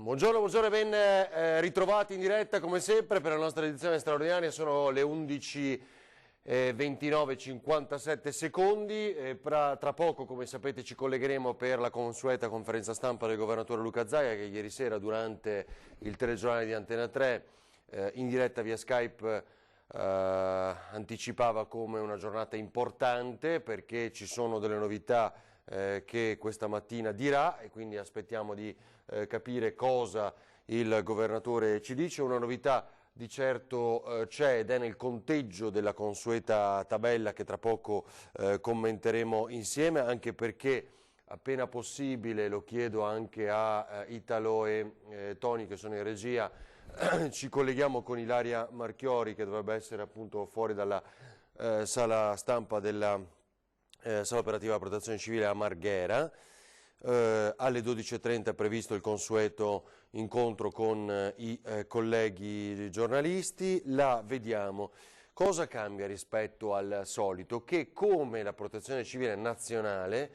Buongiorno, buongiorno e ben ritrovati in diretta come sempre per la nostra edizione straordinaria. Sono le 11:29:57 secondi. Tra poco, come sapete, ci collegheremo per la consueta conferenza stampa del governatore Luca Zaia, che ieri sera durante il telegiornale di Antena 3 in diretta via Skype anticipava come una giornata importante perché ci sono delle novità che questa mattina dirà, e quindi aspettiamo di capire cosa il governatore ci dice. Una novità di certo c'è ed è nel conteggio della consueta tabella che tra poco commenteremo insieme, anche perché appena possibile, lo chiedo anche a Italo e Toni che sono in regia, ci colleghiamo con Ilaria Marchiori, che dovrebbe essere appunto fuori dalla sala stampa della sala operativa della protezione civile a Marghera. Alle 12:30 è previsto il consueto incontro con i colleghi giornalisti. La vediamo. Cosa cambia rispetto al solito? Che come la protezione civile nazionale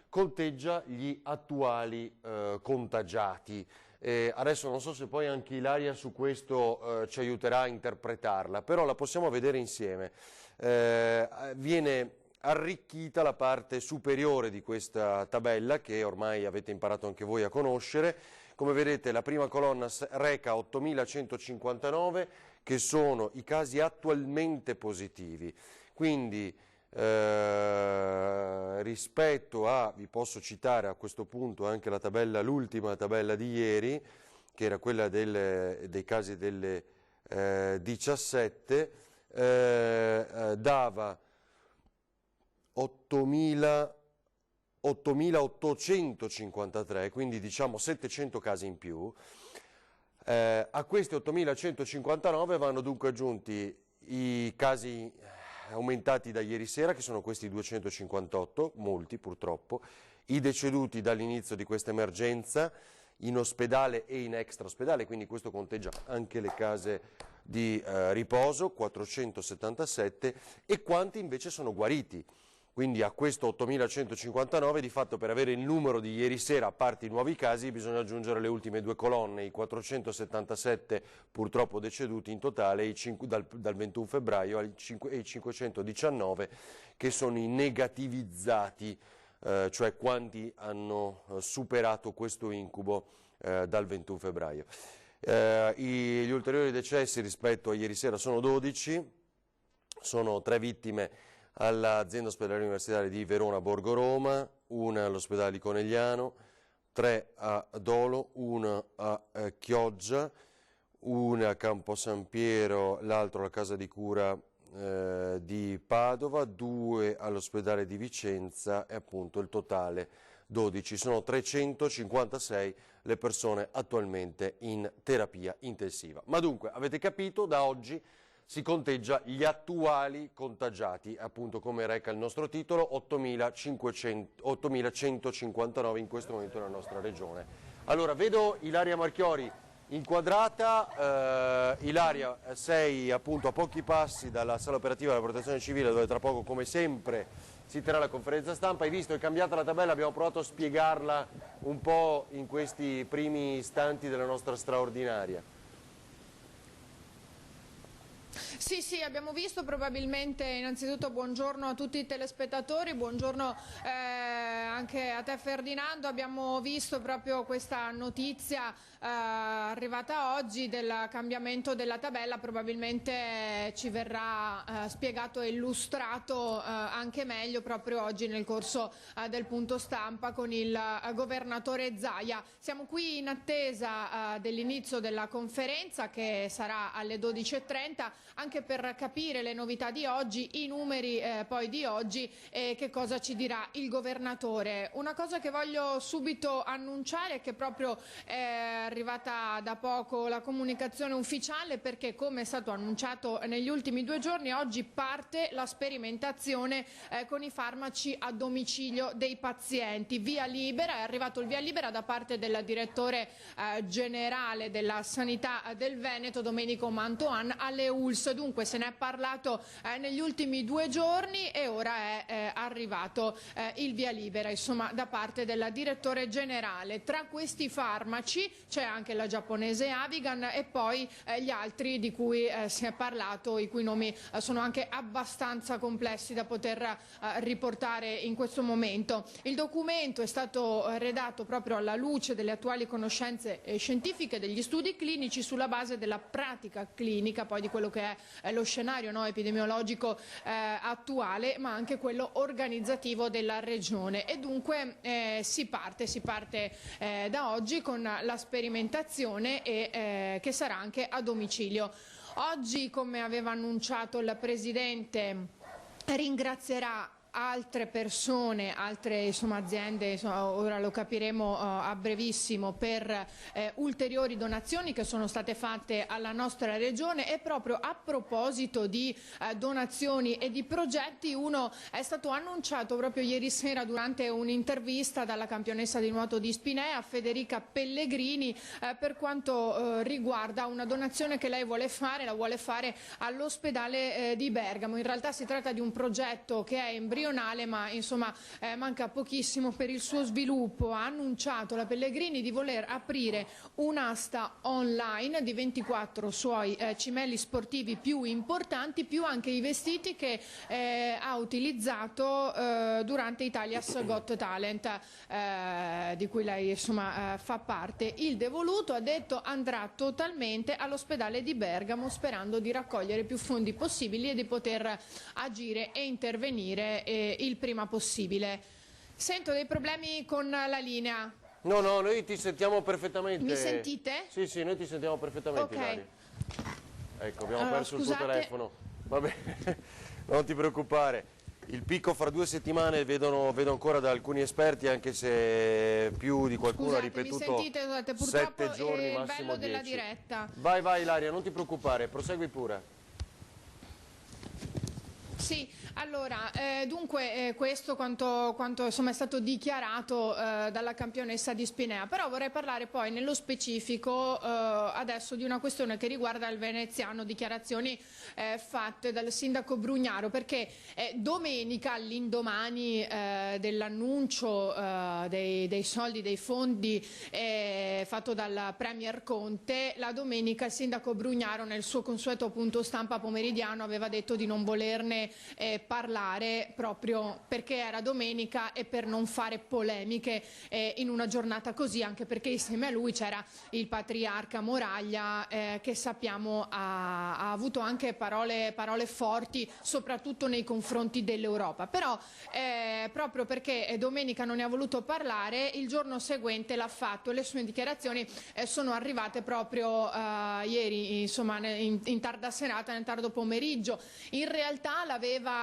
conteggia gli attuali contagiati. Adesso non so se poi anche Ilaria su questo ci aiuterà a interpretarla, però la possiamo vedere insieme. Viene arricchita la parte superiore di questa tabella, che ormai avete imparato anche voi a conoscere. Come vedete, la prima colonna reca 8.159, che sono i casi attualmente positivi. Quindi rispetto a, vi posso citare a questo punto anche la tabella, l'ultima tabella di ieri, che era quella dei casi delle 17, dava 8.853, quindi diciamo 700 casi in più. A questi 8.159 vanno dunque aggiunti i casi aumentati da ieri sera, che sono questi 258, molti purtroppo, i deceduti dall'inizio di questa emergenza in ospedale e in extraospedale, quindi questo conteggia anche le case di riposo, 477, e quanti invece sono guariti. Quindi a questo 8.159 di fatto, per avere il numero di ieri sera, a parte i nuovi casi, bisogna aggiungere le ultime due colonne, i 477 purtroppo deceduti in totale dal 21 febbraio e i 519 che sono i negativizzati, cioè quanti hanno superato questo incubo dal 21 febbraio. Gli ulteriori decessi rispetto a ieri sera sono 12, sono 3 vittime all'azienda ospedaliera universitaria di Verona Borgo Roma, una all'ospedale di Conegliano, 3 a Dolo, una a Chioggia, una a Campo San Piero, l'altro alla casa di cura di Padova, 2 all'ospedale di Vicenza e appunto il totale 12. Sono 356 le persone attualmente in terapia intensiva. Ma dunque, avete capito, da oggi si conteggia gli attuali contagiati, appunto come reca il nostro titolo, 8.159 in questo momento nella nostra regione. Allora, vedo Ilaria Marchiori inquadrata. Ilaria, sei appunto a pochi passi dalla sala operativa della protezione civile, dove tra poco, come sempre, si terrà la conferenza stampa. Hai visto, è cambiata la tabella, abbiamo provato a spiegarla un po' in questi primi istanti della nostra straordinaria. Sì, abbiamo visto. Probabilmente innanzitutto buongiorno a tutti i telespettatori, buongiorno anche a te Ferdinando. Abbiamo visto proprio questa notizia arrivata oggi del cambiamento della tabella, probabilmente ci verrà spiegato e illustrato anche meglio proprio oggi nel corso del punto stampa con il governatore Zaia. Siamo qui in attesa dell'inizio della conferenza, che sarà alle 12:30, anche per capire le novità di oggi, i numeri poi di oggi e che cosa ci dirà il governatore. Una cosa che voglio subito annunciare è che proprio è arrivata da poco la comunicazione ufficiale, perché come è stato annunciato negli ultimi 2 giorni, oggi parte la sperimentazione con i farmaci a domicilio dei pazienti. Via libera, è arrivato il via libera da parte del direttore generale della sanità del Veneto, Domenico Mantoan, alle ULSS. Dunque se ne è parlato negli ultimi 2 giorni e ora è arrivato il via libera. insomma, da parte del direttore generale. Tra questi farmaci c'è anche la giapponese Avigan e poi gli altri di cui si è parlato, i cui nomi sono anche abbastanza complessi da poter riportare in questo momento. Il documento è stato redatto proprio alla luce delle attuali conoscenze scientifiche, degli studi clinici, sulla base della pratica clinica, poi di quello che è lo scenario, no, epidemiologico attuale, ma anche quello organizzativo della regione. E dunque si parte da oggi con la sperimentazione che sarà anche a domicilio. Oggi, come aveva annunciato il Presidente, ringrazierà altre persone, altre aziende, ora lo capiremo a brevissimo, per ulteriori donazioni che sono state fatte alla nostra regione. E proprio a proposito di donazioni e di progetti, uno è stato annunciato proprio ieri sera durante un'intervista dalla campionessa di nuoto di Spinea, Federica Pellegrini, per quanto riguarda una donazione che lei vuole fare all'ospedale di Bergamo. In realtà si tratta di un progetto che è embrionale, ma insomma manca pochissimo per il suo sviluppo. Ha annunciato la Pellegrini di voler aprire un'asta online di 24 suoi cimeli sportivi più importanti, più anche i vestiti che ha utilizzato durante Italia's Got Talent, di cui lei insomma fa parte. Il devoluto, ha detto, andrà totalmente all'ospedale di Bergamo, sperando di raccogliere più fondi possibili e di poter agire e intervenire il prima possibile. Sento dei problemi con la linea. No, noi ti sentiamo perfettamente. Mi sentite? Sì, noi ti sentiamo perfettamente, Ok. Ilaria. Ecco, abbiamo perso scusate. il tuo telefono. Va bene, non ti preoccupare. Il picco fra 2 settimane vedo ancora da alcuni esperti, anche se più di qualcuno ha ripetuto, mi sentite? Purtroppo 7 giorni, è il massimo bello della 10. diretta. Vai Ilaria, non ti preoccupare, prosegui pure. Sì, allora, dunque questo quanto insomma è stato dichiarato dalla campionessa di Spinea, però vorrei parlare poi nello specifico adesso di una questione che riguarda il veneziano, dichiarazioni fatte dal sindaco Brugnaro, perché domenica, all'indomani dell'annuncio dei soldi, dei fondi fatto dal Premier Conte, la domenica il sindaco Brugnaro nel suo consueto punto stampa pomeridiano aveva detto di non volerne parlare, proprio perché era domenica e per non fare polemiche in una giornata così, anche perché insieme a lui c'era il patriarca Moraglia, che sappiamo ha avuto anche parole forti, soprattutto nei confronti dell'Europa. Però proprio perché domenica non ne ha voluto parlare, il giorno seguente l'ha fatto, e le sue dichiarazioni sono arrivate proprio ieri, insomma, in tarda serata, nel tardo pomeriggio. In realtà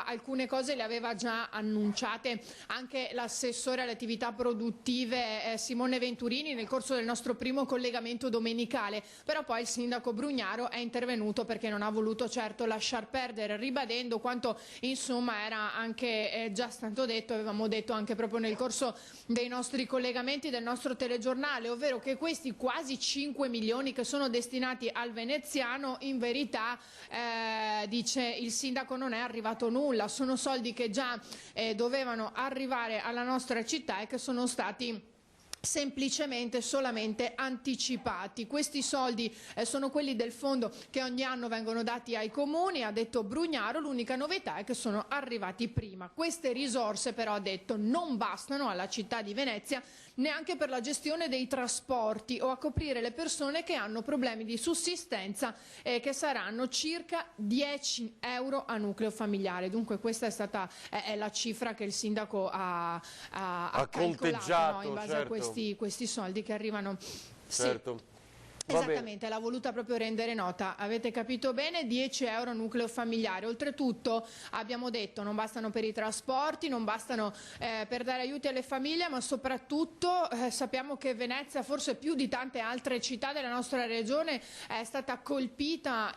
alcune cose le aveva già annunciate anche l'assessore alle attività produttive Simone Venturini nel corso del nostro primo collegamento domenicale, però poi il sindaco Brugnaro è intervenuto perché non ha voluto certo lasciar perdere, ribadendo quanto insomma era anche già stato detto, avevamo detto anche proprio nel corso dei nostri collegamenti del nostro telegiornale, ovvero che questi quasi 5 milioni che sono destinati al veneziano, in verità dice il sindaco, non è arrivato nulla, sono soldi che già dovevano arrivare alla nostra città e che sono stati semplicemente solamente anticipati. Questi soldi sono quelli del fondo che ogni anno vengono dati ai comuni, ha detto Brugnaro, l'unica novità è che sono arrivati prima. Queste risorse però, ha detto, non bastano alla città di Venezia neanche per la gestione dei trasporti o a coprire le persone che hanno problemi di sussistenza, che saranno circa 10 euro a nucleo familiare. Dunque questa è la cifra che il sindaco ha calcolato, no, in base a questi soldi che arrivano. Certo. Sì. Esattamente, l'ha voluta proprio rendere nota, avete capito bene, 10 euro a nucleo familiare. Oltretutto abbiamo detto non bastano per i trasporti, non bastano per dare aiuti alle famiglie, ma soprattutto sappiamo che Venezia, forse più di tante altre città della nostra regione, è stata colpita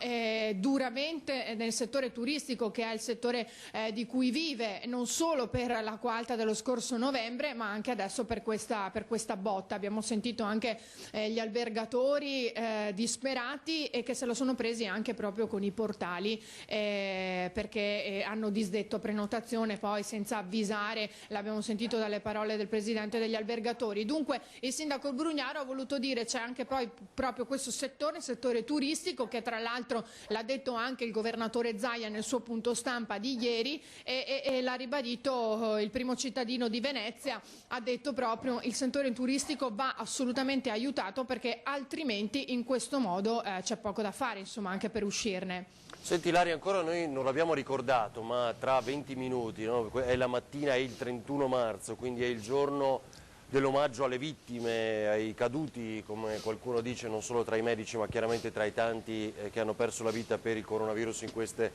duramente nel settore turistico, che è il settore di cui vive, non solo per l'acqua alta dello scorso novembre, ma anche adesso per questa botta. Abbiamo sentito anche gli albergatori ormai disperati e che se lo sono presi anche proprio con i portali perché hanno disdetto prenotazione poi senza avvisare, l'abbiamo sentito dalle parole del presidente degli albergatori. Dunque il sindaco Brugnaro ha voluto dire c'è anche poi proprio questo settore, il settore turistico, che tra l'altro l'ha detto anche il governatore Zaia nel suo punto stampa di ieri e l'ha ribadito il primo cittadino di Venezia, ha detto proprio il settore turistico va assolutamente aiutato perché altrimenti in questo modo c'è poco da fare, insomma, anche per uscirne. Senti Ilaria, ancora noi non l'abbiamo ricordato, ma tra 20 minuti, no? È la mattina, è il 31 marzo, quindi è il giorno dell'omaggio alle vittime, ai caduti, come qualcuno dice, non solo tra i medici ma chiaramente tra i tanti che hanno perso la vita per il coronavirus in queste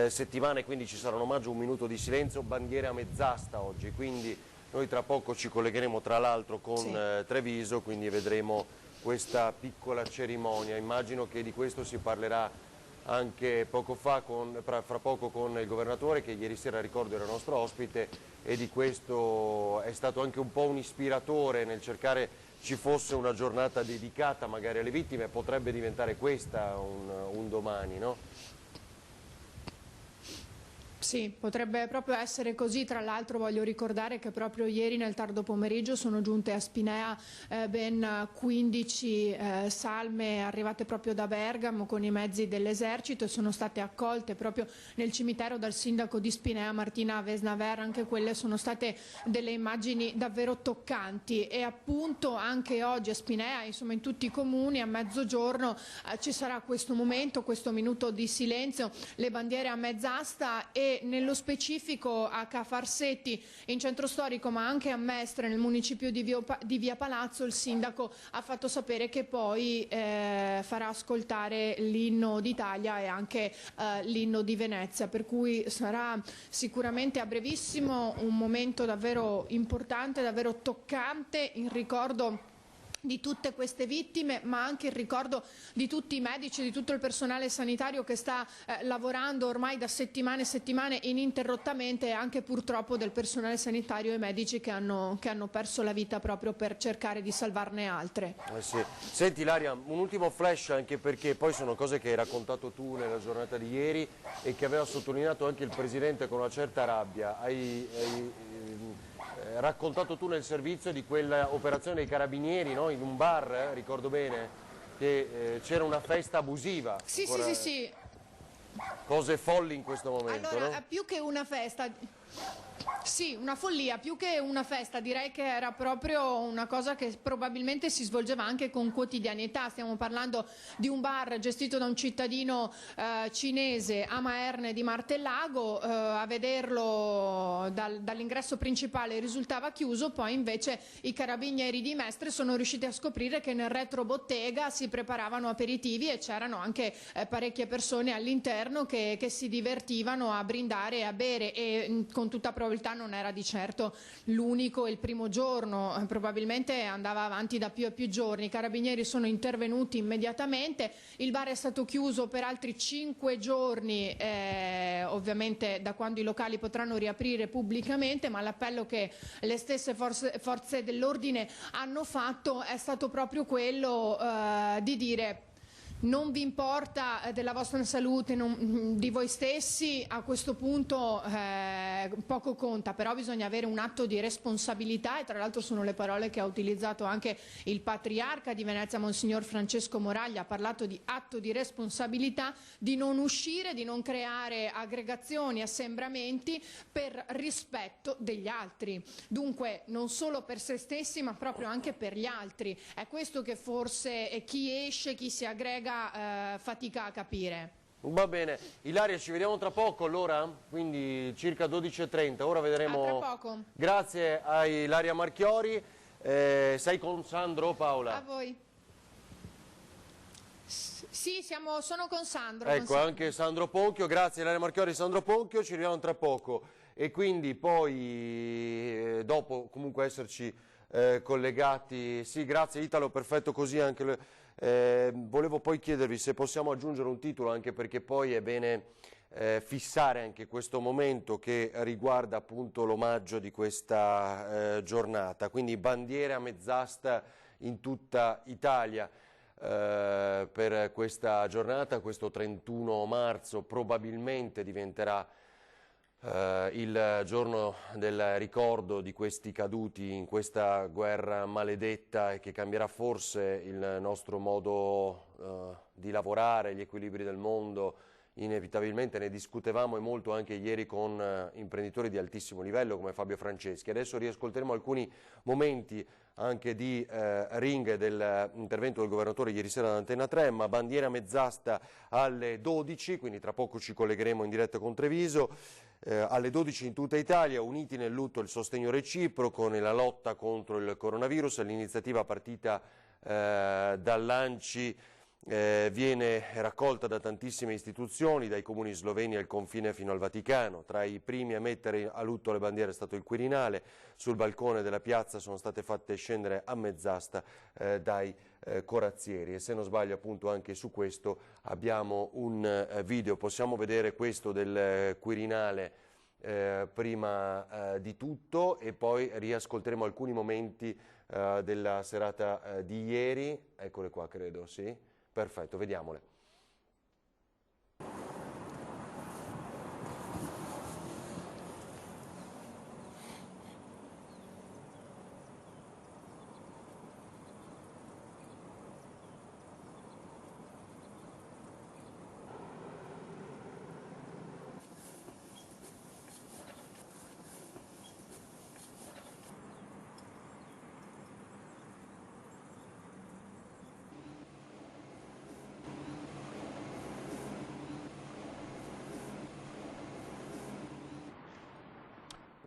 settimane, quindi ci sarà un omaggio, un minuto di silenzio, bandiere a mezz'asta oggi, quindi noi tra poco ci collegheremo tra l'altro con Treviso, quindi vedremo questa piccola cerimonia. Immagino che di questo si parlerà anche poco fa, fra poco con il governatore, che ieri sera, ricordo, era nostro ospite, e di questo è stato anche un po' un ispiratore nel cercare ci fosse una giornata dedicata magari alle vittime. Potrebbe diventare questa un domani, no? Sì, potrebbe proprio essere così. Tra l'altro voglio ricordare che proprio ieri nel tardo pomeriggio sono giunte a Spinea ben 15 salme arrivate proprio da Bergamo con i mezzi dell'esercito e sono state accolte proprio nel cimitero dal sindaco di Spinea Martina Vesnaver. Anche quelle sono state delle immagini davvero toccanti e appunto anche oggi a Spinea, insomma in tutti i comuni a mezzogiorno ci sarà questo momento, questo minuto di silenzio, le bandiere a mezz'asta e nello specifico a Ca' Farsetti in centro storico ma anche a Mestre nel municipio di Via Palazzo il sindaco ha fatto sapere che poi farà ascoltare l'inno d'Italia e anche l'inno di Venezia, per cui sarà sicuramente a brevissimo un momento davvero importante, davvero toccante in ricordo di tutte queste vittime, ma anche il ricordo di tutti i medici, di tutto il personale sanitario che sta lavorando ormai da settimane e settimane ininterrottamente, e anche purtroppo del personale sanitario e medici che hanno perso la vita proprio per cercare di salvarne altre. Sì. Senti Ilaria, un ultimo flash, anche perché poi sono cose che hai raccontato tu nella giornata di ieri e che aveva sottolineato anche il Presidente con una certa rabbia. Hai raccontato tu nel servizio di quella operazione dei carabinieri, no? In un bar, ricordo bene, che c'era una festa abusiva. Sì, Ancora... sì. Cose folli in questo momento, allora, no? più che una festa... Sì, una follia, più che una festa, direi che era proprio una cosa che probabilmente si svolgeva anche con quotidianità. Stiamo parlando di un bar gestito da un cittadino cinese a Maerne di Martellago, a vederlo dall'ingresso principale risultava chiuso, poi invece i carabinieri di Mestre sono riusciti a scoprire che nel retrobottega si preparavano aperitivi e c'erano anche parecchie persone all'interno che si divertivano a brindare e a bere, e con tutta probabilità non era di certo l'unico il primo giorno, probabilmente andava avanti da più e più giorni. I carabinieri sono intervenuti immediatamente, il bar è stato chiuso per altri 5 giorni, ovviamente da quando i locali potranno riaprire pubblicamente, ma l'appello che le stesse forze dell'ordine hanno fatto è stato proprio quello di dire: non vi importa della vostra salute, di voi stessi, a questo punto poco conta, però bisogna avere un atto di responsabilità, e tra l'altro sono le parole che ha utilizzato anche il patriarca di Venezia, Monsignor Francesco Moraglia. Ha parlato di atto di responsabilità, di non uscire, di non creare aggregazioni, assembramenti per rispetto degli altri. Dunque non solo per se stessi ma proprio anche per gli altri. È questo che forse chi esce, chi si aggrega fatica a capire. Va bene, Ilaria, ci vediamo tra poco allora, quindi circa 12:30, ora vedremo. A tra poco. Grazie a Ilaria Marchiori, sei con Sandro, Paola? A voi. Sì, sono con Sandro. Ecco, anche Sandro Ponchio, grazie Ilaria Marchiori e Sandro Ponchio, ci vediamo tra poco. E quindi poi, dopo comunque esserci collegati, sì, grazie Italo, perfetto così anche... volevo poi chiedervi se possiamo aggiungere un titolo, anche perché poi è bene fissare anche questo momento che riguarda appunto l'omaggio di questa giornata, quindi bandiere a mezz'asta in tutta Italia. per questa giornata. Questo 31 marzo probabilmente diventerà il giorno del ricordo di questi caduti in questa guerra maledetta e che cambierà forse il nostro modo di lavorare, gli equilibri del mondo. Inevitabilmente ne discutevamo e molto anche ieri con imprenditori di altissimo livello come Fabio Franceschi. Adesso riascolteremo alcuni momenti anche di ring dell'intervento del governatore ieri sera ad Antena 3, ma bandiera mezz'asta alle 12, quindi tra poco ci collegheremo in diretta con Treviso. Alle 12 in tutta Italia, uniti nel lutto e il sostegno reciproco nella lotta contro il coronavirus. L'iniziativa partita dall'ANCI viene raccolta da tantissime istituzioni, dai comuni sloveni al confine fino al Vaticano. Tra i primi a mettere a lutto le bandiere è stato il Quirinale. Sul balcone della piazza sono state fatte scendere a mezz'asta dai corazzieri, e se non sbaglio appunto anche su questo abbiamo un video. Possiamo vedere questo del Quirinale prima di tutto, e poi riascolteremo alcuni momenti della serata di ieri. Eccole qua, credo, sì? Perfetto, vediamole.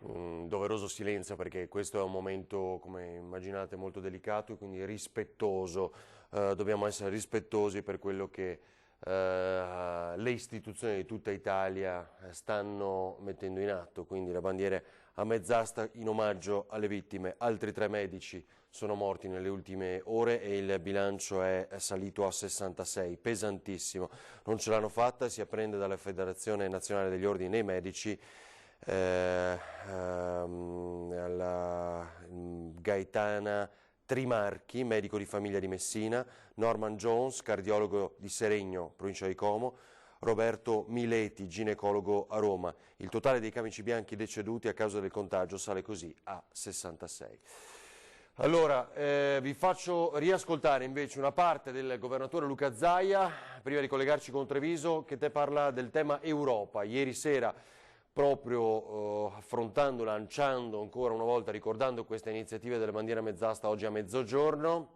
Un doveroso silenzio, perché questo è un momento, come immaginate, molto delicato e quindi rispettoso. Dobbiamo essere rispettosi per quello che le istituzioni di tutta Italia stanno mettendo in atto, quindi la bandiera a mezz'asta in omaggio alle vittime. Altri 3 medici sono morti nelle ultime ore e il bilancio è salito a 66, pesantissimo. Non ce l'hanno fatta, si apprende dalla Federazione Nazionale degli Ordini dei Medici. Alla Gaetana Trimarchi, medico di famiglia di Messina, Norman Jones, cardiologo di Seregno, provincia di Como, Roberto Mileti, ginecologo a Roma. Il totale dei camici bianchi deceduti a causa del contagio sale così a 66. Allora, vi faccio riascoltare invece una parte del governatore Luca Zaia, prima di collegarci con Treviso, che te parla del tema Europa. Ieri sera, proprio affrontando, lanciando ancora una volta, ricordando queste iniziative delle bandiere mezz'asta oggi a mezzogiorno,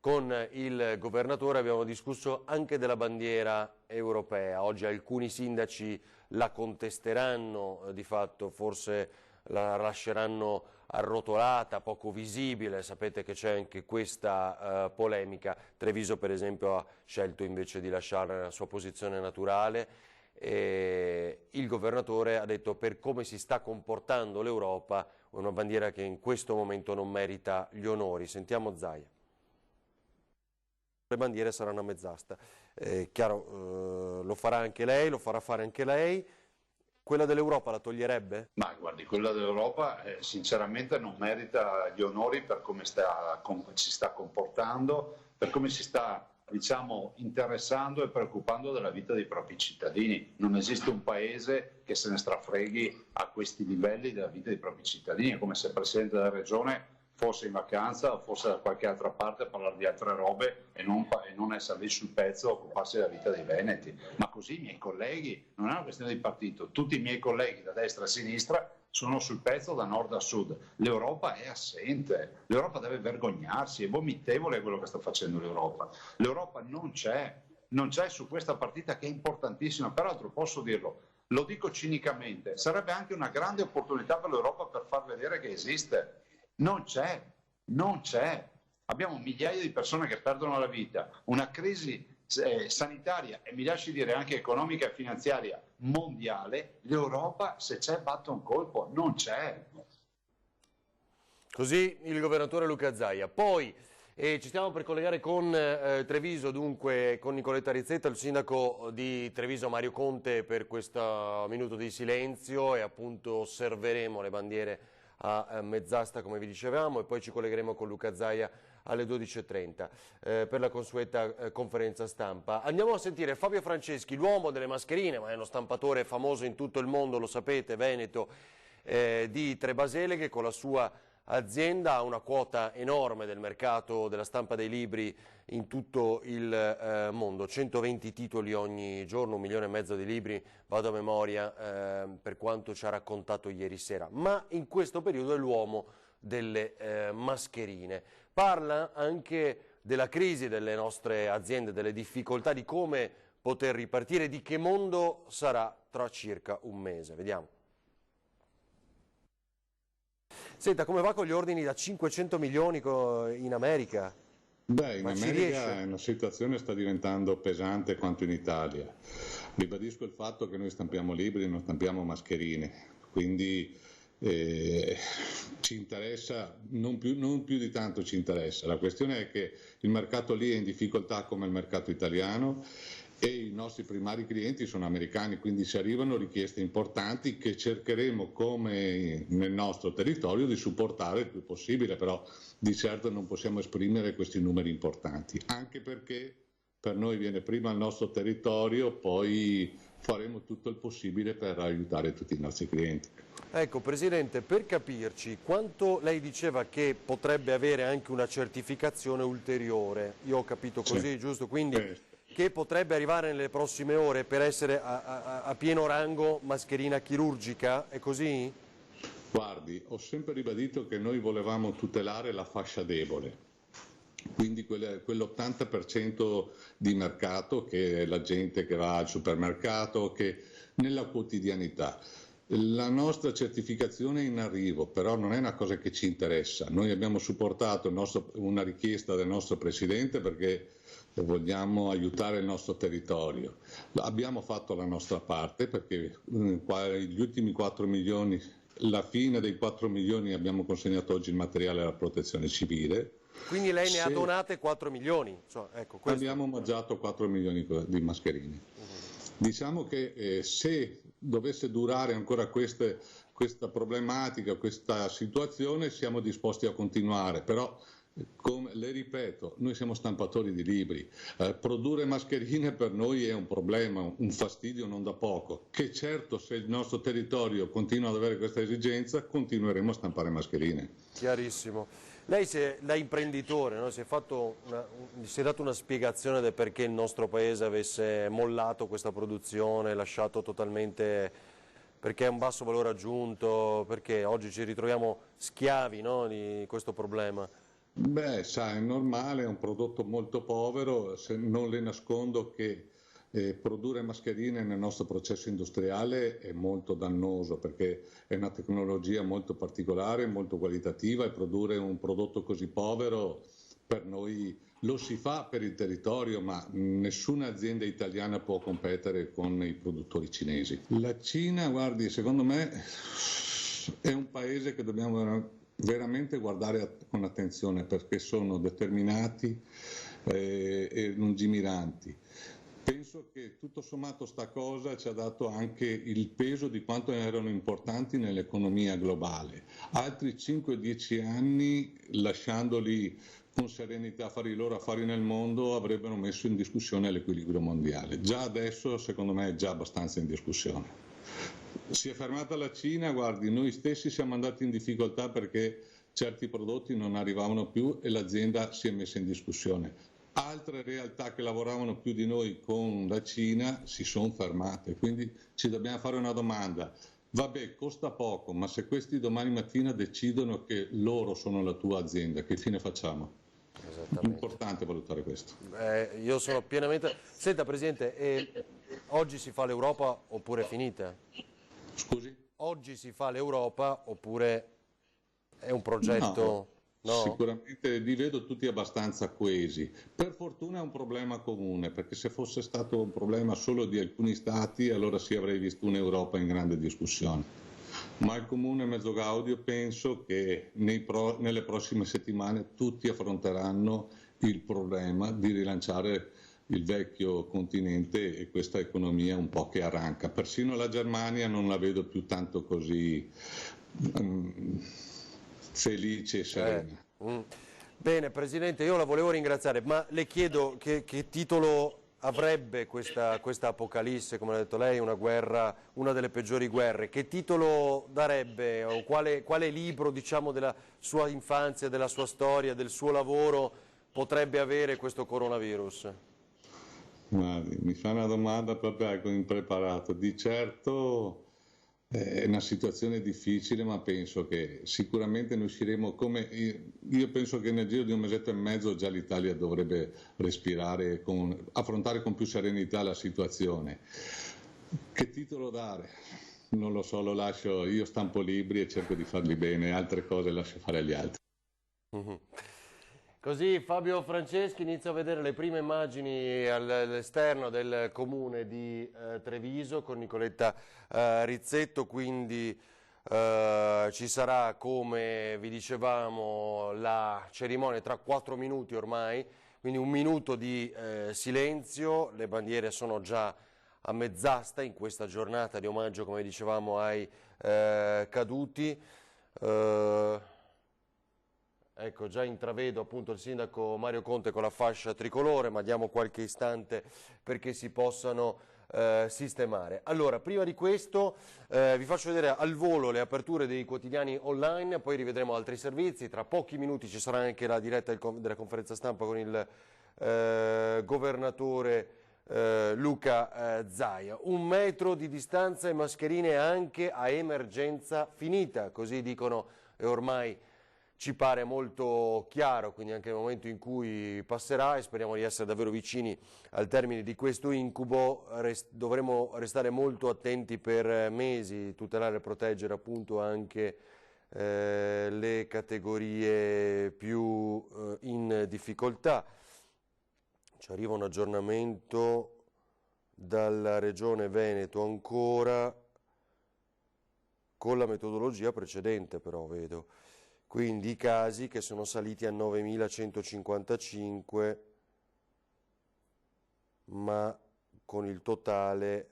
con il governatore abbiamo discusso anche della bandiera europea. Oggi alcuni sindaci la contesteranno, di fatto forse la lasceranno arrotolata, poco visibile. Sapete che c'è anche questa polemica. Treviso per esempio ha scelto invece di lasciare la sua posizione naturale. Il governatore ha detto: per come si sta comportando l'Europa, una bandiera che in questo momento non merita gli onori. Sentiamo Zaia. Le bandiere saranno a mezz'asta. Chiaro, lo farà anche lei, lo farà fare anche lei. Quella dell'Europa la toglierebbe? Ma guardi, quella dell'Europa sinceramente non merita gli onori per come si sta comportando, per come si sta, diciamo, interessando e preoccupando della vita dei propri cittadini. Non esiste un paese che se ne strafreghi a questi livelli della vita dei propri cittadini. È come se il Presidente della Regione fosse in vacanza o fosse da qualche altra parte a parlare di altre robe e non essere lì sul pezzo a occuparsi della vita dei veneti. Ma così i miei colleghi, non è una questione di partito, tutti i miei colleghi da destra a sinistra sono sul pezzo da nord a sud. L'Europa è assente, l'Europa deve vergognarsi, è vomitevole quello che sta facendo l'Europa. L'Europa non c'è su questa partita che è importantissima. Peraltro posso dirlo, lo dico cinicamente, sarebbe anche una grande opportunità per l'Europa per far vedere che esiste. Non c'è. Abbiamo migliaia di persone che perdono la vita, una crisi sanitaria e mi lasci dire anche economica e finanziaria mondiale. L'Europa, se c'è, batte un colpo. Non c'è. Così il governatore Luca Zaia. Poi ci stiamo per collegare con Treviso, dunque con Nicoletta Rizzetta, il sindaco di Treviso Mario Conte, per questo minuto di silenzio, e appunto osserveremo le bandiere a mezz'asta come vi dicevamo, e poi ci collegheremo con Luca Zaia alle 12:30 per la consueta conferenza stampa. Andiamo a sentire Fabio Franceschi, l'uomo delle mascherine, ma è uno stampatore famoso in tutto il mondo, lo sapete, veneto, di Trebasele, che con la sua azienda ha una quota enorme del mercato della stampa dei libri in tutto il mondo, 120 titoli ogni giorno, 1,5 milioni di libri, vado a memoria per quanto ci ha raccontato ieri sera, ma in questo periodo è l'uomo delle mascherine. Parla anche della crisi delle nostre aziende, delle difficoltà, di come poter ripartire, di che mondo sarà tra circa un mese. Vediamo. Senta, come va con gli ordini da 500 milioni in America? Beh, in America una situazione sta diventando pesante quanto in Italia. Ribadisco il fatto che noi stampiamo libri e non stampiamo mascherine, quindi ci interessa, non più di tanto ci interessa. La questione è che il mercato lì è in difficoltà come il mercato italiano e i nostri primari clienti sono americani, quindi ci arrivano richieste importanti che cercheremo, come nel nostro territorio, di supportare il più possibile, però di certo non possiamo esprimere questi numeri importanti, anche perché per noi viene prima il nostro territorio, poi faremo tutto il possibile per aiutare tutti i nostri clienti. Ecco, Presidente, per capirci, quanto lei diceva che potrebbe avere anche una certificazione ulteriore, io ho capito così, sì, giusto? Quindi che potrebbe arrivare nelle prossime ore per essere a pieno rango mascherina chirurgica, è così? Guardi, ho sempre ribadito che noi volevamo tutelare la fascia debole, quindi quell'80% di mercato che è la gente che va al supermercato, che nella quotidianità. La nostra certificazione è in arrivo, però non è una cosa che ci interessa. Noi abbiamo supportato una richiesta del nostro Presidente perché vogliamo aiutare il nostro territorio. Abbiamo fatto la nostra parte perché gli ultimi 4 milioni, la fine dei 4 milioni abbiamo consegnato oggi il materiale alla protezione civile. Quindi lei ne ha donate 4 milioni? Ecco, abbiamo mangiato 4 milioni di mascherine. Diciamo che se dovesse durare ancora questa problematica, questa situazione, siamo disposti a continuare, però come le ripeto, noi siamo stampatori di libri, produrre mascherine per noi è un problema, un fastidio non da poco, che certo se il nostro territorio continua ad avere questa esigenza continueremo a stampare mascherine. Chiarissimo. Lei da imprenditore, no, si è dato una spiegazione del perché il nostro paese avesse mollato questa produzione, lasciato totalmente, perché è un basso valore aggiunto, perché oggi ci ritroviamo schiavi, no, di questo problema? Beh, sai, è normale, è un prodotto molto povero, non le nascondo che produrre mascherine nel nostro processo industriale è molto dannoso perché è una tecnologia molto particolare, molto qualitativa e produrre un prodotto così povero per noi lo si fa per il territorio, ma nessuna azienda italiana può competere con i produttori cinesi. La Cina, guardi, secondo me è un paese che dobbiamo veramente guardare con attenzione perché sono determinati e lungimiranti. Penso che tutto sommato sta cosa ci ha dato anche il peso di quanto erano importanti nell'economia globale. Altri 5-10 anni, lasciandoli con serenità a fare i loro affari nel mondo, avrebbero messo in discussione l'equilibrio mondiale. Già adesso, secondo me, è già abbastanza in discussione. Si è fermata la Cina, guardi, noi stessi siamo andati in difficoltà perché certi prodotti non arrivavano più e l'azienda si è messa in discussione. Altre realtà che lavoravano più di noi con la Cina si sono fermate, quindi ci dobbiamo fare una domanda. Vabbè, costa poco, ma se questi domani mattina decidono che loro sono la tua azienda, che fine facciamo? È importante valutare questo. Io sono pienamente... Senta Presidente, oggi si fa l'Europa oppure è finita? Scusi? Oggi si fa l'Europa oppure è un progetto... No? Sicuramente li vedo tutti abbastanza coesi. Per fortuna è un problema comune, perché se fosse stato un problema solo di alcuni stati allora si avrei visto un'Europa in grande discussione. Ma il comune mezzo gaudio penso che nelle prossime settimane tutti affronteranno il problema di rilanciare il vecchio continente e questa economia un po' che arranca. Persino la Germania non la vedo più tanto così felice e serena. Bene, Presidente, io la volevo ringraziare, ma le chiedo che titolo avrebbe questa apocalisse, come ha detto lei, una guerra, una delle peggiori guerre, che titolo darebbe, o quale libro, diciamo, della sua infanzia, della sua storia, del suo lavoro potrebbe avere questo coronavirus? Guardi, mi fa una domanda proprio impreparato. Di certo è una situazione difficile, ma penso che sicuramente ne usciremo come... Io penso che nel giro di un mesetto e mezzo già l'Italia dovrebbe respirare, affrontare con più serenità la situazione. Che titolo dare? Non lo so, lo lascio, io stampo libri e cerco di farli bene, altre cose lascio fare agli altri. Così Fabio Franceschi inizia a vedere le prime immagini all'esterno del comune di Treviso con Nicoletta Rizzetto, quindi ci sarà, come vi dicevamo, la cerimonia tra 4 minuti ormai, quindi 1 minuto di silenzio. Le bandiere sono già a mezz'asta in questa giornata di omaggio, come dicevamo, ai caduti. Ecco, già intravedo appunto il sindaco Mario Conte con la fascia tricolore, ma diamo qualche istante perché si possano sistemare. Allora, prima di questo vi faccio vedere al volo le aperture dei quotidiani online, poi rivedremo altri servizi. Tra pochi minuti ci sarà anche la diretta della conferenza stampa con il governatore Luca Zaia. 1 metro di distanza e mascherine anche a emergenza finita, così dicono, e ormai ci pare molto chiaro, quindi anche nel momento in cui passerà, e speriamo di essere davvero vicini al termine di questo incubo, dovremo restare molto attenti per mesi, tutelare e proteggere appunto anche le categorie più in difficoltà. Ci arriva un aggiornamento dalla Regione Veneto ancora, con la metodologia precedente però vedo. Quindi i casi che sono saliti a 9.155, ma con il totale,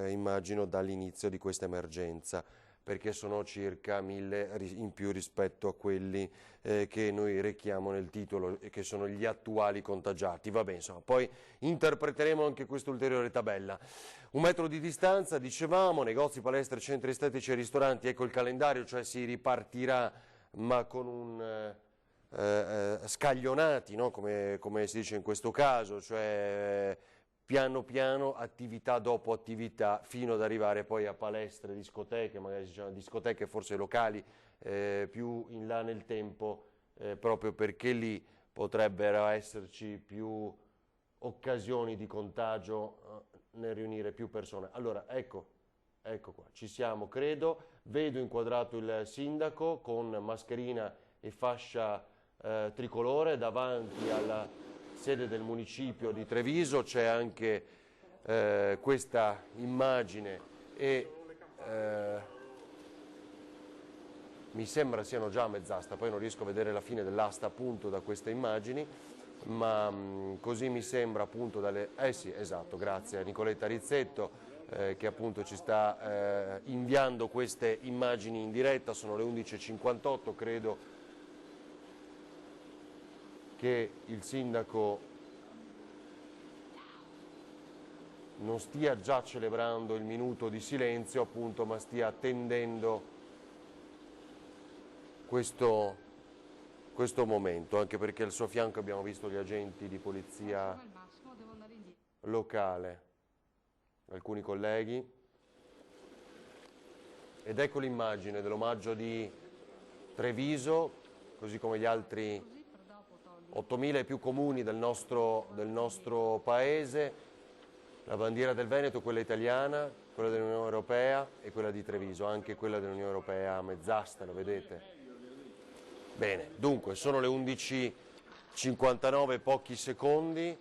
immagino, dall'inizio di questa emergenza, perché sono circa 1.000 in più rispetto a quelli che noi rechiamo nel titolo, e che sono gli attuali contagiati. Vabbè, insomma, poi interpreteremo anche questa ulteriore tabella. 1 metro di distanza, dicevamo, negozi, palestre, centri estetici e ristoranti, ecco il calendario, cioè si ripartirà ma con un scaglionati, no? come si dice in questo caso, cioè piano piano, attività dopo attività, fino ad arrivare poi a palestre, discoteche, magari si chiamano discoteche forse locali, più in là nel tempo, proprio perché lì potrebbero esserci più occasioni di contagio nel riunire più persone. Allora, ecco qua, ci siamo, credo. Vedo inquadrato il sindaco con mascherina e fascia tricolore davanti alla sede del municipio di Treviso. C'è anche questa immagine e mi sembra siano già a mezz'asta, poi non riesco a vedere la fine dell'asta appunto da queste immagini, ma così mi sembra appunto dalle... sì, esatto, grazie a Nicoletta Rizzetto che appunto ci sta inviando queste immagini in diretta. Sono le 11.58, credo che il sindaco non stia già celebrando il minuto di silenzio appunto, ma stia attendendo questo momento, anche perché al suo fianco abbiamo visto gli agenti di polizia locale, alcuni colleghi, ed ecco l'immagine dell'omaggio di Treviso, così come gli altri 8.000 e più comuni del nostro paese, la bandiera del Veneto, quella italiana, quella dell'Unione Europea e quella di Treviso, anche quella dell'Unione Europea a mezz'asta, lo vedete? Bene, dunque sono le 11.59, pochi secondi.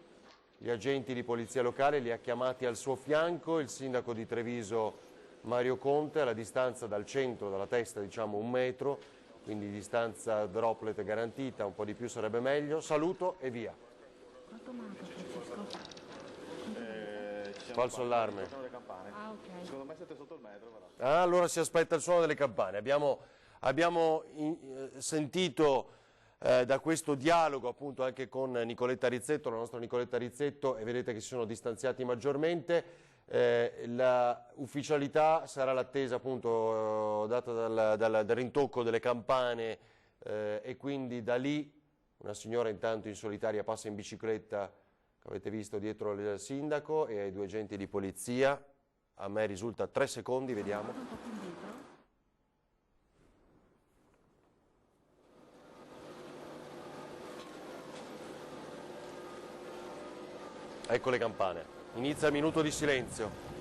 Gli agenti di polizia locale li ha chiamati al suo fianco, il sindaco di Treviso Mario Conte, alla distanza dal centro, dalla testa, diciamo 1 metro, quindi distanza droplet garantita, un po' di più sarebbe meglio. Saluto e via. Falso allarme. Ah, ok. Secondo me siete sotto il metro. Però. Allora si aspetta il suono delle campane. Abbiamo Abbiamo sentito da questo dialogo appunto anche con Nicoletta Rizzetto, la nostra Nicoletta Rizzetto, e vedete che si sono distanziati maggiormente. La ufficialità sarà l'attesa appunto data dal rintocco delle campane, e quindi da lì una signora intanto in solitaria passa in bicicletta, che avete visto dietro il sindaco e ai due agenti di polizia. A me risulta 3 secondi, vediamo. Ecco le campane. Inizia il minuto di silenzio.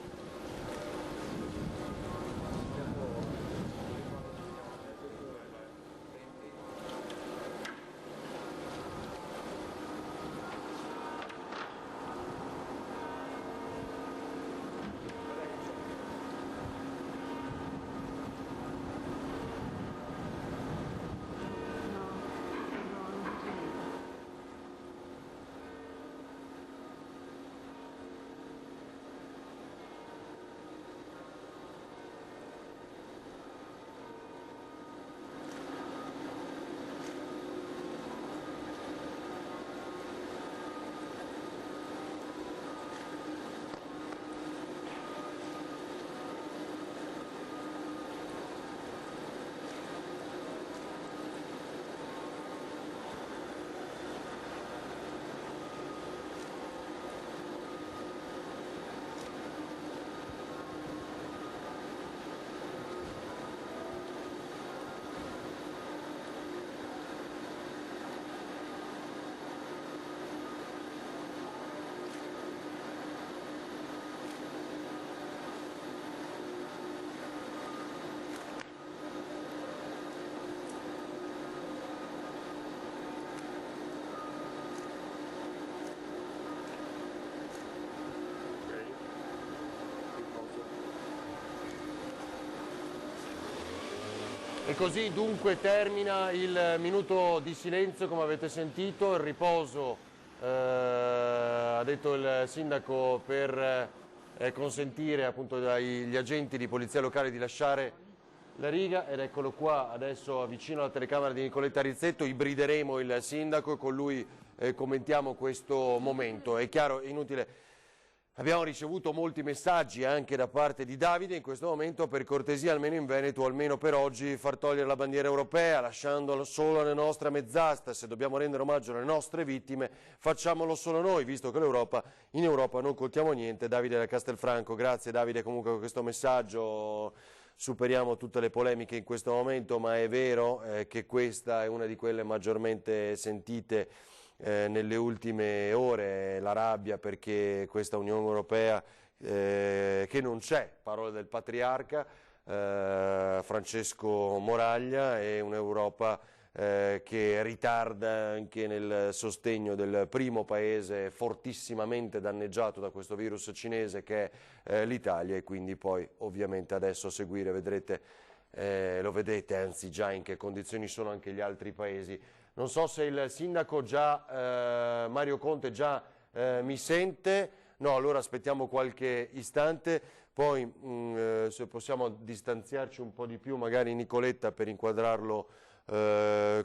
E così dunque termina il minuto di silenzio, come avete sentito, il riposo, ha detto il sindaco, per consentire appunto agli agenti di polizia locale di lasciare la riga, ed eccolo qua adesso vicino alla telecamera di Nicoletta Rizzetto. Ibrideremo il sindaco e con lui commentiamo questo momento. È chiaro, è inutile. Abbiamo ricevuto molti messaggi anche da parte di Davide in questo momento: per cortesia almeno in Veneto, almeno per oggi, far togliere la bandiera europea, lasciandolo solo alle nostre mezz'asta. Se dobbiamo rendere omaggio alle nostre vittime, facciamolo solo noi, visto che in Europa non contiamo niente. Davide da Castelfranco, grazie Davide comunque per questo messaggio. Superiamo tutte le polemiche in questo momento, ma è vero che questa è una di quelle maggiormente sentite nelle ultime ore, la rabbia perché questa Unione Europea che non c'è, parole del patriarca Francesco Moraglia, è un'Europa che ritarda anche nel sostegno del primo paese fortissimamente danneggiato da questo virus cinese che è l'Italia, e quindi poi ovviamente adesso a seguire vedrete, lo vedete anzi già in che condizioni sono anche gli altri paesi. Non so se il sindaco già, Mario Conte già mi sente. No, allora aspettiamo qualche istante, poi se possiamo distanziarci un po' di più, magari Nicoletta, per inquadrarlo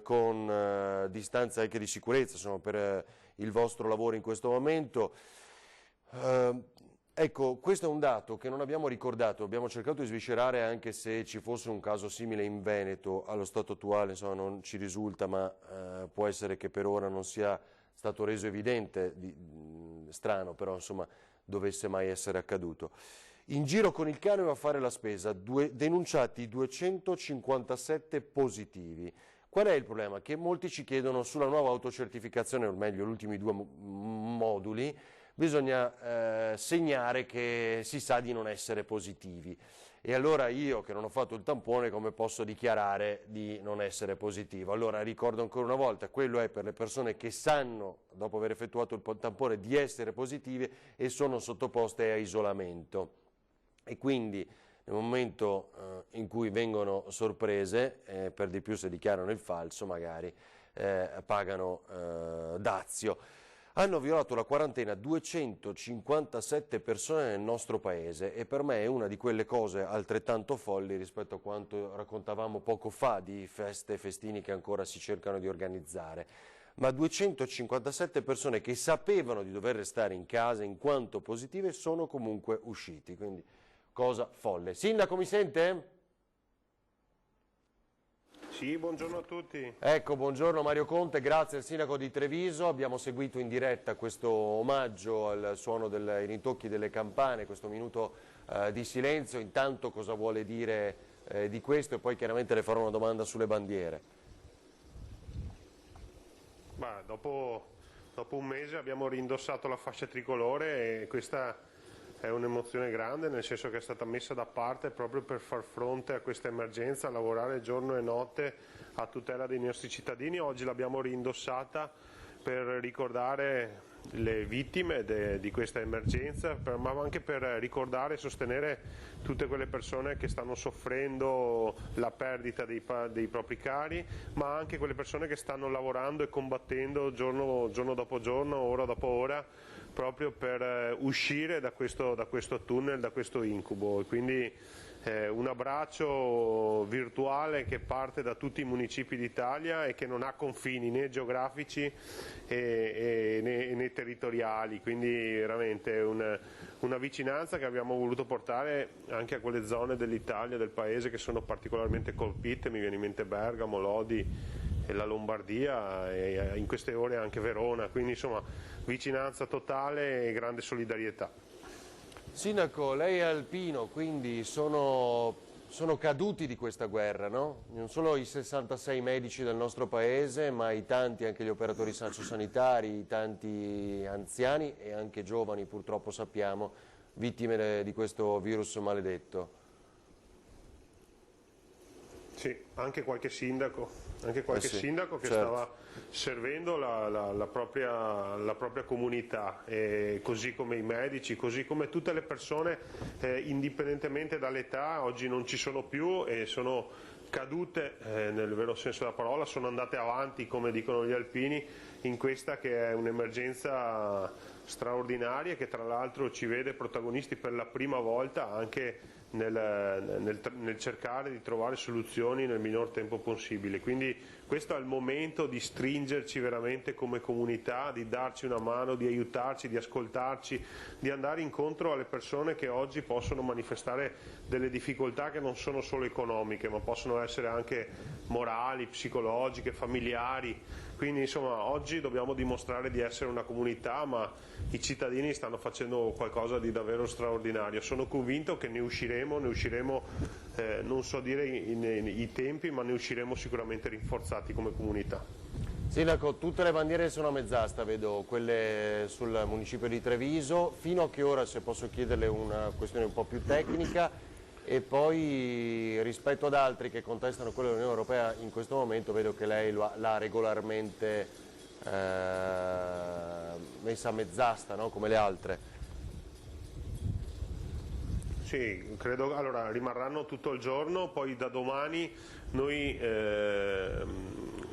con distanza anche di sicurezza, insomma, per il vostro lavoro in questo momento. Ecco, questo è un dato che non abbiamo ricordato, abbiamo cercato di sviscerare anche se ci fosse un caso simile in Veneto. Allo stato attuale insomma, non ci risulta, ma può essere che per ora non sia stato reso evidente, strano però insomma dovesse mai essere accaduto. In giro con il camion a fare la spesa, denunciati 257 positivi. Qual è il problema? Che molti ci chiedono sulla nuova autocertificazione, o meglio gli ultimi 2 moduli, bisogna segnare che si sa di non essere positivi. E allora io, che non ho fatto il tampone, come posso dichiarare di non essere positivo? Allora ricordo ancora una volta, quello è per le persone che sanno, dopo aver effettuato il tampone, di essere positive e sono sottoposte a isolamento. E quindi nel momento in cui vengono sorprese, per di più se dichiarano il falso magari, pagano dazio. hanno violato la quarantena 257 persone nel nostro paese e per me è una di quelle cose altrettanto folli rispetto a quanto raccontavamo poco fa di feste e festini che ancora si cercano di organizzare. Ma 257 persone che sapevano di dover restare in casa in quanto positive sono comunque usciti, quindi cosa folle. Sindaco, mi sente? Sì, buongiorno a tutti. Ecco, buongiorno Mario Conte, grazie al sindaco di Treviso. Abbiamo seguito in diretta questo omaggio al suono dei rintocchi delle campane, questo minuto di silenzio. Intanto cosa vuole dire di questo e poi chiaramente le farò una domanda sulle bandiere. Bah, dopo un mese abbiamo rindossato la fascia tricolore e questa è un'emozione grande, nel senso che è stata messa da parte proprio per far fronte a questa emergenza, lavorare giorno e notte a tutela dei nostri cittadini. Oggi l'abbiamo rindossata per ricordare le vittime di questa emergenza, ma anche per ricordare e sostenere tutte quelle persone che stanno soffrendo la perdita dei propri cari, ma anche quelle persone che stanno lavorando e combattendo giorno dopo giorno, ora dopo ora, proprio per uscire da questo tunnel, da questo incubo. E quindi un abbraccio virtuale che parte da tutti i municipi d'Italia e che non ha confini né geografici né territoriali, quindi veramente una vicinanza che abbiamo voluto portare anche a quelle zone dell'Italia, del paese che sono particolarmente colpite. Mi viene in mente Bergamo, Lodi e la Lombardia e in queste ore anche Verona, quindi insomma vicinanza totale e grande solidarietà. Sindaco, lei è alpino, quindi sono caduti di questa guerra, no? Non solo i 66 medici del nostro paese, ma i tanti, anche gli operatori sociosanitari, i tanti anziani e anche giovani, purtroppo sappiamo, vittime di questo virus maledetto. Sì, anche qualche sindaco che certo. stava servendo la propria comunità, così come i medici, così come tutte le persone, indipendentemente dall'età, oggi non ci sono più e sono cadute nel vero senso della parola, sono andate avanti, come dicono gli alpini, in questa che è un'emergenza straordinaria che tra l'altro ci vede protagonisti per la prima volta anche nel cercare di trovare soluzioni nel minor tempo possibile. Quindi questo è il momento di stringerci veramente come comunità, di darci una mano, di aiutarci, di ascoltarci, di andare incontro alle persone che oggi possono manifestare delle difficoltà che non sono solo economiche, ma possono essere anche morali, psicologiche, familiari. Quindi insomma oggi dobbiamo dimostrare di essere una comunità, ma i cittadini stanno facendo qualcosa di davvero straordinario. Sono convinto che ne usciremo, non so dire i tempi, ma ne usciremo sicuramente rinforzati come comunità. Sindaco, tutte le bandiere sono a mezz'asta, vedo, quelle sul municipio di Treviso. Fino a che ora, se posso chiederle una questione un po' più tecnica, e poi rispetto ad altri che contestano quello dell'Unione Europea, in questo momento vedo che lei l'ha regolarmente messa a mezz'asta, no? Come le altre. Sì, credo, allora rimarranno tutto il giorno, poi da domani noi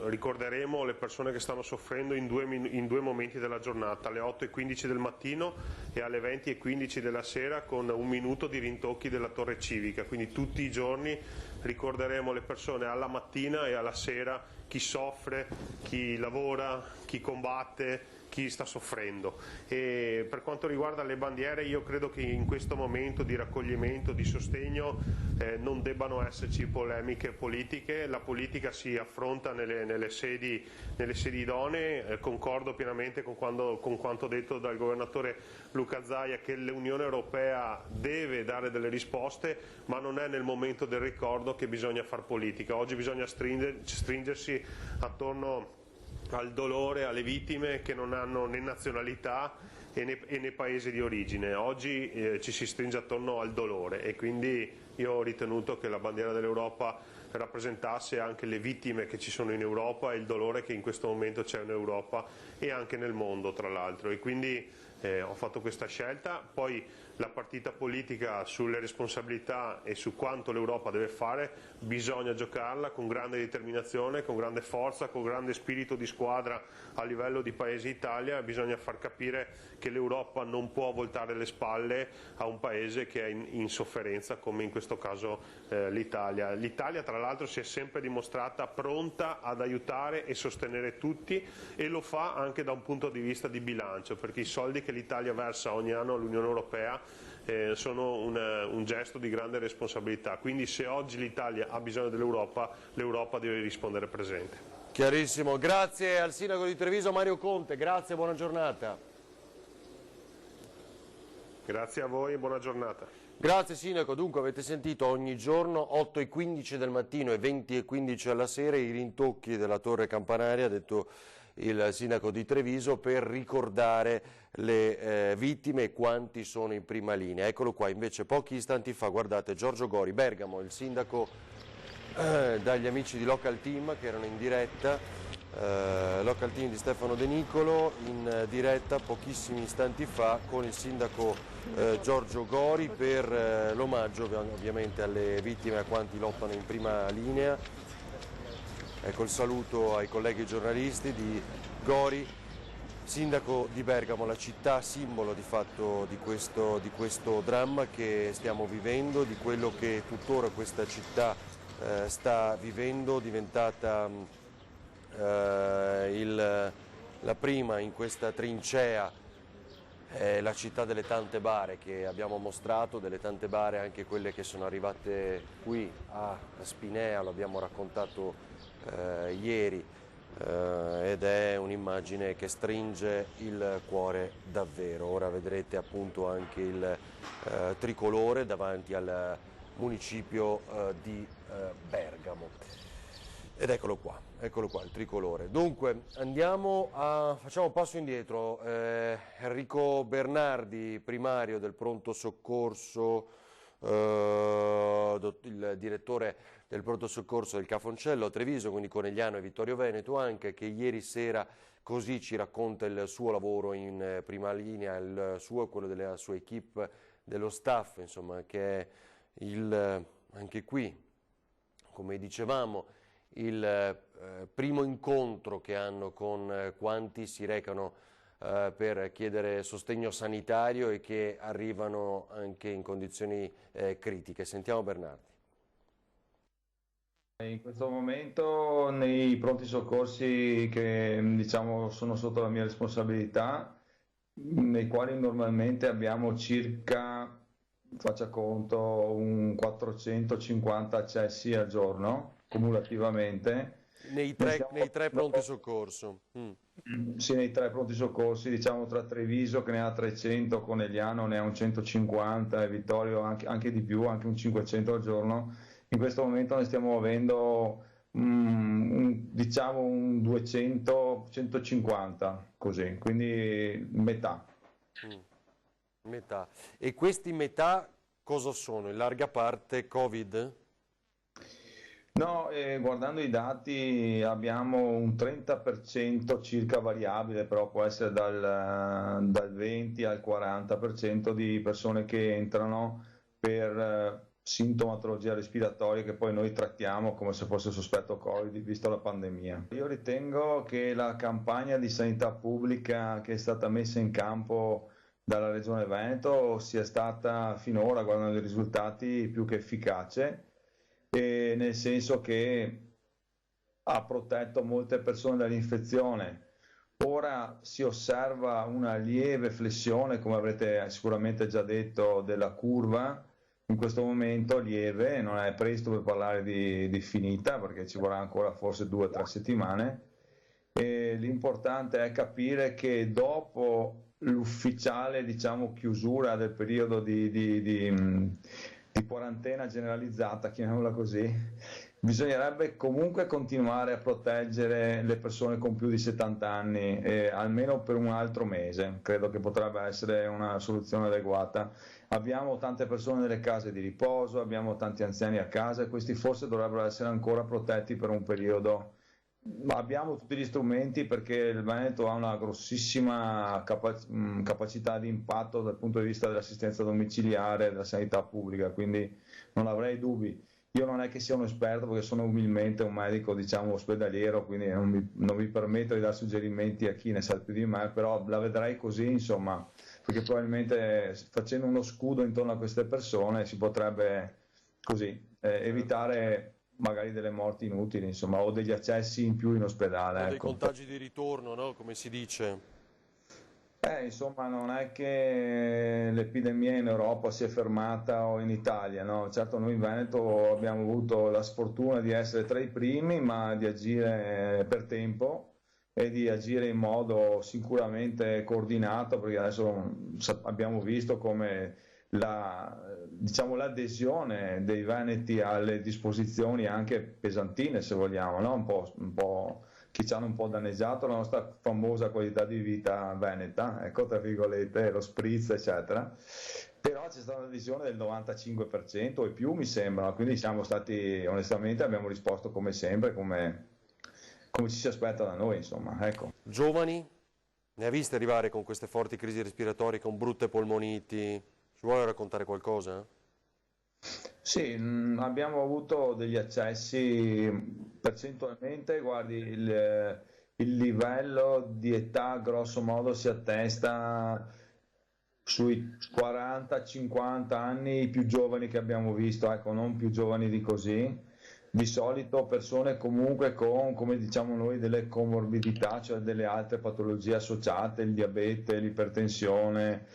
ricorderemo le persone che stanno soffrendo in due momenti della giornata, alle 8:15 del mattino e alle 20:15 della sera, con un minuto di rintocchi della torre civica. Quindi tutti i giorni ricorderemo le persone alla mattina e alla sera, chi soffre, chi lavora, chi combatte, chi sta soffrendo. E per quanto riguarda le bandiere, io credo che in questo momento di raccoglimento, di sostegno, non debbano esserci polemiche politiche. La politica si affronta nelle sedi idonee. Concordo pienamente con quanto detto dal governatore Luca Zaia, che l'Unione Europea deve dare delle risposte, ma non è nel momento del ricordo che bisogna far politica. Oggi bisogna stringersi attorno al dolore, alle vittime che non hanno né nazionalità né paese di origine. Oggi ci si stringe attorno al dolore e quindi io ho ritenuto che la bandiera dell'Europa rappresentasse anche le vittime che ci sono in Europa e il dolore che in questo momento c'è in Europa e anche nel mondo, tra l'altro. E quindi ho fatto questa scelta. Poi la partita politica sulle responsabilità e su quanto l'Europa deve fare bisogna giocarla con grande determinazione, con grande forza, con grande spirito di squadra a livello di Paese Italia. Bisogna far capire che l'Europa non può voltare le spalle a un paese che è in sofferenza, come in questo caso l'Italia. L'Italia tra l'altro si è sempre dimostrata pronta ad aiutare e sostenere tutti, e lo fa anche da un punto di vista di bilancio, perché i soldi che l'Italia versa ogni anno all'Unione Europea sono un gesto di grande responsabilità. Quindi se oggi l'Italia ha bisogno dell'Europa, l'Europa deve rispondere presente. Chiarissimo, grazie al sindaco di Treviso Mario Conte, grazie, buona giornata. Grazie a voi e buona giornata. Grazie sindaco, dunque avete sentito ogni giorno 8:15 del mattino e 20:15 alla sera i rintocchi della torre campanaria, ha detto il sindaco di Treviso, per ricordare le vittime e quanti sono in prima linea. Eccolo qua invece pochi istanti fa, guardate, Giorgio Gori, Bergamo, il sindaco dagli amici di Local Team che erano in diretta, Local Team di Stefano De Nicolo, in diretta pochissimi istanti fa con il sindaco Giorgio Gori per l'omaggio ovviamente alle vittime, a quanti lottano in prima linea. Ecco il saluto ai colleghi giornalisti di Gori, sindaco di Bergamo, la città simbolo di fatto di questo dramma che stiamo vivendo, di quello che tuttora questa città sta vivendo, diventata la prima in questa trincea, la città delle tante bare che abbiamo mostrato, delle tante bare anche quelle che sono arrivate qui a Spinea, lo abbiamo raccontato ieri, ed è un'immagine che stringe il cuore davvero. Ora vedrete appunto anche il tricolore davanti al municipio di Bergamo. Ed eccolo qua il tricolore. Dunque facciamo un passo indietro. Enrico Bernardi, primario del pronto soccorso, il direttore del pronto soccorso del Cafoncello a Treviso, quindi Conegliano e Vittorio Veneto anche, che ieri sera così ci racconta il suo lavoro in prima linea, il suo e quello della sua equipe, dello staff, insomma, che è anche qui, come dicevamo, il primo incontro che hanno con quanti si recano per chiedere sostegno sanitario e che arrivano anche in condizioni critiche. Sentiamo Bernardi. In questo momento nei pronti soccorsi che diciamo sono sotto la mia responsabilità, nei quali normalmente abbiamo circa, faccia conto, un 450 accessi al giorno cumulativamente. Nei tre pronti soccorso. Sì, nei tre pronti soccorsi, diciamo tra Treviso che ne ha 300, Conegliano ne ha un 150 e Vittorio anche di più, anche un 500 al giorno. In questo momento ne stiamo avendo diciamo un 200-150 così, quindi metà. Metà. E questi metà cosa sono? In larga parte Covid? No, guardando i dati abbiamo un 30% circa variabile, però può essere dal 20 al 40% di persone che entrano per sintomatologia respiratoria che poi noi trattiamo come se fosse sospetto Covid, visto la pandemia. Io ritengo che la campagna di sanità pubblica che è stata messa in campo dalla Regione Veneto sia stata finora, guardando i risultati, più che efficace, nel senso che ha protetto molte persone dall'infezione. Ora si osserva una lieve flessione, come avrete sicuramente già detto, della curva. In questo momento lieve, non è presto per parlare di finita, perché ci vorrà ancora forse 2 o 3 settimane. E l'importante è capire che dopo l'ufficiale, diciamo, chiusura del periodo di quarantena generalizzata, chiamiamola così, bisognerebbe comunque continuare a proteggere le persone con più di 70 anni, almeno per un altro mese. Credo che potrebbe essere una soluzione adeguata. Abbiamo tante persone nelle case di riposo, abbiamo tanti anziani a casa e questi forse dovrebbero essere ancora protetti per un periodo Abbiamo tutti gli strumenti perché il Veneto ha una grossissima capacità di impatto dal punto di vista dell'assistenza domiciliare e della sanità pubblica, quindi non avrei dubbi. Io non è che sia un esperto perché sono umilmente un medico, diciamo, ospedaliero, quindi non mi permetto di dare suggerimenti a chi ne sa più di me, però la vedrei così, insomma, perché probabilmente facendo uno scudo intorno a queste persone si potrebbe così evitare magari delle morti inutili, insomma, o degli accessi in più in ospedale. O dei Ecco. contagi di ritorno, no? Come si dice. Insomma, non è che l'epidemia in Europa si è fermata o in Italia, no? Certo, noi in Veneto abbiamo avuto la sfortuna di essere tra i primi, ma di agire per tempo e di agire in modo sicuramente coordinato, perché adesso abbiamo visto come diciamo, l'adesione dei veneti alle disposizioni anche pesantine, se vogliamo, no? Un po' che ci hanno un po' danneggiato la nostra famosa qualità di vita veneta, ecco, tra virgolette, lo spritz, eccetera. Però c'è stata un'adesione del 95% e più, mi sembra, quindi siamo stati, onestamente, abbiamo risposto come sempre, come ci si aspetta da noi, insomma, ecco. Giovani? Ne ha viste arrivare con queste forti crisi respiratorie, con brutte polmoniti? Ci vuole raccontare qualcosa? Sì, abbiamo avuto degli accessi percentualmente, guardi, il livello di età grosso modo si attesta sui 40-50 anni, i più giovani che abbiamo visto, ecco, non più giovani di così. Di solito persone comunque con, come diciamo noi, delle comorbidità, cioè delle altre patologie associate, il diabete, l'ipertensione.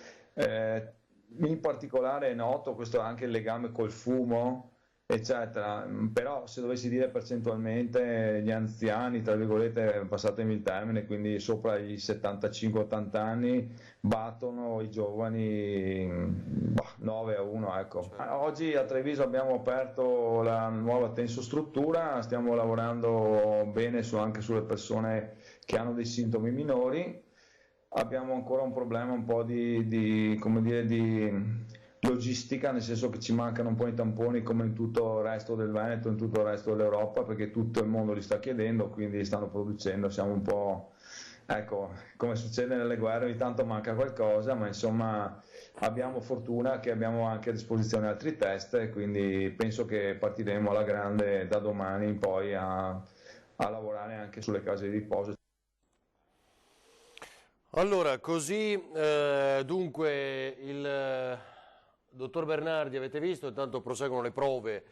In particolare è noto questo anche il legame col fumo, eccetera. Però se dovessi dire percentualmente gli anziani, tra virgolette, passatemi il termine, quindi sopra i 75-80 anni, battono i giovani 9-1, ecco. Oggi a Treviso abbiamo aperto la nuova tensostruttura, stiamo lavorando bene anche sulle persone che hanno dei sintomi minori. Abbiamo ancora un problema un po' come dire, di logistica, nel senso che ci mancano un po' i tamponi come in tutto il resto del Veneto, in tutto il resto dell'Europa, perché tutto il mondo li sta chiedendo, quindi stanno producendo, siamo un po', ecco, come succede nelle guerre, ogni tanto manca qualcosa, ma insomma abbiamo fortuna che abbiamo anche a disposizione altri test, e quindi penso che partiremo alla grande da domani in poi a lavorare anche sulle case di riposo. Allora, così dunque il dottor Bernardi, avete visto, intanto proseguono le prove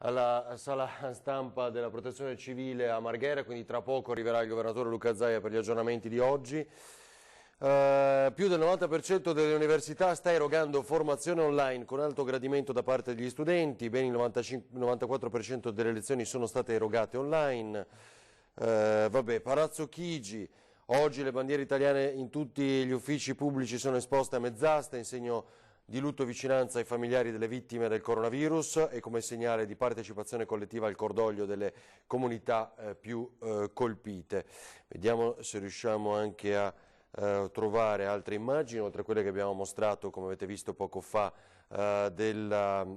alla sala stampa della Protezione Civile a Marghera, quindi tra poco arriverà il governatore Luca Zaia per gli aggiornamenti di oggi. Più del 90% delle università sta erogando formazione online con alto gradimento da parte degli studenti, ben il 94% delle lezioni sono state erogate online. Palazzo Chigi. Oggi le bandiere italiane in tutti gli uffici pubblici sono esposte a mezz'asta in segno di lutto e vicinanza ai familiari delle vittime del coronavirus e come segnale di partecipazione collettiva al cordoglio delle comunità più colpite. Vediamo se riusciamo anche a trovare altre immagini, oltre a quelle che abbiamo mostrato, come avete visto poco fa, del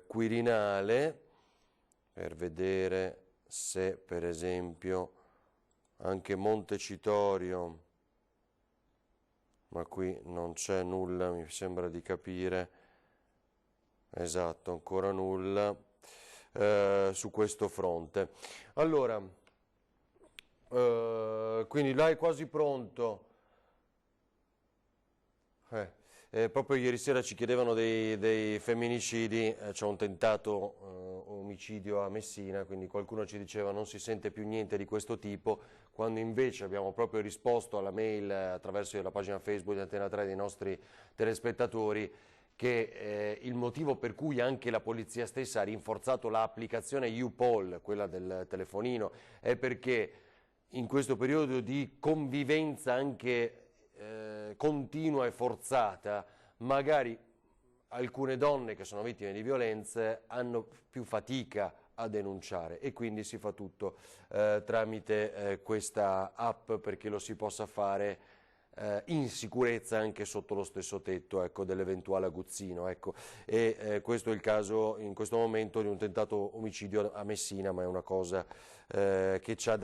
Quirinale, per vedere se per esempio anche Montecitorio, ma qui non c'è nulla, mi sembra di capire, esatto, ancora nulla su questo fronte. Allora, quindi là è quasi pronto. Proprio ieri sera ci chiedevano dei femminicidi, c'è un tentato omicidio a Messina, quindi qualcuno ci diceva non si sente più niente di questo tipo, quando invece abbiamo proprio risposto alla mail attraverso la pagina Facebook di Antena 3 dei nostri telespettatori che il motivo per cui anche la polizia stessa ha rinforzato l'applicazione YouPol, quella del telefonino, è perché in questo periodo di convivenza anche continua e forzata, magari alcune donne che sono vittime di violenze hanno più fatica a denunciare e quindi si fa tutto tramite questa app perché lo si possa fare in sicurezza anche sotto lo stesso tetto, ecco, dell'eventuale aguzzino, ecco. E questo è il caso in questo momento di un tentato omicidio a Messina, ma è una cosa che ci ha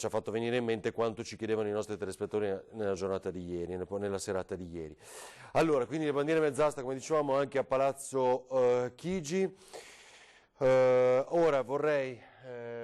fatto venire in mente quanto ci chiedevano i nostri telespettatori nella giornata di ieri, nella serata di ieri. Allora, quindi le bandiere mezz'asta, come dicevamo, anche a Palazzo Chigi. Ora vorrei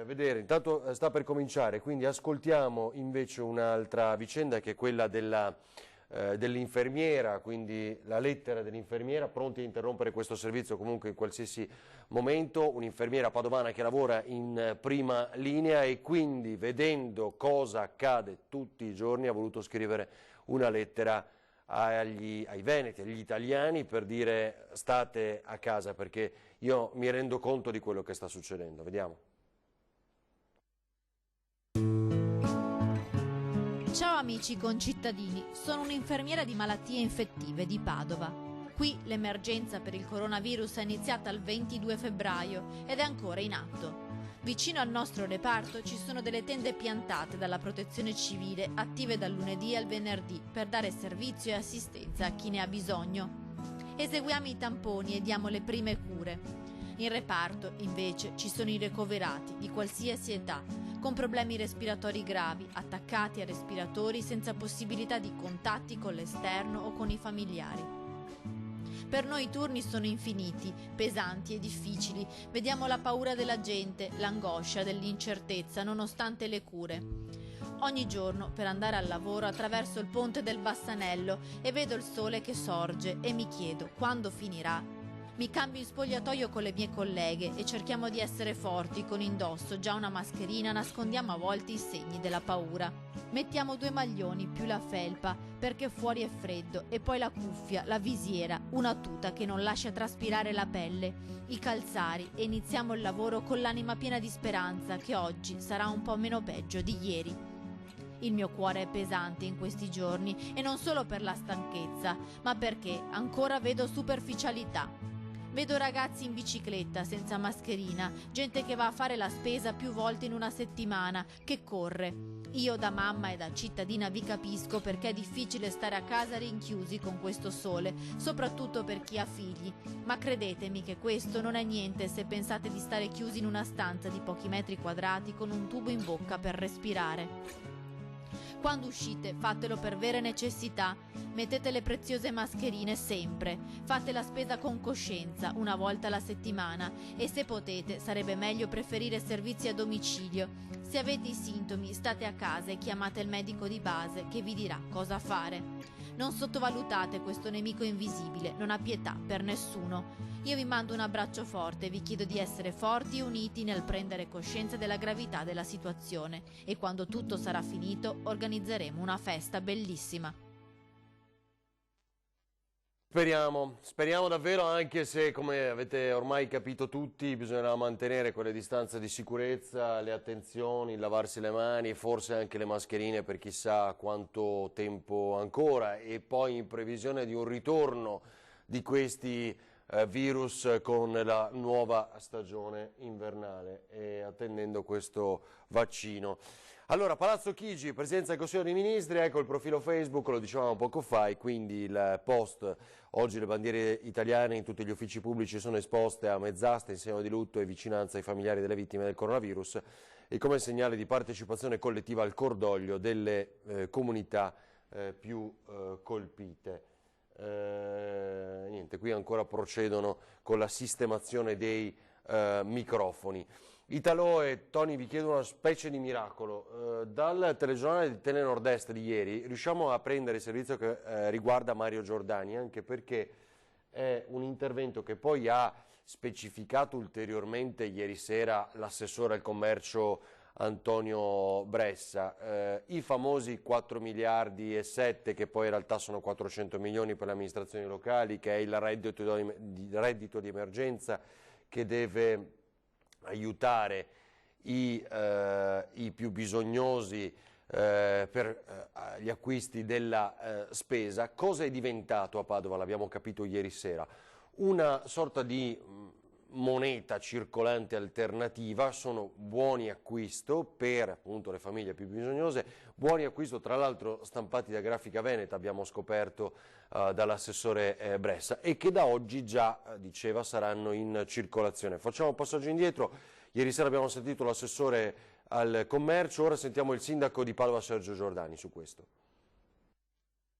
vedere, intanto sta per cominciare, quindi ascoltiamo invece un'altra vicenda che è quella dell'infermiera, quindi la lettera dell'infermiera, pronti a interrompere questo servizio comunque in qualsiasi momento, un'infermiera padovana che lavora in prima linea e quindi vedendo cosa accade tutti i giorni ha voluto scrivere una lettera ai veneti, agli italiani, per dire state a casa perché io mi rendo conto di quello che sta succedendo. Vediamo. Ciao amici concittadini, sono un'infermiera di malattie infettive di Padova. Qui l'emergenza per il coronavirus è iniziata il 22 febbraio ed è ancora in atto. Vicino al nostro reparto ci sono delle tende piantate dalla Protezione Civile, attive dal lunedì al venerdì per dare servizio e assistenza a chi ne ha bisogno. Eseguiamo i tamponi e diamo le prime cure. In reparto, invece, ci sono i ricoverati di qualsiasi età, con problemi respiratori gravi, attaccati a respiratori senza possibilità di contatti con l'esterno o con i familiari. Per noi i turni sono infiniti, pesanti e difficili. Vediamo la paura della gente, l'angoscia dell'incertezza, nonostante le cure. Ogni giorno, per andare al lavoro, attraverso il ponte del Bassanello e vedo il sole che sorge e mi chiedo quando finirà. Mi cambio in spogliatoio con le mie colleghe e cerchiamo di essere forti, con indosso già una mascherina, nascondiamo a volte i segni della paura. Mettiamo 2 maglioni più la felpa perché fuori è freddo e poi la cuffia, la visiera, una tuta che non lascia traspirare la pelle, i calzari e iniziamo il lavoro con l'anima piena di speranza che oggi sarà un po' meno peggio di ieri. Il mio cuore è pesante in questi giorni e non solo per la stanchezza, ma perché ancora vedo superficialità. Vedo ragazzi in bicicletta senza mascherina, gente che va a fare la spesa più volte in una settimana, che corre. Io da mamma e da cittadina vi capisco perché è difficile stare a casa rinchiusi con questo sole, soprattutto per chi ha figli. Ma credetemi che questo non è niente se pensate di stare chiusi in una stanza di pochi metri quadrati con un tubo in bocca per respirare. Quando uscite, fatelo per vere necessità. Mettete le preziose mascherine sempre. Fate la spesa con coscienza, una volta alla settimana. E se potete, sarebbe meglio preferire servizi a domicilio. Se avete i sintomi, state a casa e chiamate il medico di base che vi dirà cosa fare. Non sottovalutate questo nemico invisibile, non ha pietà per nessuno. Io vi mando un abbraccio forte e vi chiedo di essere forti e uniti nel prendere coscienza della gravità della situazione e quando tutto sarà finito organizzeremo una festa bellissima. Speriamo davvero, anche se come avete ormai capito tutti bisognerà mantenere quelle distanze di sicurezza, le attenzioni, lavarsi le mani, forse anche le mascherine per chissà quanto tempo ancora e poi in previsione di un ritorno di questi virus con la nuova stagione invernale e attendendo questo vaccino. Allora, Palazzo Chigi, Presidenza del Consiglio dei Ministri, ecco il profilo Facebook, lo dicevamo poco fa, e quindi il post, oggi le bandiere italiane in tutti gli uffici pubblici sono esposte a mezz'asta in segno di lutto e vicinanza ai familiari delle vittime del coronavirus e come segnale di partecipazione collettiva al cordoglio delle comunità più colpite. Niente, qui ancora procedono con la sistemazione dei microfoni. Italo e Tony, vi chiedo una specie di miracolo. Dal telegiornale di Tele Nord-Est di ieri riusciamo a prendere il servizio che riguarda Mario Giordani, anche perché è un intervento che poi ha specificato ulteriormente ieri sera l'assessore al commercio Antonio Bressa, i famosi 4 miliardi e 7 che poi in realtà sono 400 milioni per le amministrazioni locali, che è il reddito di emergenza che deve aiutare i più bisognosi per gli acquisti della spesa. Cosa è diventato a Padova? L'abbiamo capito ieri sera, una sorta di moneta circolante alternativa, sono buoni acquisto per appunto le famiglie più bisognose, buoni acquisto tra l'altro stampati da Grafica Veneta, abbiamo scoperto dall'assessore Bressa, e che da oggi già, diceva, saranno in circolazione. Facciamo un passaggio indietro, ieri sera abbiamo sentito l'assessore al commercio, ora sentiamo il sindaco di Padova Sergio Giordani su questo.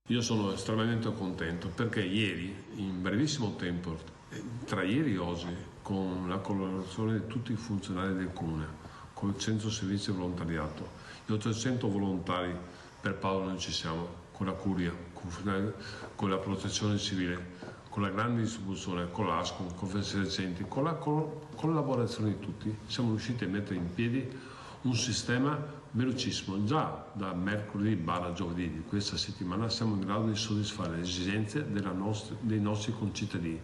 Io sono estremamente contento perché ieri, in brevissimo tempo, tra ieri e oggi, con la collaborazione di tutti i funzionari del Comune, con il centro servizio volontariato, gli 800 volontari per Padova noi ci siamo, con la Curia, con la Protezione Civile, con la grande distribuzione, con l'ASCOM, con Federcenti, con la collaborazione di tutti, siamo riusciti a mettere in piedi un sistema velocissimo. Già da mercoledì/giovedì di questa settimana siamo in grado di soddisfare le esigenze dei nostri concittadini.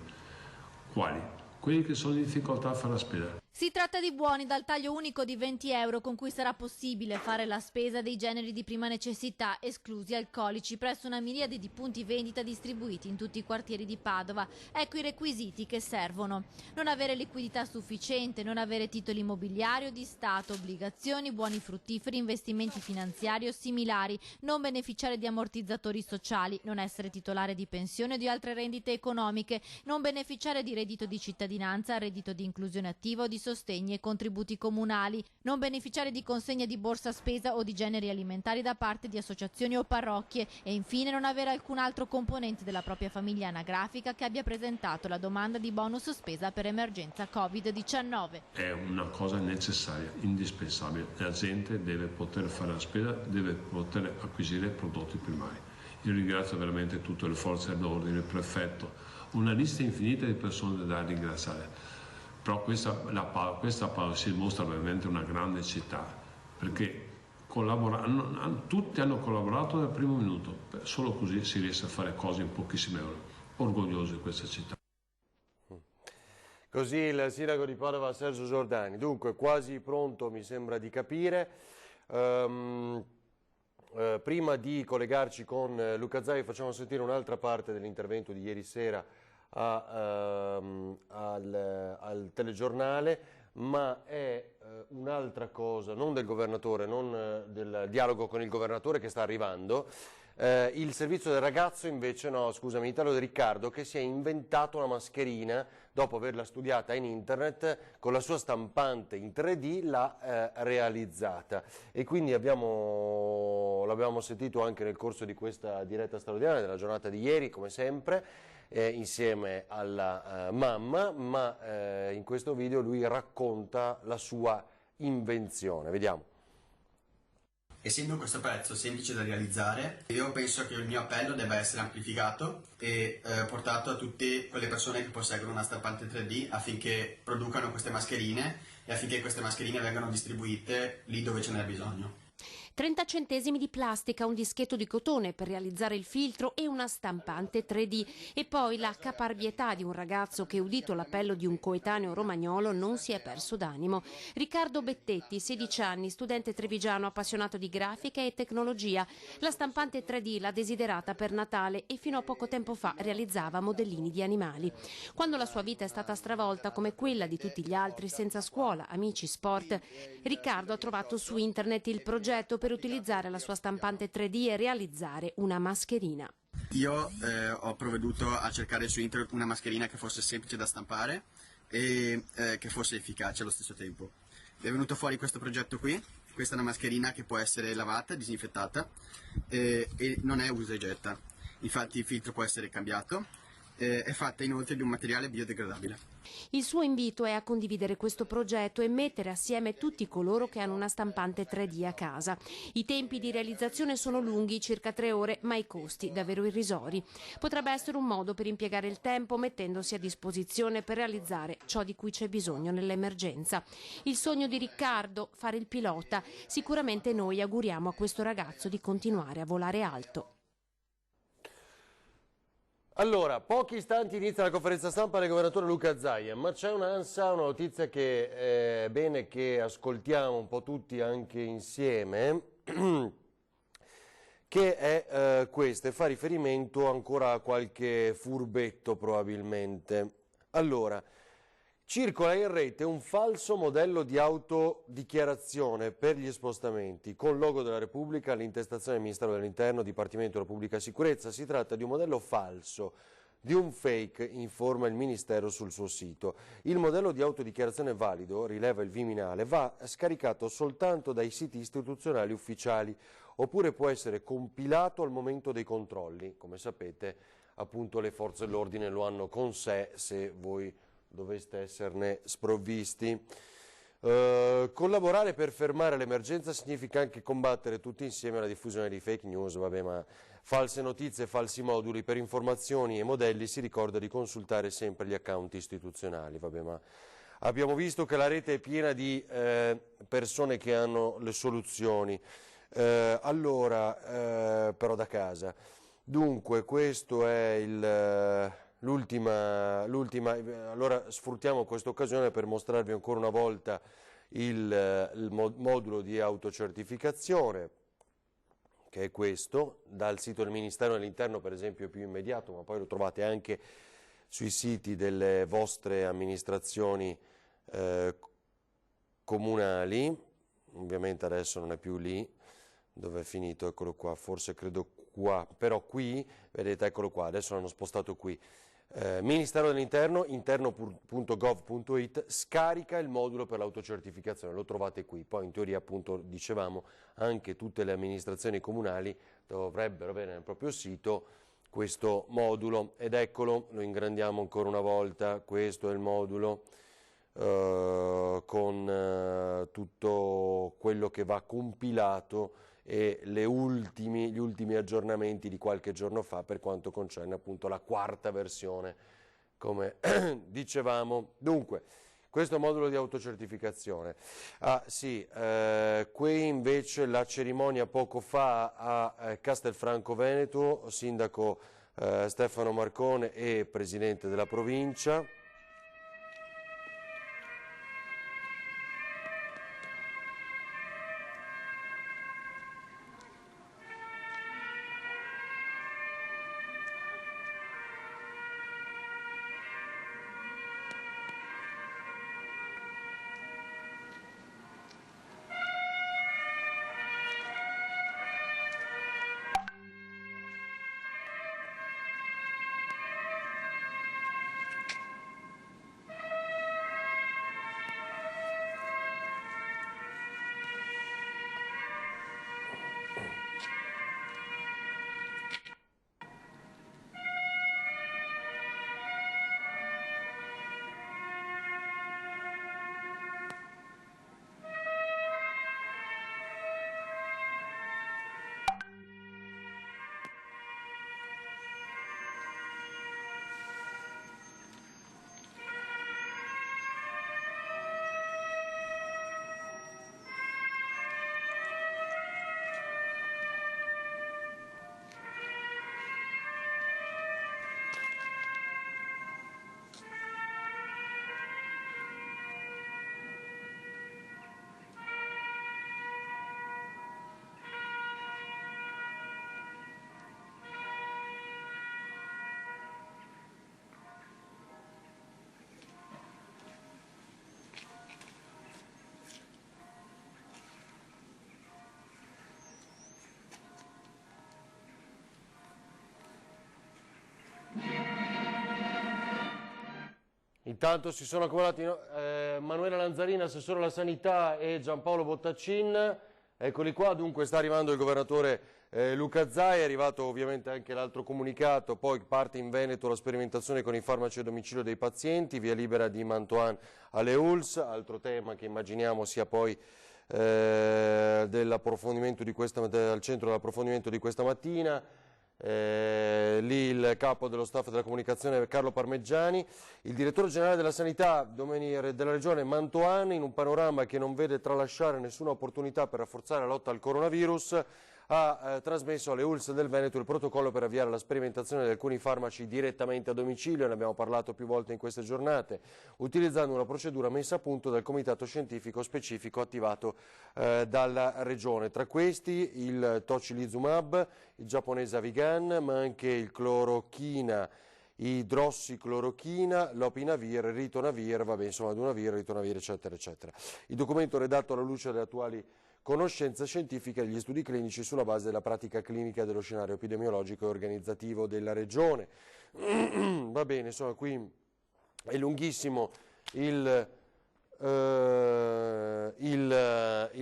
Quali? Quelli che sono in difficoltà a fare la spesa. Si tratta di buoni dal taglio unico di 20 euro con cui sarà possibile fare la spesa dei generi di prima necessità, esclusi alcolici, presso una miriade di punti vendita distribuiti in tutti i quartieri di Padova. Ecco i requisiti che servono: non avere liquidità sufficiente, non avere titoli immobiliari o di Stato, obbligazioni, buoni fruttiferi, investimenti finanziari o similari, non beneficiare di ammortizzatori sociali, non essere titolare di pensione o di altre rendite economiche, non beneficiare di reddito di cittadinanza, reddito di inclusione attiva o di sostegni e contributi comunali, non beneficiare di consegne di borsa spesa o di generi alimentari da parte di associazioni o parrocchie e infine non avere alcun altro componente della propria famiglia anagrafica che abbia presentato la domanda di bonus spesa per emergenza Covid-19. È una cosa necessaria, indispensabile. La gente deve poter fare la spesa, deve poter acquisire prodotti primari. Io ringrazio veramente tutte le forze dell'ordine, il prefetto, una lista infinita di persone da ringraziare. Però questa si dimostra veramente una grande città, perché tutti hanno collaborato dal primo minuto, solo così si riesce a fare cose in pochissime ore. Orgoglioso di questa città. Così il sindaco di Padova Sergio Giordani. Dunque, quasi pronto mi sembra di capire. Prima di collegarci con Luca Zai facciamo sentire un'altra parte dell'intervento di ieri sera al telegiornale, ma è un'altra cosa, non del governatore, non del dialogo con il governatore che sta arrivando. Il servizio del ragazzo invece, no, scusami, Italo De Riccardo, che si è inventato una mascherina dopo averla studiata in internet, con la sua stampante in 3D l'ha realizzata, e quindi l'abbiamo sentito anche nel corso di questa diretta straordinaria della giornata di ieri, come sempre, insieme alla mamma, ma in questo video lui racconta la sua invenzione. Vediamo. Essendo questo pezzo semplice da realizzare, io penso che il mio appello debba essere amplificato e portato a tutte quelle persone che posseggono una stampante 3D affinché producano queste mascherine e affinché queste mascherine vengano distribuite lì dove ce n'è bisogno. 30 centesimi di plastica, un dischetto di cotone per realizzare il filtro e una stampante 3D. E poi la caparbietà di un ragazzo che, udito l'appello di un coetaneo romagnolo, non si è perso d'animo. Riccardo Bettetti, 16 anni, studente trevigiano appassionato di grafica e tecnologia. La stampante 3D l'ha desiderata per Natale e fino a poco tempo fa realizzava modellini di animali. Quando la sua vita è stata stravolta come quella di tutti gli altri, senza scuola, amici, sport, Riccardo ha trovato su internet il progetto per utilizzare la sua stampante 3D e realizzare una mascherina. Io ho provveduto a cercare su internet una mascherina che fosse semplice da stampare e che fosse efficace allo stesso tempo. È venuto fuori questo progetto qui. Questa è una mascherina che può essere lavata, disinfettata e non è usa e getta. Infatti il filtro può essere cambiato. È fatta inoltre di un materiale biodegradabile. Il suo invito è a condividere questo progetto e mettere assieme tutti coloro che hanno una stampante 3D a casa. I tempi di realizzazione sono lunghi, circa 3 ore, ma i costi davvero irrisori. Potrebbe essere un modo per impiegare il tempo mettendosi a disposizione per realizzare ciò di cui c'è bisogno nell'emergenza. Il sogno di Riccardo, fare il pilota. Sicuramente noi auguriamo a questo ragazzo di continuare a volare alto. Allora, pochi istanti inizia la conferenza stampa del governatore Luca Zaia, ma c'è una notizia che è bene che ascoltiamo un po' tutti anche insieme, che è questa, e fa riferimento ancora a qualche furbetto probabilmente. Allora, Circola in rete un falso modello di autodichiarazione per gli spostamenti con logo della Repubblica all'intestazione del Ministero dell'Interno, Dipartimento della Pubblica Sicurezza. Si tratta di un modello falso, di un fake, informa il Ministero sul suo sito. Il modello di autodichiarazione valido, rileva il Viminale, va scaricato soltanto dai siti istituzionali ufficiali oppure può essere compilato al momento dei controlli. Come sapete, appunto, le forze dell'ordine lo hanno con sé se voi doveste esserne sprovvisti. Collaborare per fermare l'emergenza significa anche combattere tutti insieme la diffusione di fake news, vabbè, ma false notizie, falsi moduli. Per informazioni e modelli si ricorda di consultare sempre gli account istituzionali, vabbè, ma abbiamo visto che la rete è piena di persone che hanno le soluzioni, però da casa. Dunque, questo è allora sfruttiamo questa occasione per mostrarvi ancora una volta il modulo di autocertificazione, che è questo, dal sito del Ministero dell'Interno per esempio è più immediato, ma poi lo trovate anche sui siti delle vostre amministrazioni comunali. Ovviamente adesso non è più lì, dove è finito, eccolo qua, forse credo qua, però qui, vedete, eccolo qua, adesso l'hanno spostato qui. Ministero dell'Interno, interno.gov.it, scarica il modulo per l'autocertificazione, lo trovate qui. Poi in teoria, appunto, dicevamo, anche tutte le amministrazioni comunali dovrebbero avere nel proprio sito questo modulo, ed eccolo, lo ingrandiamo ancora una volta, questo è il modulo con tutto quello che va compilato e gli ultimi aggiornamenti di qualche giorno fa per quanto concerne appunto la quarta versione, come dicevamo. Dunque, questo modulo di autocertificazione. Qui invece la cerimonia poco fa a Castelfranco Veneto, sindaco Stefano Marcone e presidente della provincia. Intanto si sono accumulati Manuela Lanzarina, assessore alla sanità, e Giampaolo Bottaccin. Eccoli qua, dunque sta arrivando il governatore Luca Zaia, è arrivato ovviamente anche l'altro comunicato, poi parte in Veneto la sperimentazione con i farmaci a domicilio dei pazienti, via libera di Mantoan alle ULS, altro tema che immaginiamo sia poi dell'approfondimento di al centro dell'approfondimento di questa mattina. Lì il capo dello staff della comunicazione Carlo Parmeggiani, il direttore generale della sanità della regione Mantoan, in un panorama che non vede tralasciare nessuna opportunità per rafforzare la lotta al coronavirus, ha trasmesso alle ULS del Veneto il protocollo per avviare la sperimentazione di alcuni farmaci direttamente a domicilio, ne abbiamo parlato più volte in queste giornate, utilizzando una procedura messa a punto dal comitato scientifico specifico attivato dalla regione. Tra questi il tocilizumab, il giapponese Avigan, ma anche il clorochina idrossiclorochina, lopinavir, ritonavir, vabbè, insomma, dunavir, ritonavir, eccetera, eccetera. Il documento redatto alla luce delle attuali conoscenze scientifiche e gli studi clinici sulla base della pratica clinica dello scenario epidemiologico e organizzativo della Regione. Va bene, insomma, qui è lunghissimo il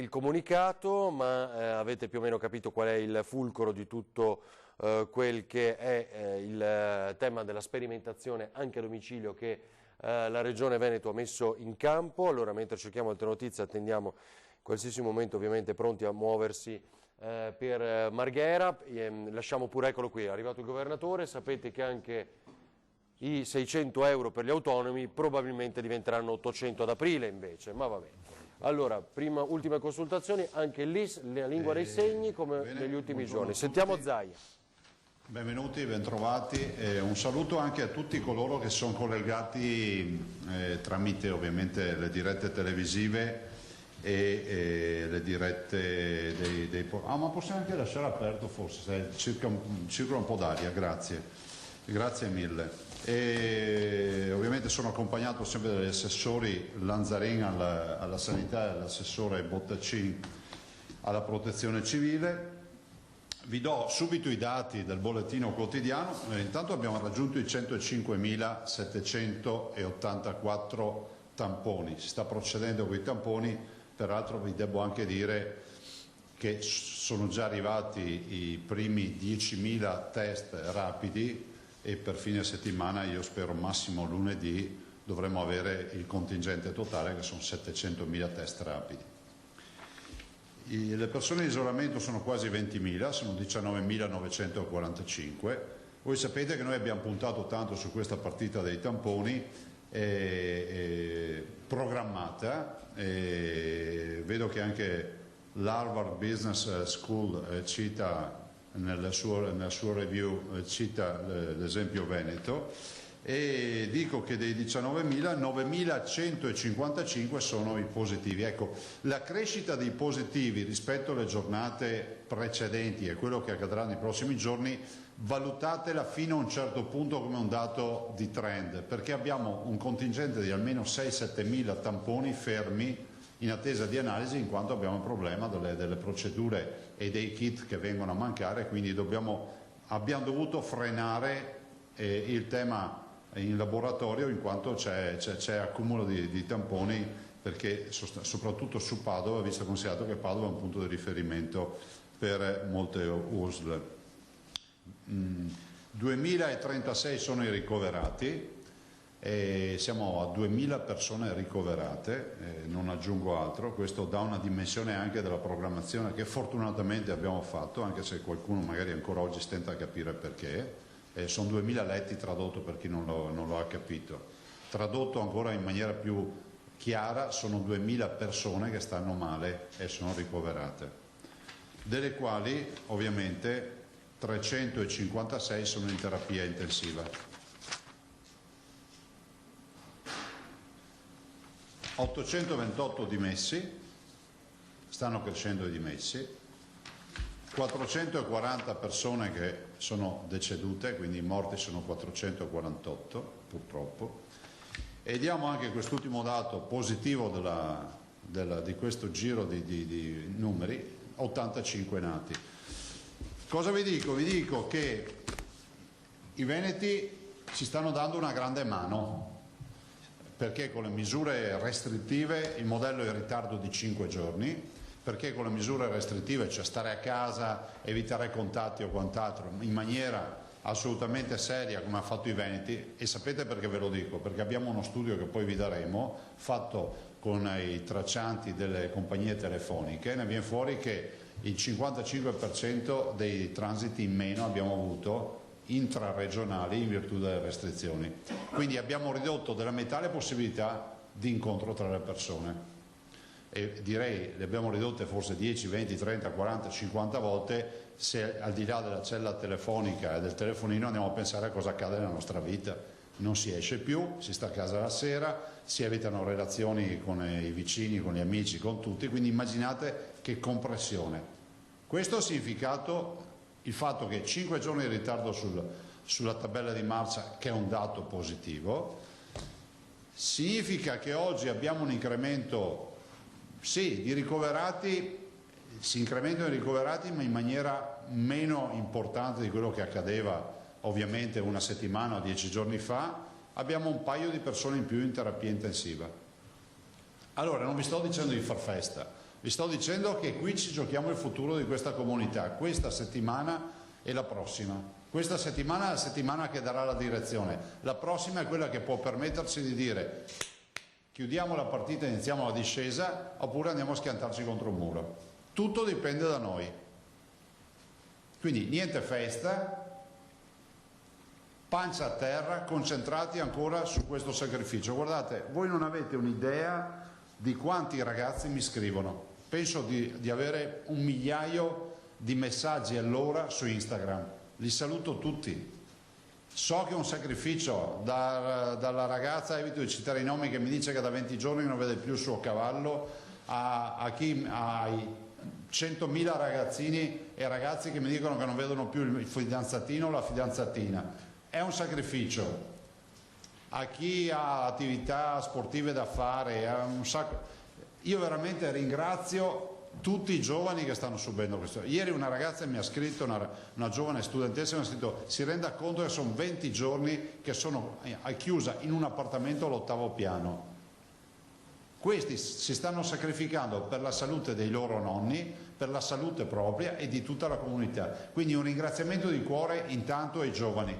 comunicato, ma avete più o meno capito qual è il fulcro di tutto quel che è il tema della sperimentazione anche a domicilio che la Regione Veneto ha messo in campo. Allora, mentre cerchiamo altre notizie, attendiamo in qualsiasi momento ovviamente pronti a muoversi per Marghera. Lasciamo pure, eccolo qui, è arrivato il governatore. Sapete che anche i 600 euro per gli autonomi probabilmente diventeranno 800 ad aprile invece, ma va bene. Allora, ultime consultazioni, anche lì la lingua dei segni come negli ultimi giorni. Sentiamo Zaia. Benvenuti, bentrovati. Un saluto anche a tutti coloro che sono collegati tramite ovviamente le dirette televisive e le dirette ma possiamo anche lasciare aperto forse, circola un po' d'aria, grazie mille. E ovviamente sono accompagnato sempre dagli assessori Lanzarin alla sanità e dall'assessore Bottaccini alla protezione civile. Vi do subito i dati del bollettino quotidiano. Intanto abbiamo raggiunto i 105.784 tamponi, si sta procedendo con i tamponi, peraltro vi devo anche dire che sono già arrivati i primi 10.000 test rapidi e per fine settimana, io spero massimo lunedì, dovremo avere il contingente totale che sono 700.000 test rapidi. Le persone in isolamento sono quasi 20.000, sono 19.945. Voi sapete che noi abbiamo puntato tanto su questa partita dei tamponi programmata, vedo che anche l'Harvard Business School cita nel suo review cita l'esempio Veneto, e dico che dei 19.000, 9.155 sono i positivi. Ecco, la crescita dei positivi rispetto alle giornate precedenti e quello che accadrà nei prossimi giorni, valutatela fino a un certo punto come un dato di trend, perché abbiamo un contingente di almeno 6-7.000 tamponi fermi in attesa di analisi, in quanto abbiamo un problema delle procedure e dei kit che vengono a mancare, quindi abbiamo dovuto frenare il tema in laboratorio, in quanto c'è accumulo di tamponi, perché soprattutto su Padova, visto e considerato che Padova è un punto di riferimento per molte USL. 2036 sono i ricoverati, siamo a 2000 persone ricoverate, non aggiungo altro. Questo dà una dimensione anche della programmazione che fortunatamente abbiamo fatto, anche se qualcuno magari ancora oggi stenta a capire perché. Sono 2000 letti, tradotto per chi non lo ha capito. Tradotto ancora in maniera più chiara, sono 2000 persone che stanno male e sono ricoverate, delle quali ovviamente 356 sono in terapia intensiva. 828 dimessi, stanno crescendo i dimessi, 440 persone che sono decedute, quindi i morti sono 448 purtroppo, e diamo anche quest'ultimo dato positivo di questo giro di numeri, 85 nati. Cosa vi dico? Vi dico che i veneti ci stanno dando una grande mano, perché con le misure restrittive il modello è in ritardo di 5 giorni, perché con le misure restrittive, cioè stare a casa, evitare contatti o quant'altro, in maniera assolutamente seria come ha fatto i veneti, e sapete perché ve lo dico? Perché abbiamo uno studio che poi vi daremo, fatto con i traccianti delle compagnie telefoniche, ne viene fuori che il 55% dei transiti in meno abbiamo avuto intraregionali in virtù delle restrizioni. Quindi abbiamo ridotto della metà le possibilità di incontro tra le persone, e direi le abbiamo ridotte forse 10, 20, 30, 40, 50 volte, se al di là della cella telefonica e del telefonino andiamo a pensare a cosa accade nella nostra vita. Non si esce più, si sta a casa la sera, si evitano relazioni con i vicini, con gli amici, con tutti, quindi immaginate che compressione. Questo ha significato il fatto che 5 giorni di ritardo sulla tabella di marcia, che è un dato positivo. Significa che oggi abbiamo un incremento, sì, di ricoverati, si incrementano i ricoverati ma in maniera meno importante di quello che accadeva ovviamente una settimana o 10 giorni fa. Abbiamo un paio di persone in più in terapia intensiva. Allora, non vi sto dicendo di far festa, vi sto dicendo che qui ci giochiamo il futuro di questa comunità, questa settimana e la prossima. Questa settimana è la settimana che darà la direzione, la prossima è quella che può permetterci di dire chiudiamo la partita e iniziamo la discesa oppure andiamo a schiantarci contro un muro. Tutto dipende da noi. Quindi niente festa, pancia a terra, concentrati ancora su questo sacrificio. Guardate, voi non avete un'idea di quanti ragazzi mi scrivono. Penso di avere 1 migliaio di messaggi all'ora su Instagram. Li saluto tutti. So che è un sacrificio, dalla ragazza, evito di citare i nomi, che mi dice che da 20 giorni non vede più il suo cavallo, ai 100.000 ragazzini e ragazzi che mi dicono che non vedono più il fidanzatino o la fidanzatina. È un sacrificio. A chi ha attività sportive da fare, un sacco. Io veramente ringrazio tutti i giovani che stanno subendo questo. Ieri una ragazza mi ha scritto, una giovane studentessa mi ha scritto: si renda conto che sono 20 giorni che sono chiusa in un appartamento all'8° piano. Questi si stanno sacrificando per la salute dei loro nonni, per la salute propria e di tutta la comunità. Quindi un ringraziamento di cuore intanto ai giovani,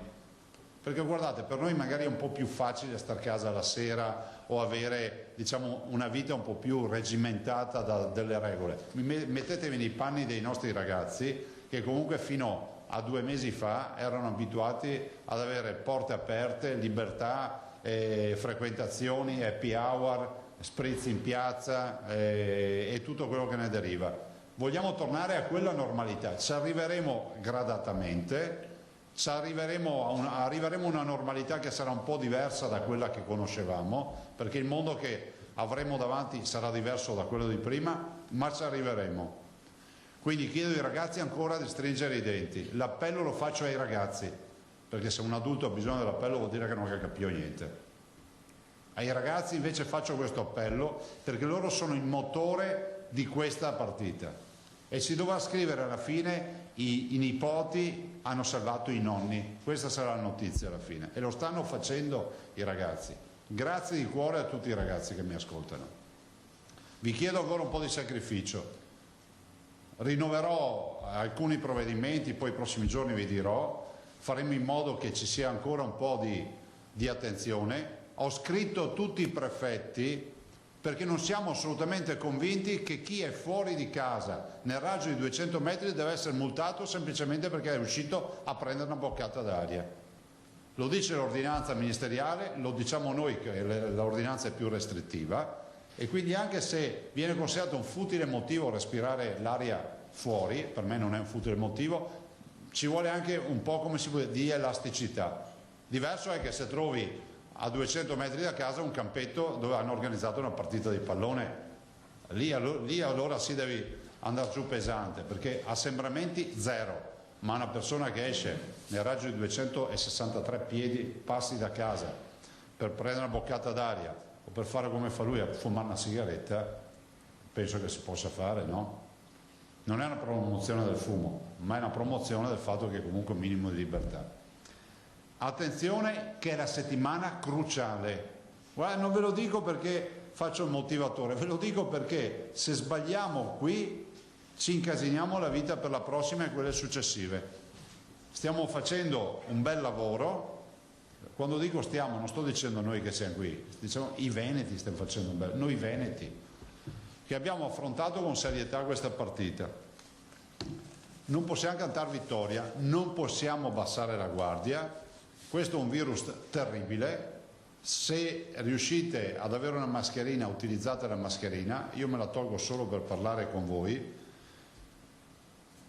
perché guardate, per noi magari è un po' più facile stare a casa la sera o avere, diciamo, una vita un po' più regimentata da delle regole. Mettetevi nei panni dei nostri ragazzi che comunque fino a 2 mesi fa erano abituati ad avere porte aperte, libertà, frequentazioni, happy hour, spritz in piazza e tutto quello che ne deriva. Vogliamo tornare a quella normalità, ci arriveremo gradatamente, arriveremo a una normalità che sarà un po' diversa da quella che conoscevamo, perché il mondo che avremo davanti sarà diverso da quello di prima, ma ci arriveremo. Quindi chiedo ai ragazzi ancora di stringere i denti. L'appello lo faccio ai ragazzi, perché se un adulto ha bisogno dell'appello vuol dire che non capisce più niente. Ai ragazzi invece faccio questo appello perché loro sono il motore di questa partita. E si dovrà scrivere alla fine i nipoti hanno salvato i nonni, questa sarà la notizia alla fine, e lo stanno facendo i ragazzi. Grazie di cuore a tutti i ragazzi che mi ascoltano. Vi chiedo ancora un po' di sacrificio. Rinnoverò alcuni provvedimenti, poi i prossimi giorni vi dirò, faremo in modo che ci sia ancora un po' di attenzione. Ho scritto a tutti i prefetti perché non siamo assolutamente convinti che chi è fuori di casa nel raggio di 200 metri deve essere multato semplicemente perché è riuscito a prendere una boccata d'aria. Lo dice l'ordinanza ministeriale, lo diciamo noi che l'ordinanza è più restrittiva, e quindi anche se viene considerato un futile motivo respirare l'aria fuori, per me non è un futile motivo, ci vuole anche un po', come si può dire, di elasticità. Diverso è che se trovi a 200 metri da casa un campetto dove hanno organizzato una partita di pallone, lì allora sì devi andare giù pesante, perché assembramenti zero, ma una persona che esce nel raggio di 263 piedi, passi da casa per prendere una boccata d'aria o per fare come fa lui, a fumare una sigaretta, penso che si possa fare, no? Non è una promozione del fumo, ma è una promozione del fatto che comunque un minimo di libertà. Attenzione che è la settimana cruciale. Guarda, non ve lo dico perché faccio il motivatore, ve lo dico perché se sbagliamo qui ci incasiniamo la vita per la prossima e quelle successive. Stiamo facendo un bel lavoro. Quando dico stiamo, non sto dicendo noi che siamo qui, diciamo i veneti stiamo facendo un bel, noi veneti, che abbiamo affrontato con serietà questa partita. Non possiamo cantare vittoria, non possiamo abbassare la guardia. Questo è un virus terribile. Se riuscite ad avere una mascherina, utilizzate la mascherina. Io me la tolgo solo per parlare con voi.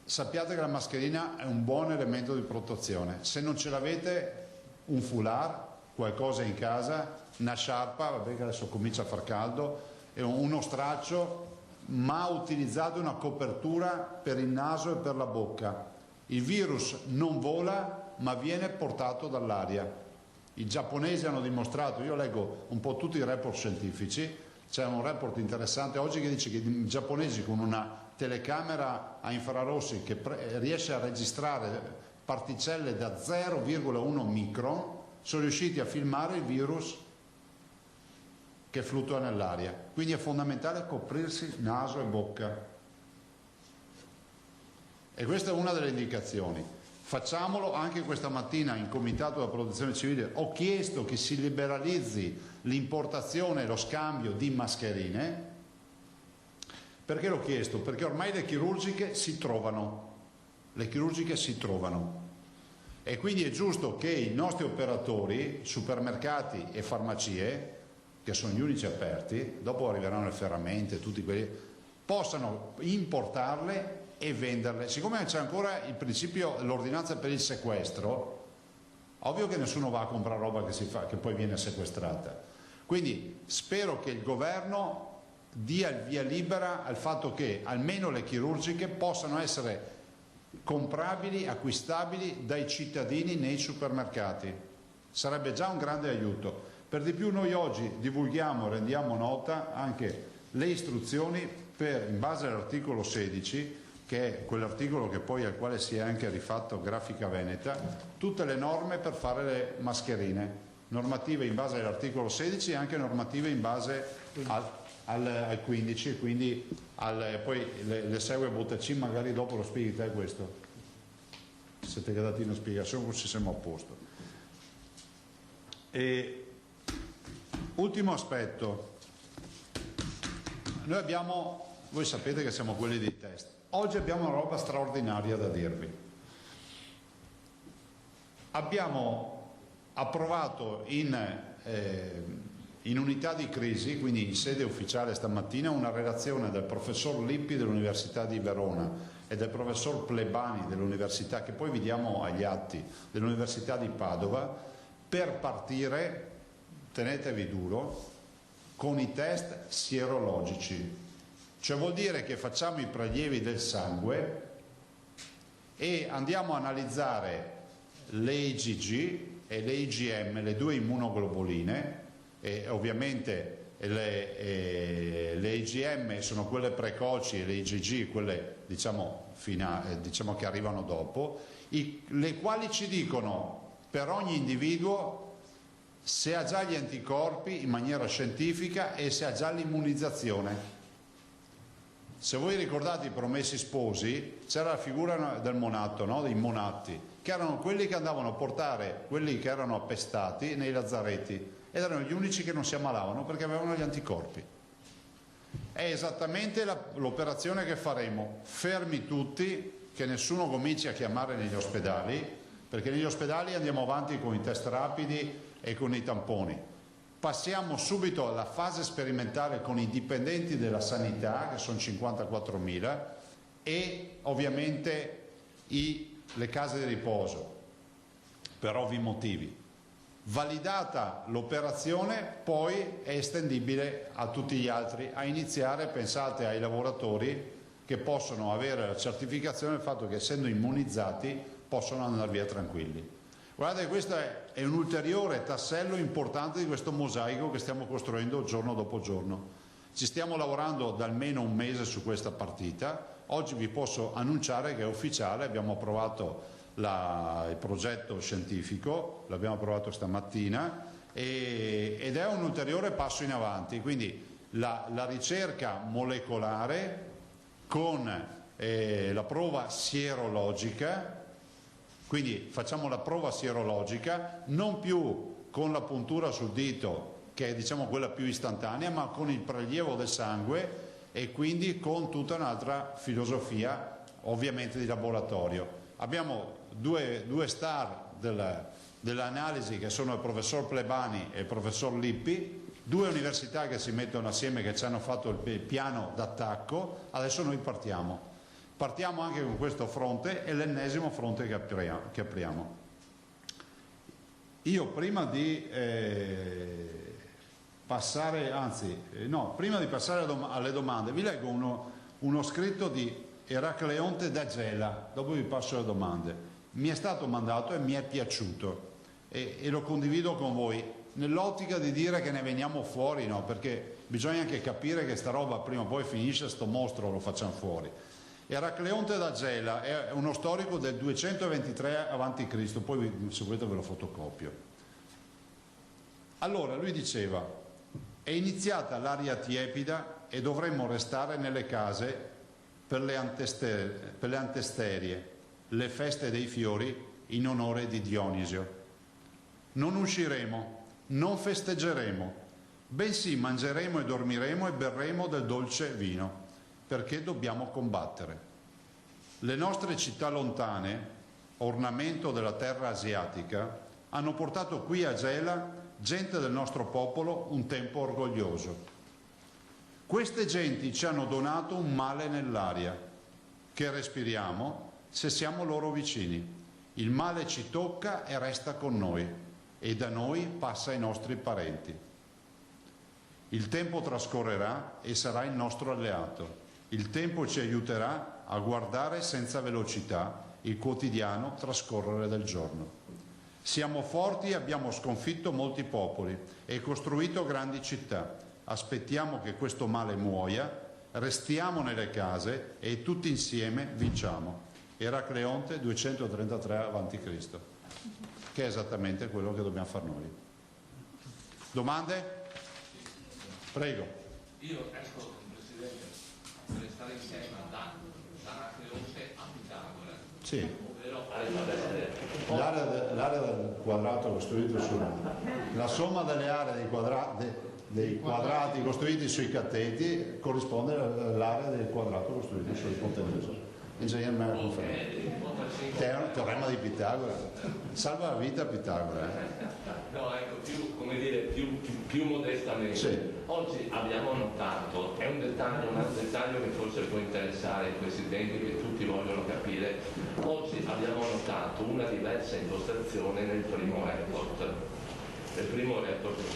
Sappiate che la mascherina è un buon elemento di protezione. Se non ce l'avete, un foulard, qualcosa in casa, una sciarpa, vabbè che adesso comincia a far caldo, e uno straccio, ma utilizzate una copertura per il naso e per la bocca. Il virus non vola, ma viene portato dall'aria. I giapponesi hanno dimostrato, io leggo un po' tutti i report scientifici, c'è un report interessante oggi che dice che i giapponesi con una telecamera a infrarossi che riesce a registrare particelle da 0,1 micron sono riusciti a filmare il virus che fluttua nell'aria. Quindi è fondamentale coprirsi naso e bocca. E questa è una delle indicazioni. Facciamolo anche questa mattina in Comitato della Protezione Civile. Ho chiesto che si liberalizzi l'importazione e lo scambio di mascherine. Perché l'ho chiesto? Perché ormai le chirurgiche si trovano. Le chirurgiche si trovano. E quindi è giusto che i nostri operatori, supermercati e farmacie, che sono gli unici aperti, dopo arriveranno le ferramente, tutti quelli, possano importarle e venderle. Siccome c'è ancora il principio, l'ordinanza per il sequestro, ovvio che nessuno va a comprare roba che poi viene sequestrata. Quindi spero che il governo dia il via libera al fatto che almeno le chirurgiche possano essere comprabili, acquistabili dai cittadini nei supermercati. Sarebbe già un grande aiuto. Per di più noi oggi divulghiamo, rendiamo nota anche le istruzioni per, in base all'articolo 16, che è quell'articolo che poi al quale si è anche rifatto Grafica Veneta, tutte le norme per fare le mascherine, normative in base all'articolo 16 e anche normative in base al 15, e quindi poi le segue Bottacin, magari dopo lo spieghi te questo. Siete dati una spiegazione così siamo a posto. E ultimo aspetto, noi abbiamo, voi sapete che siamo quelli dei test, oggi abbiamo una roba straordinaria da dirvi. Abbiamo approvato in unità di crisi, quindi in sede ufficiale stamattina, una relazione del professor Lippi dell'Università di Verona e del professor Plebani dell'Università, che poi vi diamo agli atti, dell'Università di Padova, per partire, tenetevi duro, con i test sierologici. Cioè vuol dire che facciamo i prelievi del sangue e andiamo a analizzare le IgG e le IgM, le due immunoglobuline, e ovviamente le IgM sono quelle precoci e le IgG quelle diciamo che arrivano dopo, le quali ci dicono per ogni individuo se ha già gli anticorpi in maniera scientifica e se ha già l'immunizzazione. Se voi ricordate i Promessi Sposi, c'era la figura del monatto, no? Dei monatti, che erano quelli che andavano a portare quelli che erano appestati nei lazzaretti ed erano gli unici che non si ammalavano perché avevano gli anticorpi. È esattamente l'operazione che faremo, fermi tutti, che nessuno cominci a chiamare negli ospedali, perché negli ospedali andiamo avanti con i test rapidi e con i tamponi. Passiamo subito alla fase sperimentale con i dipendenti della sanità, che sono 54.000, e ovviamente le case di riposo, per ovvi motivi. Validata l'operazione, poi è estendibile a tutti gli altri, a iniziare, pensate ai lavoratori che possono avere la certificazione del fatto che essendo immunizzati possono andare via tranquilli. Guardate, questo è un ulteriore tassello importante di questo mosaico che stiamo costruendo giorno dopo giorno. Ci stiamo lavorando da almeno un mese su questa partita. Oggi vi posso annunciare che è ufficiale, abbiamo approvato il progetto scientifico, l'abbiamo approvato stamattina ed è un ulteriore passo in avanti. Quindi la ricerca molecolare con la prova sierologica. Quindi facciamo la prova sierologica non più con la puntura sul dito, che è diciamo quella più istantanea, ma con il prelievo del sangue e quindi con tutta un'altra filosofia ovviamente di laboratorio. Abbiamo due star dell'analisi che sono il professor Plebani e il professor Lippi, due università che si mettono assieme, che ci hanno fatto il piano d'attacco. Adesso noi partiamo. Partiamo anche con questo fronte, è l'ennesimo fronte che apriamo. Io prima di passare, prima di passare alle domande, vi leggo uno scritto di Eracleonte da Gela, dopo vi passo alle domande. mi è stato mandato e mi è piaciuto e lo condivido con voi, nell'ottica di dire che ne veniamo fuori, no, perché bisogna anche capire che sta roba prima o poi finisce, sto mostro lo facciamo fuori. Eracleonte da Gela è uno storico del 223 a.C., poi se volete ve lo fotocopio. Allora lui diceva: è iniziata l'aria tiepida e dovremmo restare nelle case per le antesterie, le feste dei fiori in onore di Dionisio. Non usciremo, non festeggeremo, bensì mangeremo e dormiremo e berremo del dolce vino, perché dobbiamo combattere. Le nostre città lontane, ornamento della terra asiatica, hanno portato qui a Gela gente del nostro popolo un tempo orgoglioso. Queste genti ci hanno donato un male nell'aria, che respiriamo se siamo loro vicini. Il male ci tocca e resta con noi, e da noi passa ai nostri parenti. Il tempo trascorrerà e sarà il nostro alleato. Il tempo ci aiuterà a guardare senza velocità il quotidiano trascorrere del giorno. Siamo forti e abbiamo sconfitto molti popoli e costruito grandi città. Aspettiamo che questo male muoia, restiamo nelle case e tutti insieme vinciamo. Eracleonte 233 a.C., che è esattamente quello che dobbiamo fare noi. Domande? Prego. Io ecco, Presidente, per stare insieme da Eracleonte a Pitagora. Sì. Ovvero L'area del quadrato costruito la somma delle aree dei quadrati costruiti sui catteti corrisponde all'area del quadrato costruito sulle ipotenuse. Ingegner me la conferma. Teorema di Pitagora. Salva la vita a Pitagora. No, ecco, più modestamente. Sì. Oggi abbiamo notato, è un altro dettaglio che forse può interessare i Presidenti, che tutti vogliono capire. Oggi abbiamo notato una diversa impostazione nel primo report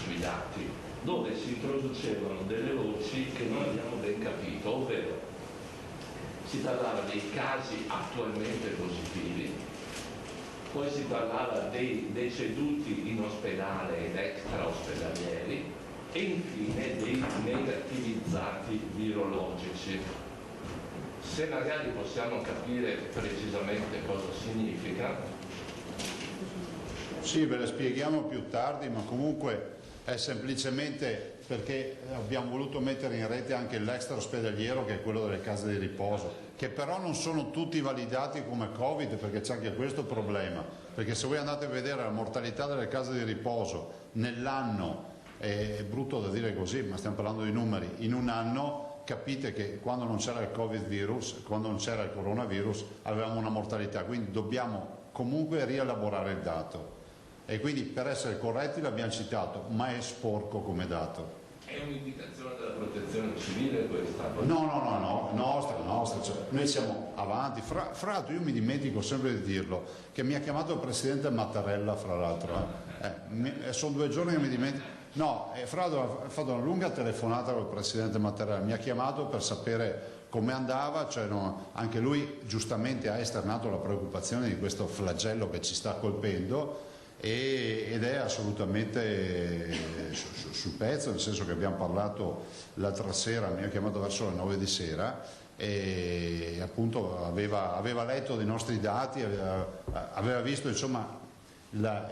sui dati, dove si introducevano delle voci che non abbiamo ben capito, ovvero si parlava dei casi attualmente positivi, poi si parlava dei deceduti in ospedale ed extraospedalieri e infine dei negativizzati virologici. Se magari possiamo capire precisamente cosa significa. Sì, ve le spieghiamo più tardi, ma comunque è semplicemente perché abbiamo voluto mettere in rete anche l'extra ospedaliero, che è quello delle case di riposo, che però non sono tutti validati come Covid, perché c'è anche questo problema, perché se voi andate a vedere la mortalità delle case di riposo nell'anno, è brutto da dire così, ma stiamo parlando di numeri, in un anno capite che quando non c'era il Covid virus, quando non c'era il coronavirus, avevamo una mortalità, quindi dobbiamo comunque rielaborare il dato. E quindi per essere corretti l'abbiamo citato, ma è sporco come dato. È un'indicazione della protezione civile questa? No, nostra, cioè, noi siamo avanti. Fra l'altro io mi dimentico sempre di dirlo, che mi ha chiamato il Presidente Mattarella, fra l'altro. Sono 2 giorni che mi dimentico. No, fra l'altro ha fatto una lunga telefonata con il Presidente Mattarella, mi ha chiamato per sapere come andava, cioè anche lui giustamente ha esternato la preoccupazione di questo flagello che ci sta colpendo, ed è assolutamente sul pezzo, nel senso che abbiamo parlato l'altra sera, mi ha chiamato verso le 9 di sera e appunto aveva letto dei nostri dati, aveva visto, insomma, ha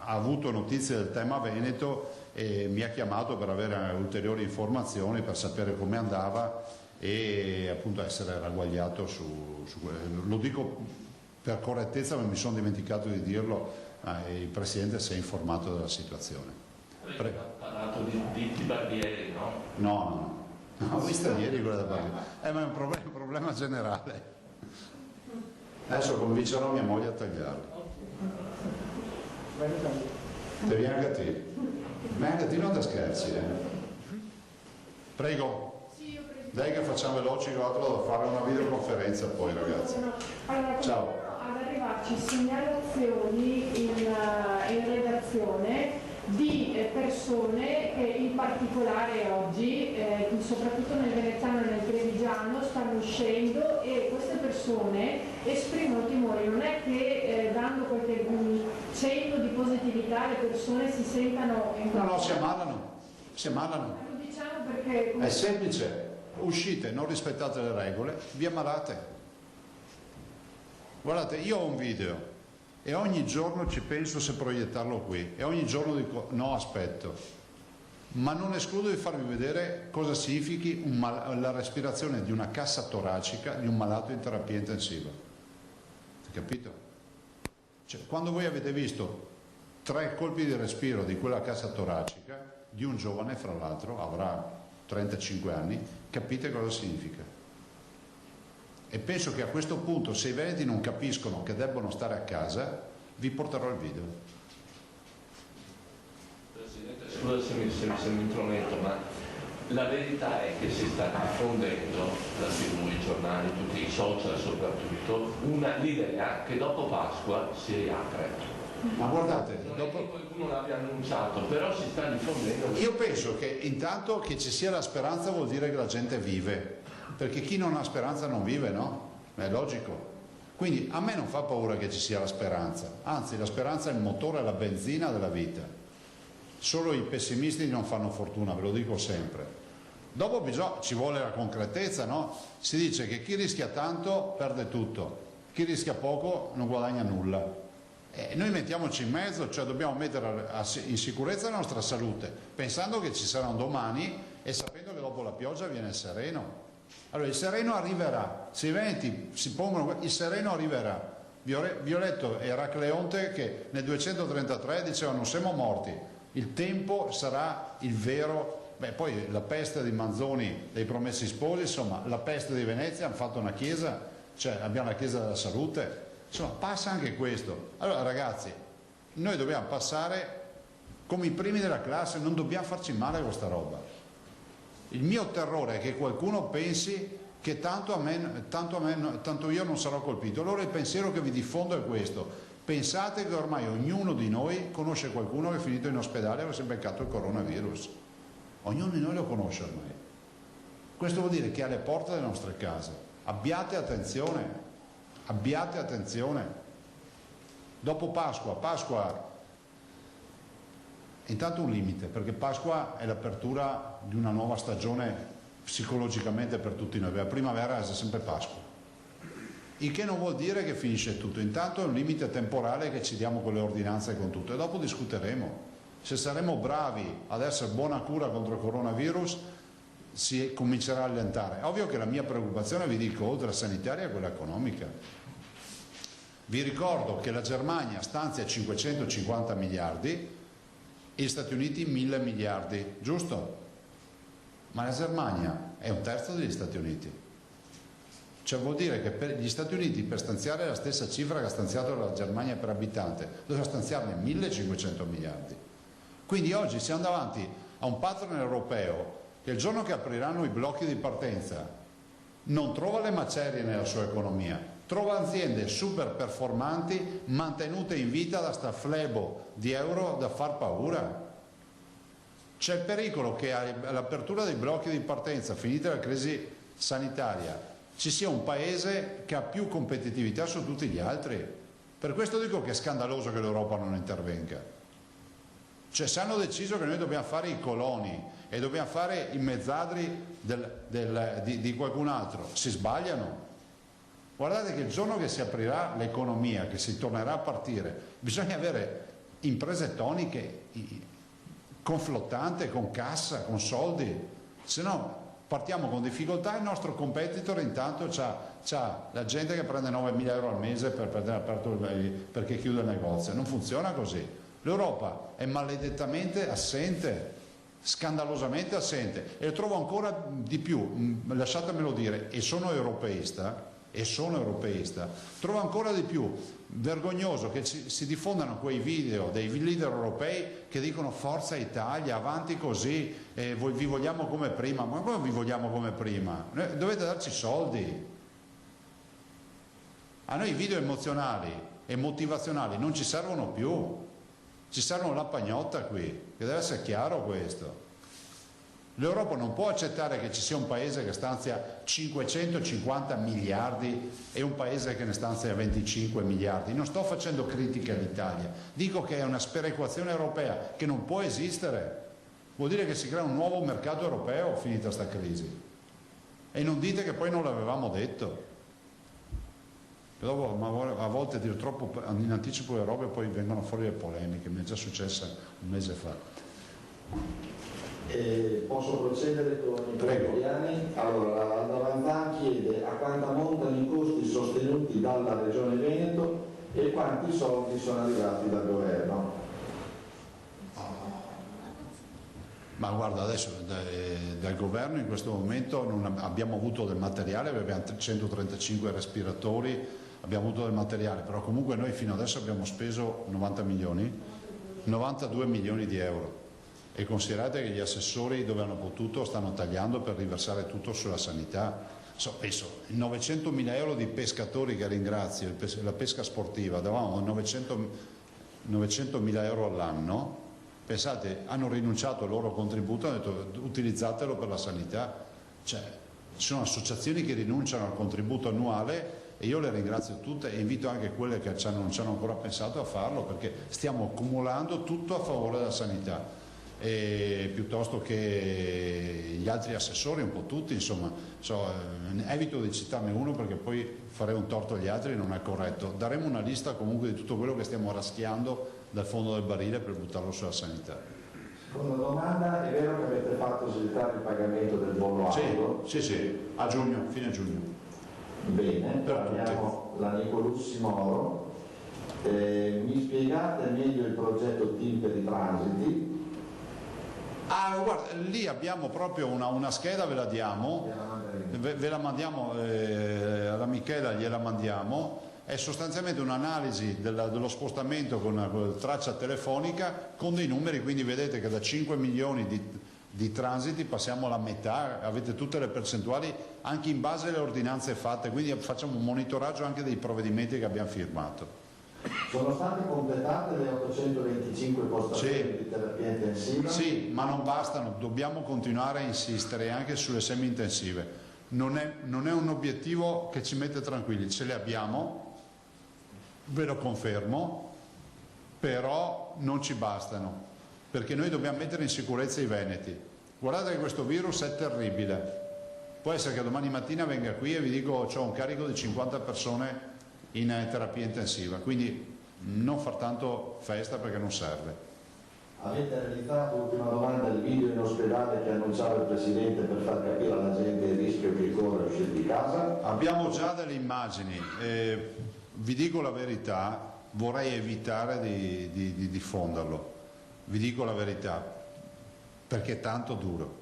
avuto notizie del tema Veneto e mi ha chiamato per avere ulteriori informazioni, per sapere come andava e appunto essere ragguagliato su lo dico per correttezza, ma mi sono dimenticato di dirlo, il Presidente si è informato della situazione. Ha parlato di barbieri, no? No, ho visto ieri quella da barbieri, ma è un problema generale. Adesso convincerò mia moglie a tagliarli. Te vieni anche a te? Ma anche a te non ti scherzi, Prego. Dai che facciamo veloci, l'altro devo fare una videoconferenza poi, ragazzi. Ciao. Ad arrivarci segnalazioni in redazione di persone che in particolare oggi, soprattutto nel veneziano e nel trevigiano, stanno uscendo, e queste persone esprimono timori. Non è che dando qualche cenno di positività le persone si sentano... No, si ammalano. Lo diciamo perché... È semplice, uscite, non rispettate le regole, vi ammalate. Guardate, io ho un video e ogni giorno ci penso se proiettarlo qui, e ogni giorno dico no, aspetto, ma non escludo di farvi vedere cosa significhi la respirazione di una cassa toracica di un malato in terapia intensiva. Capito? Cioè, quando voi avete visto 3 colpi di respiro di quella cassa toracica di un giovane, fra l'altro avrà 35 anni, capite cosa significa. E penso che a questo punto, se i veneti non capiscono che debbono stare a casa, vi porterò il video. Presidente, scusa se mi intrometto, ma la verità è che si sta diffondendo da TV, i giornali, tutti i social soprattutto, l'idea che dopo Pasqua si riapre. Ma guardate, non è che qualcuno l'abbia annunciato, però si sta diffondendo. Io penso che intanto che ci sia la speranza vuol dire che la gente vive, perché chi non ha speranza non vive, no? È logico. Quindi a me non fa paura che ci sia la speranza, anzi la speranza è il motore, la benzina della vita. Solo i pessimisti non fanno fortuna, ve lo dico sempre. Dopo ci vuole la concretezza, no? Si dice che chi rischia tanto perde tutto, chi rischia poco non guadagna nulla. Noi mettiamoci in mezzo, cioè dobbiamo mettere in sicurezza la nostra salute, pensando che ci sarà un domani e sapendo che dopo la pioggia viene il sereno. Allora il sereno arriverà, se i venti si pongono, il sereno arriverà. Vi ho letto Eracleonte che nel 233 diceva non siamo morti, il tempo sarà il vero, poi la peste di Manzoni, dei Promessi Sposi, insomma la peste di Venezia, hanno fatto una chiesa, cioè abbiamo la chiesa della salute, insomma passa anche questo. Allora ragazzi, noi dobbiamo passare come i primi della classe, non dobbiamo farci male a questa roba. Il mio terrore è che qualcuno pensi che tanto io non sarò colpito. Allora il pensiero che vi diffondo è questo: pensate che ormai ognuno di noi conosce qualcuno che è finito in ospedale e si è beccato il coronavirus. Ognuno di noi lo conosce ormai. Questo vuol dire che è alle porte delle nostre case. Abbiate attenzione, abbiate attenzione. Dopo Pasqua intanto un limite, perché Pasqua è l'apertura di una nuova stagione psicologicamente per tutti noi. La primavera è sempre Pasqua, il che non vuol dire che finisce tutto. Intanto è un limite temporale che ci diamo con le ordinanze e con tutto, e dopo discuteremo se saremo bravi ad essere buona cura contro il coronavirus. Si comincerà a allentare. È ovvio che la mia preoccupazione, vi dico, oltre alla sanitaria, è quella economica. Vi ricordo che la Germania stanzia 550 miliardi e gli Stati Uniti 1000 miliardi, giusto? Ma la Germania è un terzo degli Stati Uniti. Cioè vuol dire che per gli Stati Uniti, per stanziare la stessa cifra che ha stanziato la Germania per abitante, doveva stanziarne 1500 miliardi. Quindi oggi siamo davanti a un partner europeo che il giorno che apriranno i blocchi di partenza non trova le macerie nella sua economia, trova aziende super performanti mantenute in vita da sta flebo di euro da far paura. C'è il pericolo che all'apertura dei blocchi di partenza, finita la crisi sanitaria, ci sia un paese che ha più competitività su tutti gli altri. Per questo dico che è scandaloso che l'Europa non intervenga. Cioè se hanno deciso che noi dobbiamo fare i coloni e dobbiamo fare i mezzadri di qualcun altro, si sbagliano. Guardate che il giorno che si aprirà l'economia, che si tornerà a partire, bisogna avere imprese toniche, con flottante, con cassa, con soldi, se no partiamo con difficoltà. Il nostro competitor intanto c'ha la gente che prende 9.000 euro al mese perché chiude il negozio. Non funziona così. L'Europa è maledettamente assente, scandalosamente assente, e lo trovo ancora di più, lasciatemelo dire, e sono europeista, trovo ancora di più vergognoso che si diffondano quei video dei leader europei che dicono forza Italia, avanti così, vi vogliamo come prima. Ma come vi vogliamo come prima? Dovete darci soldi. A noi i video emozionali e motivazionali non ci servono più. Ci serve una pagnotta qui, che deve essere chiaro questo. L'Europa non può accettare che ci sia un paese che stanzia 550 miliardi e un paese che ne stanzia 25 miliardi. Non sto facendo critiche all'Italia, dico che è una sperequazione europea che non può esistere. Vuol dire che si crea un nuovo mercato europeo finita sta crisi. E non dite che poi non l'avevamo detto. Dopo, a volte dire troppo in anticipo le robe e poi vengono fuori le polemiche, mi è già successa un mese fa. Posso procedere con i italiani? Allora, la Davanzan chiede a quanto ammontano i costi sostenuti dalla Regione Veneto e quanti soldi sono arrivati dal governo. Ma guarda, adesso dal governo in questo momento non abbiamo avuto del materiale, abbiamo 135 respiratori, abbiamo avuto del materiale, però comunque noi fino adesso abbiamo speso 92 milioni di euro. E considerate che gli assessori dove hanno potuto stanno tagliando per riversare tutto sulla sanità. Penso 900.000 euro di pescatori, che ringrazio, la pesca sportiva, davamo 900.000 euro all'anno. Pensate, hanno rinunciato al loro contributo e hanno detto utilizzatelo per la sanità. Cioè, ci sono associazioni che rinunciano al contributo annuale e io le ringrazio tutte e invito anche quelle che non ci hanno ancora pensato a farlo, perché stiamo accumulando tutto a favore della sanità. Piuttosto che gli altri assessori, un po' tutti, insomma, evito di citarne uno perché poi farei un torto agli altri, non è corretto. Daremo una lista comunque di tutto quello che stiamo raschiando dal fondo del barile per buttarlo sulla sanità. Una domanda, è vero che avete fatto slittare il pagamento del bollo auto? Sì, a giugno, fine giugno. Bene, abbiamo la Nicolussi Moro. Mi spiegate meglio il progetto team per i transiti? Guarda, lì abbiamo proprio una scheda, ve la diamo, ve la mandiamo alla Michela, gliela mandiamo, è sostanzialmente un'analisi dello spostamento con traccia telefonica con dei numeri, quindi vedete che da 5 milioni di transiti passiamo alla metà, avete tutte le percentuali anche in base alle ordinanze fatte, quindi facciamo un monitoraggio anche dei provvedimenti che abbiamo firmato. Sono state completate le 825 postazioni di terapia intensiva? Sì, ma non bastano, dobbiamo continuare a insistere anche sulle semi-intensive. Non è un obiettivo che ci mette tranquilli, ce le abbiamo, ve lo confermo, però non ci bastano, perché noi dobbiamo mettere in sicurezza i veneti. Guardate che questo virus è terribile. Può essere che domani mattina venga qui e vi dico ho un carico di 50 persone in terapia intensiva, quindi non far tanto festa perché non serve. Avete realizzato, ultima domanda, il video in ospedale che annunciava il Presidente per far capire alla gente il rischio che corre a uscire di casa? Abbiamo già delle immagini, vi dico la verità, vorrei evitare di diffonderlo, vi dico la verità, perché è tanto duro,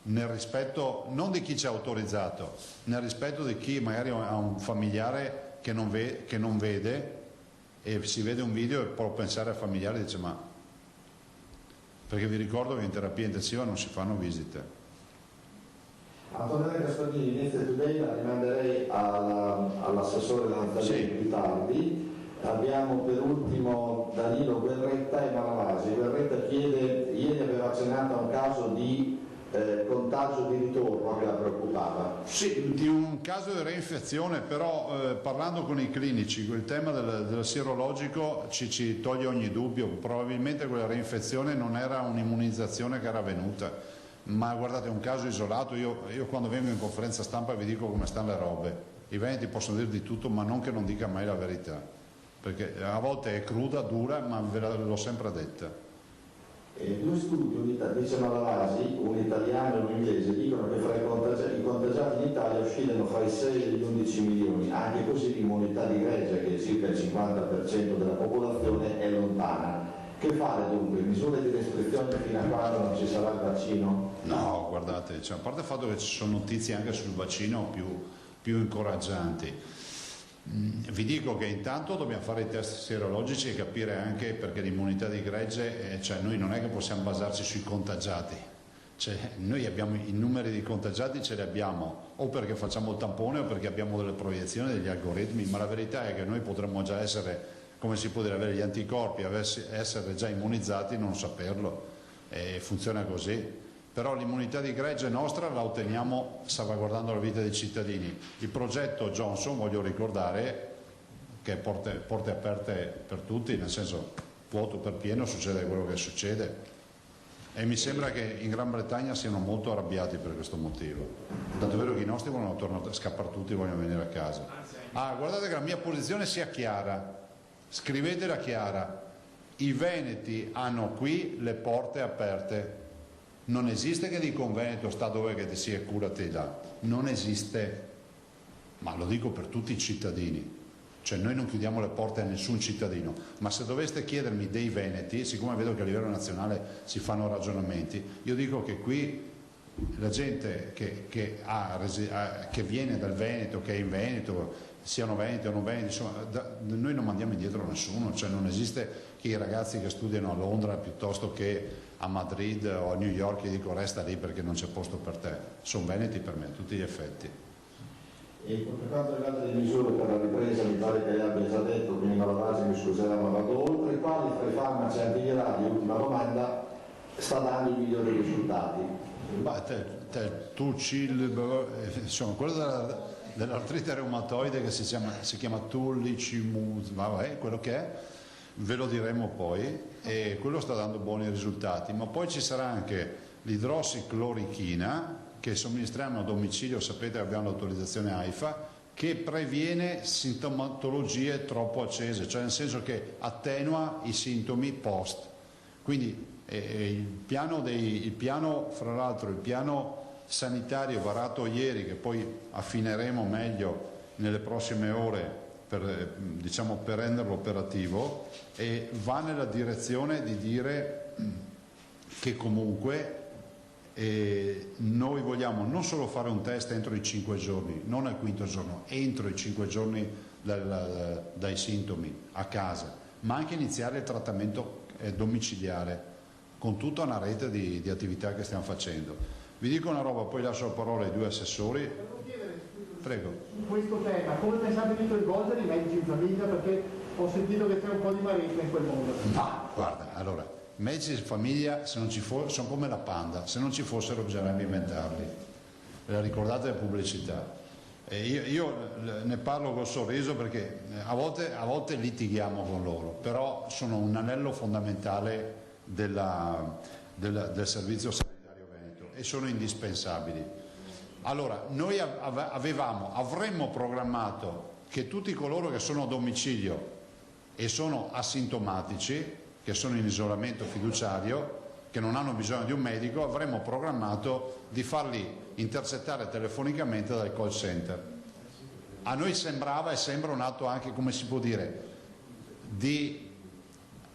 nel rispetto non di chi ci ha autorizzato, nel rispetto di chi magari ha un familiare che non vede e si vede un video e può pensare al familiare e dice ma perché vi ricordo che in terapia intensiva non si fanno visite. Antonella Castagni, Inizio Today la rimanderei all'assessore Lanzalini più tardi. Abbiamo per ultimo Danilo Guerretta e Malavasi. Guerretta chiede, ieri aveva accennato a un caso di contagio di ritorno che la preoccupava. Sì, di un caso di reinfezione, però parlando con i clinici, il tema del sierologico ci toglie ogni dubbio, probabilmente quella reinfezione non era un'immunizzazione che era avvenuta, ma guardate è un caso isolato, io quando vengo in conferenza stampa vi dico come stanno le robe, i veneti possono dire di tutto ma non che non dica mai la verità, perché a volte è cruda, dura, ma ve l'ho sempre detta. Due studi, dice Malavasi, un italiano e un inglese, dicono che fra i contagiati in Italia oscillano fra i 6 e gli 11 milioni, anche così l'immunità di gregge, che è circa il 50% della popolazione, è lontana. Che fare dunque? Misure di restrizione fino a quando non ci sarà il vaccino? No, guardate, a parte il fatto che ci sono notizie anche sul vaccino più incoraggianti. Vi dico che intanto dobbiamo fare i test sierologici e capire anche perché l'immunità di gregge, cioè noi non è che possiamo basarci sui contagiati, cioè noi abbiamo i numeri di contagiati, ce li abbiamo o perché facciamo il tampone o perché abbiamo delle proiezioni, degli algoritmi, ma la verità è che noi potremmo già essere come si può dire, avere gli anticorpi, essere già immunizzati, non saperlo, funziona così. Però l'immunità di gregge nostra la otteniamo salvaguardando la vita dei cittadini. Il progetto Johnson, voglio ricordare, che è porte aperte per tutti, nel senso vuoto per pieno, succede quello che succede. E mi sembra che in Gran Bretagna siano molto arrabbiati per questo motivo. Tanto è vero che i nostri vogliono tornare a scappare tutti e vogliono venire a casa. Guardate che la mia posizione sia chiara, scrivetela chiara. I veneti hanno qui le porte aperte. Non esiste che dico un veneto sta dove che ti sia curati là. Non esiste. Ma lo dico per tutti i cittadini. Cioè noi non chiudiamo le porte a nessun cittadino, ma se doveste chiedermi dei veneti, siccome vedo che a livello nazionale si fanno ragionamenti, io dico che qui la gente che viene dal Veneto, che è in Veneto, siano veneti o non veneti, insomma, noi non mandiamo indietro nessuno, cioè non esiste che i ragazzi che studiano a Londra piuttosto che a Madrid o a New York gli dico resta lì perché non c'è posto per te, sono veneti per me a tutti gli effetti. E per quanto riguarda le misure per la ripresa, mi pare che lei abbia già detto, quindi Malavasi mi scuserà ma vado oltre, i quali tra i farmaci antivirali, ultima domanda, sta dando i migliori risultati? Insomma, quello dell'artrite reumatoide che si chiama Tullicimuz, quello che è, ve lo diremo poi, e quello sta dando buoni risultati, ma poi ci sarà anche l'idrossiclorochina che somministriamo a domicilio, sapete che abbiamo l'autorizzazione AIFA, che previene sintomatologie troppo accese, cioè nel senso che attenua i sintomi post. Quindi il piano, fra l'altro, il piano sanitario varato ieri, che poi affineremo meglio nelle prossime ore per renderlo operativo, va nella direzione di dire che comunque noi vogliamo non solo fare un test entro i 5 giorni, non al quinto giorno, entro i 5 giorni dai sintomi a casa, ma anche iniziare il trattamento domiciliare con tutta una rete di attività che stiamo facendo. Vi dico una roba, poi lascio la parola ai due assessori. Prego. Su questo tema, come pensate di coinvolgere i medici in famiglia? Perché ho sentito che c'è un po' di maretta in quel mondo. No, guarda, allora, medici di famiglia sono come la Panda, se non ci fossero bisognerebbe inventarli. La ricordate le pubblicità? Io ne parlo col sorriso perché a volte litighiamo con loro, però sono un anello fondamentale del servizio sanitario veneto e sono indispensabili. Allora, noi avremmo programmato che tutti coloro che sono a domicilio e sono asintomatici, che sono in isolamento fiduciario, che non hanno bisogno di un medico, avremmo programmato di farli intercettare telefonicamente dal call center. A noi sembrava e sembra un atto anche, come si può dire, di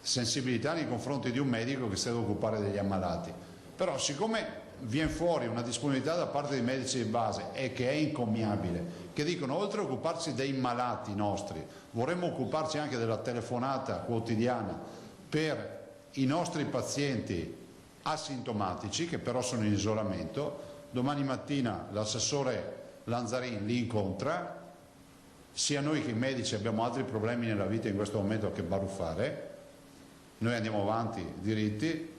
sensibilità nei confronti di un medico che si deve occupare degli ammalati. Però siccome viene fuori una disponibilità da parte dei medici di base e che è incommiabile, che dicono oltre a occuparsi dei malati nostri, vorremmo occuparci anche della telefonata quotidiana per i nostri pazienti asintomatici che però sono in isolamento. Domani mattina l'assessore Lanzarin li incontra, sia noi che i medici abbiamo altri problemi nella vita in questo momento che baruffare, noi andiamo avanti diritti,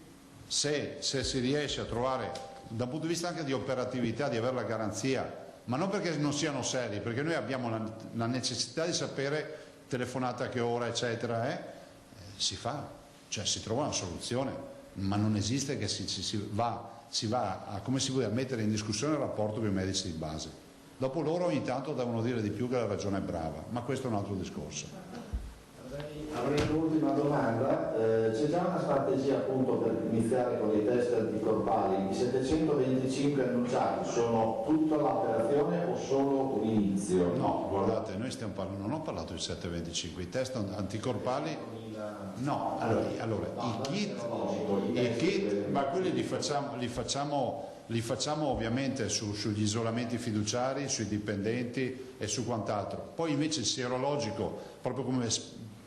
se si riesce a trovare dal punto di vista anche di operatività, di avere la garanzia, ma non perché non siano seri, perché noi abbiamo la necessità di sapere telefonata a che ora eccetera, si fa. Cioè si trova una soluzione, ma non esiste che si va a, come si vuole, a mettere in discussione il rapporto con i medici di base. Dopo loro ogni tanto devono dire di più che la ragione è brava, ma questo è un altro discorso. Avrei un'ultima domanda, c'è già una strategia appunto per iniziare con i test anticorpali, i 725 annunciati sono tutta l'operazione o solo un inizio? No, guardate, noi stiamo parlando, non ho parlato di 725, i test anticorpali. No, allora i kit, ma quelli li facciamo ovviamente sugli isolamenti fiduciari, sui dipendenti e su quant'altro. Poi invece il sierologico, proprio come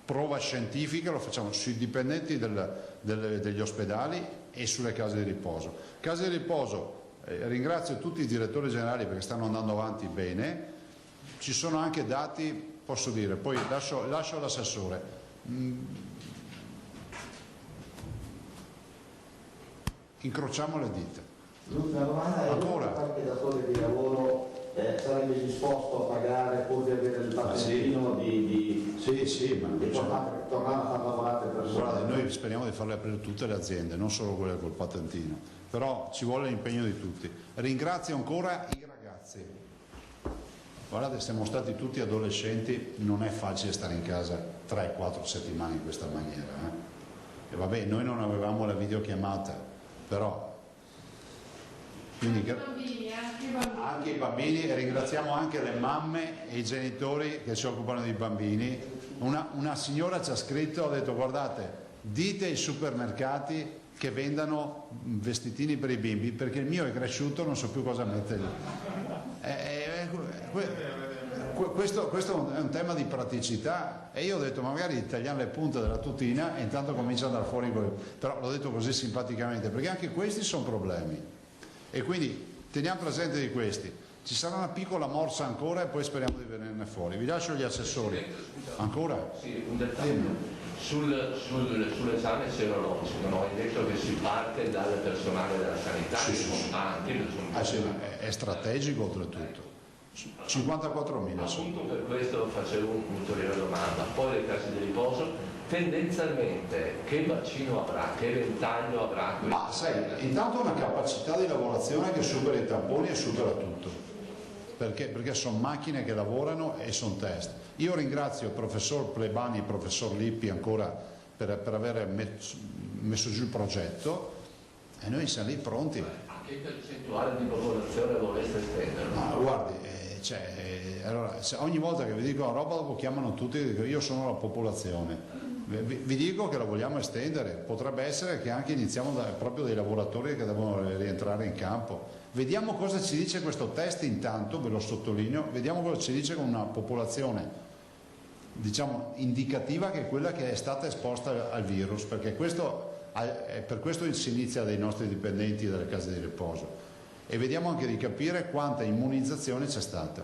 prova scientifica, lo facciamo sui dipendenti degli ospedali e sulle case di riposo. Case di riposo, ringrazio tutti i direttori generali perché stanno andando avanti bene, ci sono anche dati, posso dire, poi lascio all'assessore. incrociamo le dita. L'ultima domanda è: ancora qualche datore di lavoro sarebbe disposto a pagare pur di avere il patentino sì, ma tornare a far lavorare persone? Guarda, noi speriamo di farle aprire tutte le aziende, non solo quelle col patentino, però ci vuole l'impegno di tutti. Ringrazio ancora i ragazzi. Guardate, siamo stati tutti adolescenti, non è facile stare in casa 3-4 settimane in questa maniera. E vabbè, noi non avevamo la videochiamata, però quindi anche i bambini, e ringraziamo anche le mamme e i genitori che si occupano dei bambini. Una signora ci ha scritto, ha detto: guardate, dite ai supermercati che vendano vestitini per i bimbi, perché il mio è cresciuto, non so più cosa mettergli. Questo è un tema di praticità, e io ho detto magari tagliamo le punte della tutina e intanto comincia ad andare fuori però l'ho detto così simpaticamente, perché anche questi sono problemi. E quindi teniamo presente di questi. Ci sarà una piccola morsa ancora e poi speriamo di venirne fuori. Vi lascio gli assessori. Ancora? Sì, un dettaglio. Sull'esame serologico, no? Hai detto che si parte dal personale della sanità, è strategico oltretutto. 54.000. Appunto per questo facevo un'ulteriore domanda. Poi le case di riposo, tendenzialmente che bacino avrà, che ventaglio avrà? Ma sai, intanto una capacità di lavorazione che supera i tamponi e supera tutto, perché sono macchine che lavorano e sono test. Io ringrazio il professor Plebani e il professor Lippi ancora per aver messo giù il progetto, e noi siamo lì pronti. A che percentuale di popolazione voleste estenderlo? Ma guardi, allora, ogni volta che vi dico una roba dopo chiamano tutti e dico io sono la popolazione. Vi dico che la vogliamo estendere, potrebbe essere che anche iniziamo proprio dai lavoratori che devono rientrare in campo. Vediamo cosa ci dice questo test intanto, ve lo sottolineo, vediamo cosa ci dice con una popolazione, diciamo, indicativa, che è quella che è stata esposta al virus, perché per questo si inizia dai nostri dipendenti delle case di riposo, e vediamo anche di capire quanta immunizzazione c'è stata.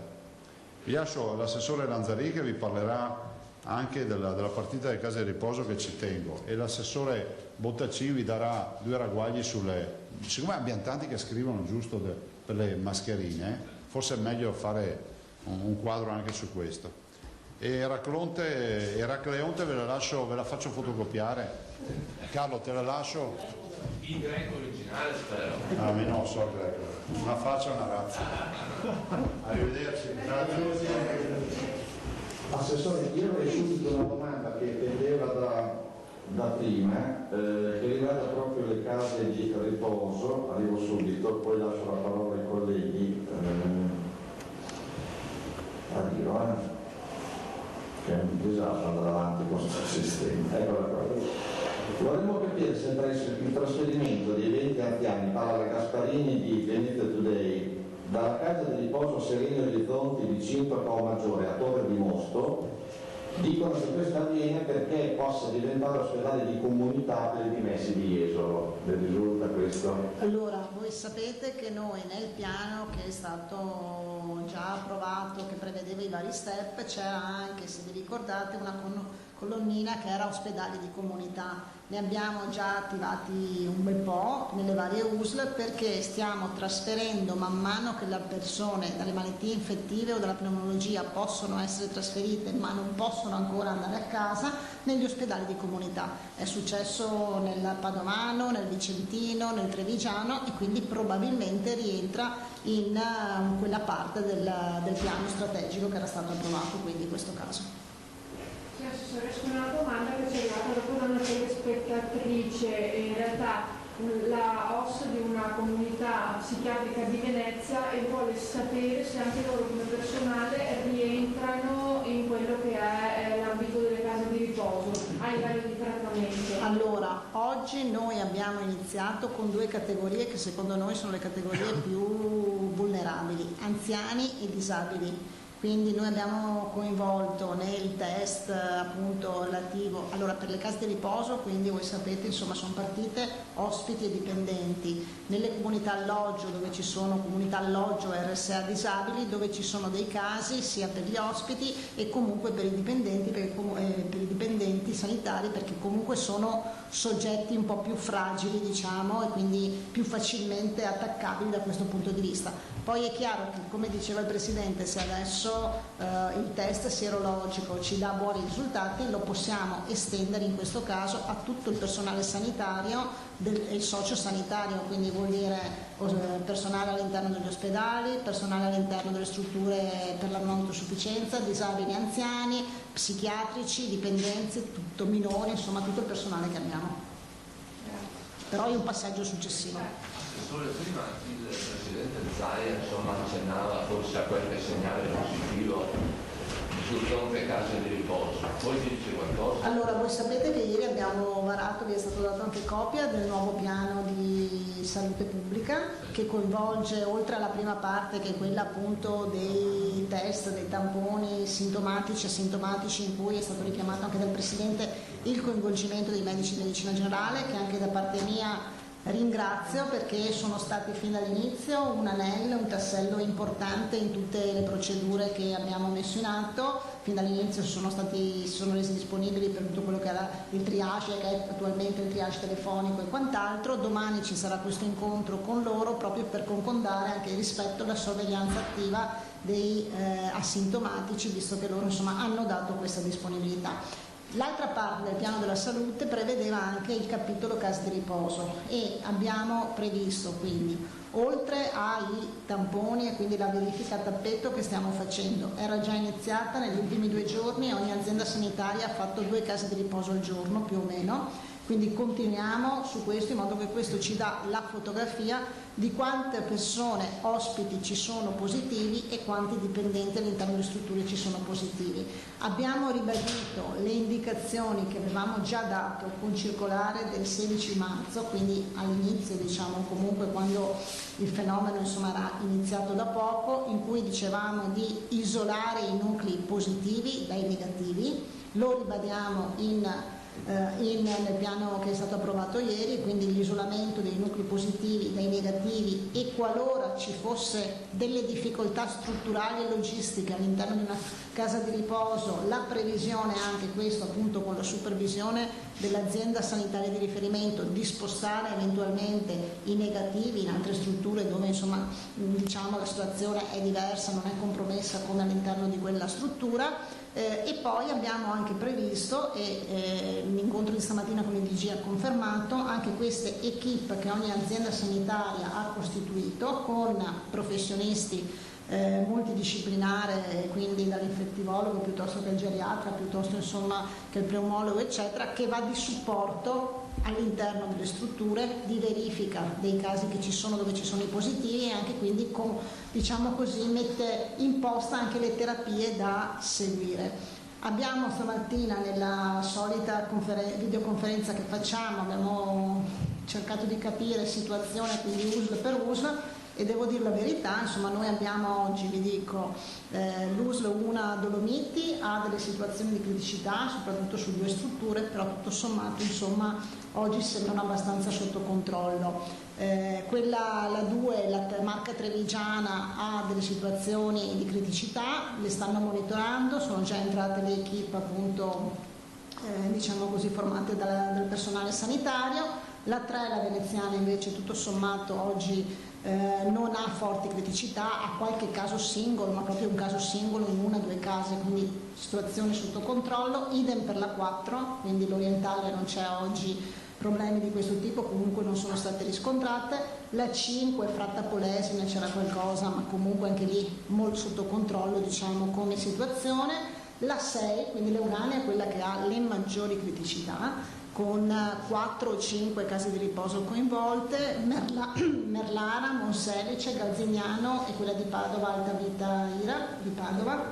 Vi lascio l'assessore Lanzari che vi parlerà anche della partita delle case di riposo che ci tengo, e l'assessore Bottacin vi darà 2 ragguagli siccome abbiamo tanti che scrivono giusto per le mascherine, forse è meglio fare un quadro anche su questo. E Eracleonte ve la faccio fotocopiare. Carlo, te la lascio in greco originale, spero. Ah, io non so greco, una faccia e una razza. Arrivederci. Grazie. Assessore, io avrei subito una domanda che pendeva da prima, che riguarda proprio le case di riposo. Arrivo subito, poi lascio la parola ai colleghi. Arrivo, che è un disastro andare avanti con questo sistema. Eccola qua. Vorremmo capire se il trasferimento di eventi anziani, parla Gasparini di Venite Today, dalla casa di riposo Sereni Orizzonti di Cinto Maggiore a Torre di Mosto, dicono che questo avviene perché possa diventare ospedale di comunità per i dimessi di Jesolo. Le risulta questo? Allora, voi sapete che noi nel piano che è stato già approvato, che prevedeva i vari step, c'era anche, se vi ricordate, una colonnina che era ospedali di comunità. Ne abbiamo già attivati un bel po' nelle varie USL, perché stiamo trasferendo man mano che le persone dalle malattie infettive o dalla pneumologia possono essere trasferite ma non possono ancora andare a casa, negli ospedali di comunità. È successo nel Padovano, nel Vicentino, nel Trevigiano, e quindi probabilmente rientra in quella parte del piano strategico che era stato approvato, quindi in questo caso. Assessore, una domanda che ci è arrivata dopo da una telespettatrice. In realtà la OS di una comunità psichiatrica di Venezia, e vuole sapere se anche loro come personale rientrano in quello che è l'ambito delle case di riposo a livello di trattamento. Allora, oggi noi abbiamo iniziato con 2 categorie che secondo noi sono le categorie più vulnerabili: anziani e disabili. Quindi noi abbiamo coinvolto nel test appunto relativo, allora per le case di riposo, quindi voi sapete, insomma, sono partite ospiti e dipendenti, nelle comunità alloggio, dove ci sono comunità alloggio RSA disabili, dove ci sono dei casi sia per gli ospiti e comunque per i dipendenti, perché per i dipendenti dipendenti sanitari, perché comunque sono soggetti un po' più fragili, diciamo, e quindi più facilmente attaccabili da questo punto di vista. Poi è chiaro che, come diceva il Presidente, se adesso il test sierologico ci dà buoni risultati, lo possiamo estendere in questo caso a tutto il personale sanitario e il sociosanitario, quindi vuol dire personale all'interno degli ospedali, personale all'interno delle strutture per la non autosufficienza, disabili, anziani, psichiatrici, dipendenze, tutto, minori, insomma tutto il personale che abbiamo. Però è un passaggio successivo. Prima il Presidente Zaia accennava forse a qualche segnale positivo sul fronte case di riposo. Voi dice qualcosa? Allora, voi sapete che ieri abbiamo varato, vi è stato dato anche copia del nuovo piano di salute pubblica, che coinvolge, oltre alla prima parte che è quella appunto dei test, dei tamponi sintomatici e asintomatici, in cui è stato richiamato anche dal Presidente il coinvolgimento dei medici di medicina generale, che anche da parte mia ringrazio, perché sono stati fin dall'inizio un anello, un tassello importante in tutte le procedure che abbiamo messo in atto. Fin dall'inizio si sono resi disponibili per tutto quello che era il triage, che è attualmente il triage telefonico e quant'altro. Domani ci sarà questo incontro con loro proprio per concordare anche rispetto alla sorveglianza attiva dei asintomatici, visto che loro insomma hanno dato questa disponibilità. L'altra parte del piano della salute prevedeva anche il capitolo case di riposo e abbiamo previsto quindi, oltre ai tamponi e quindi la verifica a tappeto che stiamo facendo, era già iniziata negli ultimi 2 giorni e ogni azienda sanitaria ha fatto 2 case di riposo al giorno più o meno, quindi continuiamo su questo in modo che questo ci dà la fotografia di quante persone ospiti ci sono positivi e quanti dipendenti all'interno delle strutture ci sono positivi. Abbiamo ribadito le indicazioni che avevamo già dato con circolare del 16 marzo, quindi all'inizio, diciamo comunque quando il fenomeno insomma era iniziato da poco, in cui dicevamo di isolare i nuclei positivi dai negativi. Lo ribadiamo nel piano che è stato approvato ieri, quindi l'isolamento dei nuclei positivi dai negativi, e qualora ci fosse delle difficoltà strutturali e logistiche all'interno di una casa di riposo, la previsione, anche questo appunto con la supervisione dell'azienda sanitaria di riferimento, di spostare eventualmente i negativi in altre strutture dove insomma diciamo la situazione è diversa, non è compromessa come all'interno di quella struttura. E poi abbiamo anche previsto, e l'incontro di stamattina con il DG ha confermato, anche queste equip che ogni azienda sanitaria ha costituito con professionisti multidisciplinare, quindi dall'infettivologo piuttosto che il geriatra, piuttosto insomma che il pneumologo eccetera, che va di supporto all'interno delle strutture, di verifica dei casi che ci sono dove ci sono i positivi, e anche quindi diciamo così mette in posta anche le terapie da seguire. Abbiamo stamattina nella solita videoconferenza che facciamo, abbiamo cercato di capire situazione quindi USL per USL, e devo dire la verità, insomma noi abbiamo oggi, vi dico, l'USL 1 Dolomiti ha delle situazioni di criticità soprattutto su 2 strutture, però tutto sommato insomma oggi sembrano abbastanza sotto controllo. La 2, la Marca Trevigiana, ha delle situazioni di criticità, le stanno monitorando, sono già entrate le equip appunto diciamo così formate dal personale sanitario. La 3, la Veneziana, invece tutto sommato oggi non ha forti criticità, ha qualche caso singolo, ma proprio un caso singolo in 1 o 2 case, quindi situazione sotto controllo. Idem per la 4, quindi l'Orientale non c'è oggi problemi di questo tipo, comunque non sono state riscontrate. La 5, Fratta Polesine, c'era qualcosa, ma comunque anche lì molto sotto controllo diciamo come situazione. La 6, quindi l'Eurania, è quella che ha le maggiori criticità, con 4 o 5 case di riposo coinvolte, Merlara, Monselice, Galzignano e quella di Padova, Alta Vita Ira di Padova,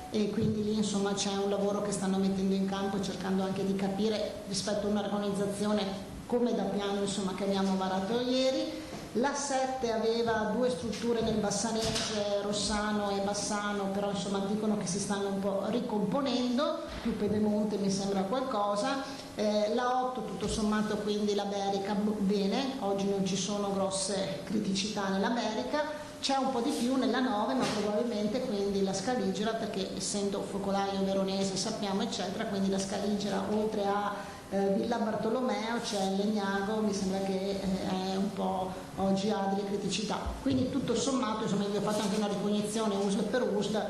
e quindi lì insomma c'è un lavoro che stanno mettendo in campo, cercando anche di capire rispetto a un'organizzazione come da piano insomma che abbiamo varato ieri. La 7 aveva 2 strutture nel Bassanese, Rossano e Bassano, però insomma dicono che si stanno un po' ricomponendo, più Pedemonte mi sembra qualcosa. La 8 tutto sommato quindi la Berica bene, oggi non ci sono grosse criticità nella Berica. c'è un po' di più nella 9, ma probabilmente quindi la Scaligera, perché essendo focolaio veronese sappiamo eccetera, quindi la Scaligera oltre a Villa Bartolomeo c'è Legnago, mi sembra che è un po' oggi ha delle criticità, quindi tutto sommato, insomma, io ho fatto anche una ricognizione USL per USL,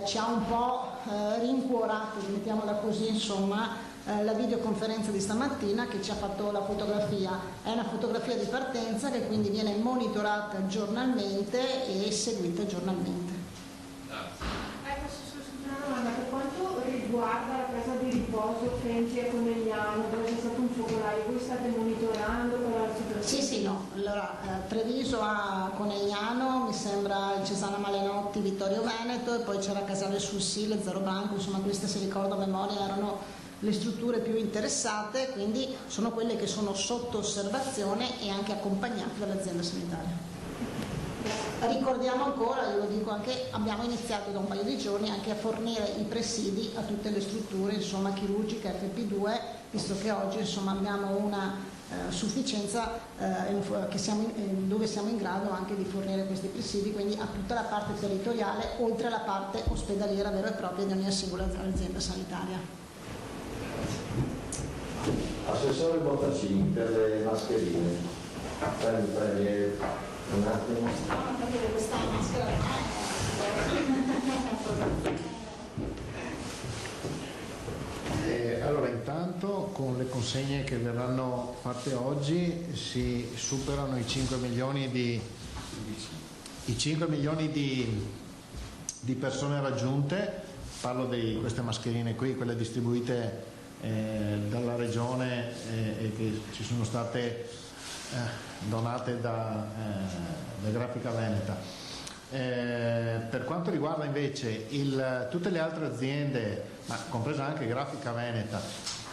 ci ha un po' rincuorato, mettiamola così, insomma, la videoconferenza di stamattina che ci ha fatto la fotografia. È una fotografia di partenza che quindi viene monitorata giornalmente e seguita giornalmente. Una domanda, per quanto riguarda la presa di riposo Fenzi a Conegliano, dove c'è stato un focolaio, voi state monitorando qual è la situazione? Sì, no. Allora, Treviso a Conegliano, mi sembra il Cesana Malenotti, Vittorio Veneto, e poi c'era Casale sul Sile, Zero Banco, insomma queste, se ricordo a memoria, erano le strutture più interessate, quindi sono quelle che sono sotto osservazione e anche accompagnate dall'azienda sanitaria. Ricordiamo ancora, io lo dico anche, abbiamo iniziato da un paio di giorni anche a fornire i presidi a tutte le strutture, insomma, chirurgiche FP2, visto che oggi, insomma, abbiamo una sufficienza dove siamo in grado anche di fornire questi presidi, quindi a tutta la parte territoriale, oltre alla parte ospedaliera vera e propria di ogni singola azienda sanitaria. Assessore Bottacini, per le mascherine, premi un attimo. Questa maschera. Allora, intanto con le consegne che verranno fatte oggi si superano i 5 milioni di persone raggiunte. Parlo di queste mascherine qui, quelle distribuite dalla regione e che ci sono state donate da Grafica Veneta. Per quanto riguarda invece tutte le altre aziende, ma compresa anche Grafica Veneta,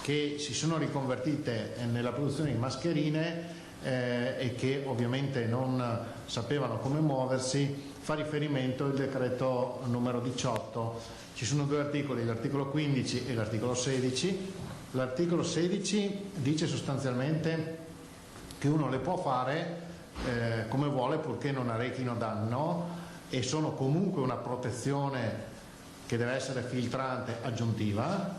che si sono riconvertite nella produzione di mascherine e che ovviamente non sapevano come muoversi, fa riferimento il decreto numero 18. Ci sono due articoli, l'articolo 15 e l'articolo 16. L'articolo 16 dice sostanzialmente che uno le può fare come vuole purché non arrechino danno e sono comunque una protezione che deve essere filtrante aggiuntiva,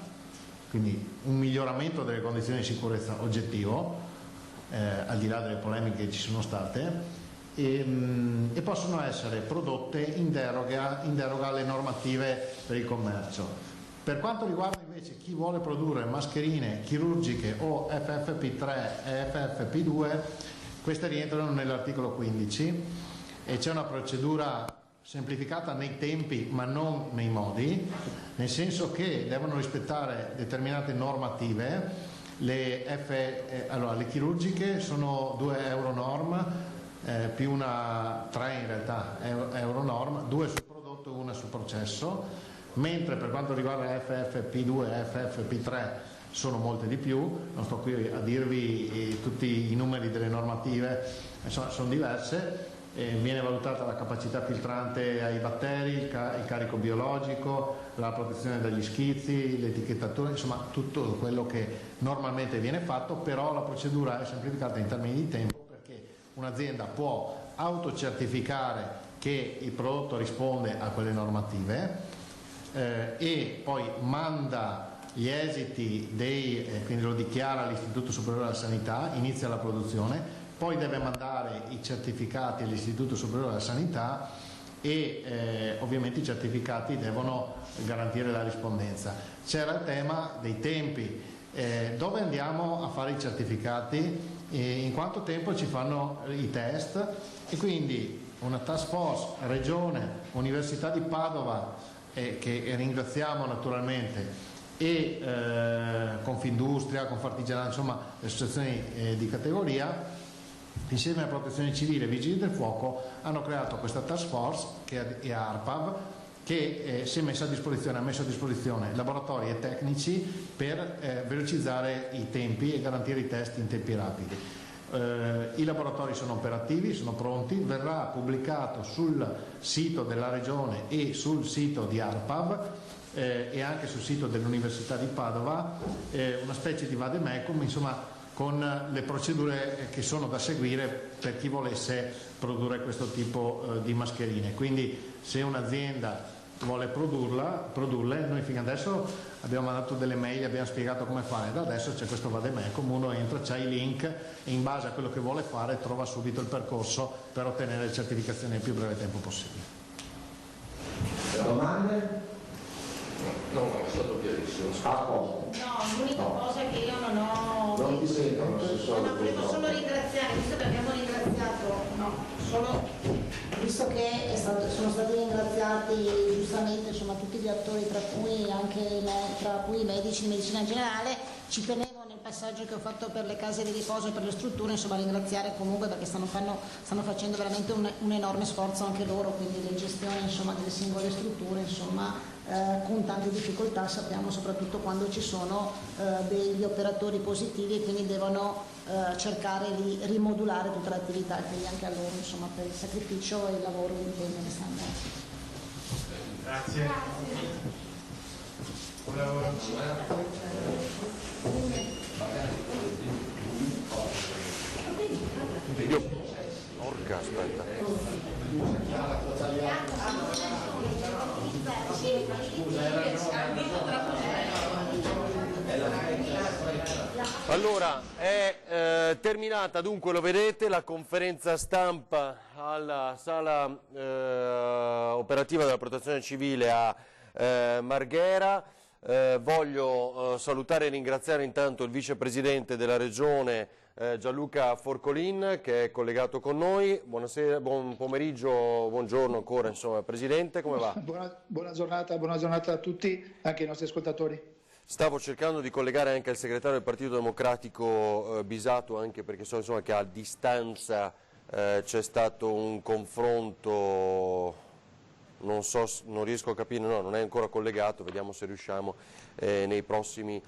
quindi un miglioramento delle condizioni di sicurezza oggettivo, al di là delle polemiche che ci sono state, e possono essere prodotte in deroga alle normative per il commercio. Per quanto riguarda invece chi vuole produrre mascherine chirurgiche o FFP3 e FFP2, queste rientrano nell'articolo 15 e c'è una procedura semplificata nei tempi ma non nei modi, nel senso che devono rispettare determinate normative. Le chirurgiche sono 2 Euronorm più una 3 in realtà Euronorm, 2 sul prodotto e 1 sul processo, mentre per quanto riguarda FFP2 e FFP3 sono molte di più. Non sto qui a dirvi tutti i numeri delle normative, insomma sono diverse. Viene valutata la capacità filtrante ai batteri, il carico biologico, la protezione dagli schizzi, l'etichettatura, insomma tutto quello che normalmente viene fatto, però la procedura è semplificata in termini di tempo perché un'azienda può autocertificare che il prodotto risponde a quelle normative e poi manda gli esiti quindi lo dichiara all'Istituto Superiore della Sanità, inizia la produzione, poi deve mandare i certificati all'Istituto Superiore della Sanità e ovviamente i certificati devono garantire la rispondenza. C'era il tema dei tempi, dove andiamo a fare i certificati, in quanto tempo ci fanno i test, e quindi una task force, Regione, Università di Padova, che ringraziamo naturalmente, e Confindustria, Confartigianato, insomma le associazioni di categoria, insieme a Protezione Civile e Vigili del Fuoco, hanno creato questa task force che è ARPAV, che si è messa a disposizione, ha messo a disposizione laboratori e tecnici per velocizzare i tempi e garantire i test in tempi rapidi. I laboratori sono operativi, sono pronti, verrà pubblicato sul sito della Regione e sul sito di ARPAV e anche sul sito dell'Università di Padova una specie di vademecum, insomma, con le procedure che sono da seguire per chi volesse produrre questo tipo di mascherine. Quindi se un'azienda vuole produrle, noi fino adesso abbiamo mandato delle mail, abbiamo spiegato come fare, da adesso c'è questo vademecum, uno entra, c'ha i link e in base a quello che vuole fare trova subito il percorso per ottenere le certificazioni nel più breve tempo possibile. Domande? No, è stato chiarissimo. No, l'unica cosa che io non ho... Non ti sentono, no, volevo solo ringraziare, visto che abbiamo ringraziato, visto che sono stati ringraziati giustamente tutti gli attori, tra cui i medici di medicina generale, ci tenevo nel passaggio che ho fatto per le case di riposo e per le strutture, a ringraziare comunque perché stanno facendo veramente un enorme sforzo anche loro, quindi le gestioni delle singole strutture, con tante difficoltà, sappiamo, soprattutto quando ci sono degli operatori positivi e quindi devono cercare di rimodulare tutta l'attività, quindi anche a loro per il sacrificio e il lavoro e l'impegno che stanno. Grazie. Buon lavoro. Porca, aspetta. Allora, è terminata, dunque lo vedete, la conferenza stampa alla sala operativa della Protezione Civile a Marghera. Voglio salutare e ringraziare intanto il vicepresidente della Regione Gianluca Forcolin, che è collegato con noi. Buonasera, buon pomeriggio, buongiorno ancora, insomma, Presidente, come va? Buona giornata a tutti, anche ai nostri ascoltatori. Stavo cercando di collegare anche il segretario del Partito Democratico Bisato, anche perché so insomma, che a distanza c'è stato un confronto, non so, non riesco a capire, no, non è ancora collegato, vediamo se riusciamo nei prossimi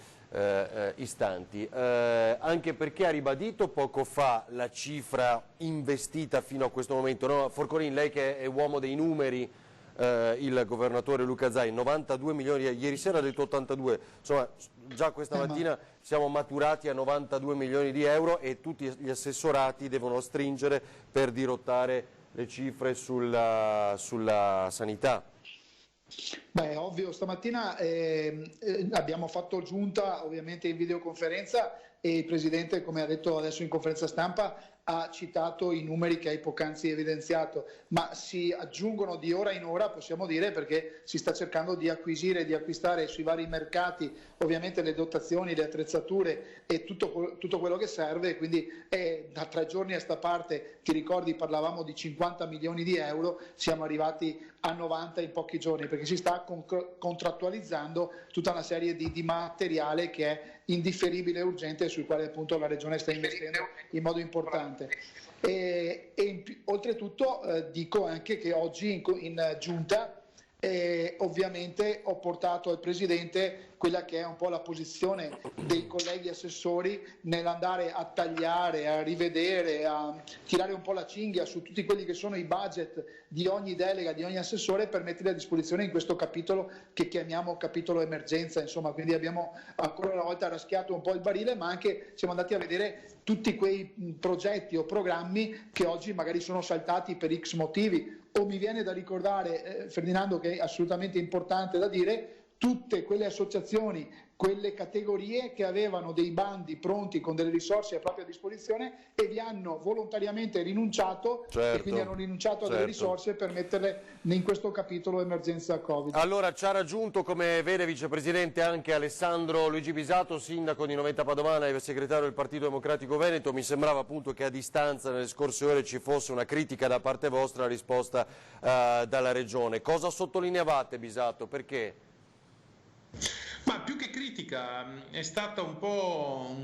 istanti, anche perché ha ribadito poco fa la cifra investita fino a questo momento, no? Forcolin, lei che è uomo dei numeri, il governatore Luca Zaia, 92 milioni, ieri sera ha detto 82, insomma già questa mattina siamo maturati a 92 milioni di euro e tutti gli assessorati devono stringere per dirottare le cifre sulla sanità. Beh, ovvio, stamattina abbiamo fatto giunta ovviamente in videoconferenza e il Presidente, come ha detto adesso in conferenza stampa, ha citato i numeri che hai poc'anzi evidenziato, ma si aggiungono di ora in ora, possiamo dire, perché si sta cercando di acquisire e di acquistare sui vari mercati ovviamente le dotazioni, le attrezzature e tutto quello che serve, quindi da 3 giorni a sta parte, ti ricordi, parlavamo di 50 milioni di euro, siamo arrivati a 90 in pochi giorni, perché si sta contrattualizzando tutta una serie di materiale che è indifferibile e urgente, sul quale appunto la Regione sta investendo in modo importante. Oltretutto dico anche che oggi in giunta ovviamente ho portato al Presidente quella che è un po' la posizione dei colleghi assessori nell'andare a tagliare, a rivedere, a tirare un po' la cinghia su tutti quelli che sono i budget di ogni delega, di ogni assessore, per mettere a disposizione in questo capitolo che chiamiamo capitolo emergenza, insomma, quindi abbiamo ancora una volta raschiato un po' il barile, ma anche siamo andati a vedere tutti quei progetti o programmi che oggi magari sono saltati per X motivi, o mi viene da ricordare, Ferdinando, che è assolutamente importante da dire, tutte quelle associazioni, quelle categorie che avevano dei bandi pronti con delle risorse a propria disposizione e vi hanno volontariamente rinunciato, certo, e quindi hanno rinunciato a delle risorse per metterle in questo capitolo emergenza Covid. Allora ci ha raggiunto, come vede Vicepresidente, anche Alessandro Luigi Bisato, sindaco di Noventa Padovana e segretario del Partito Democratico Veneto. Mi sembrava appunto che a distanza nelle scorse ore ci fosse una critica da parte vostra, la risposta dalla Regione. Cosa sottolineavate, Bisato? Perché? Ma più che critica è stata un po',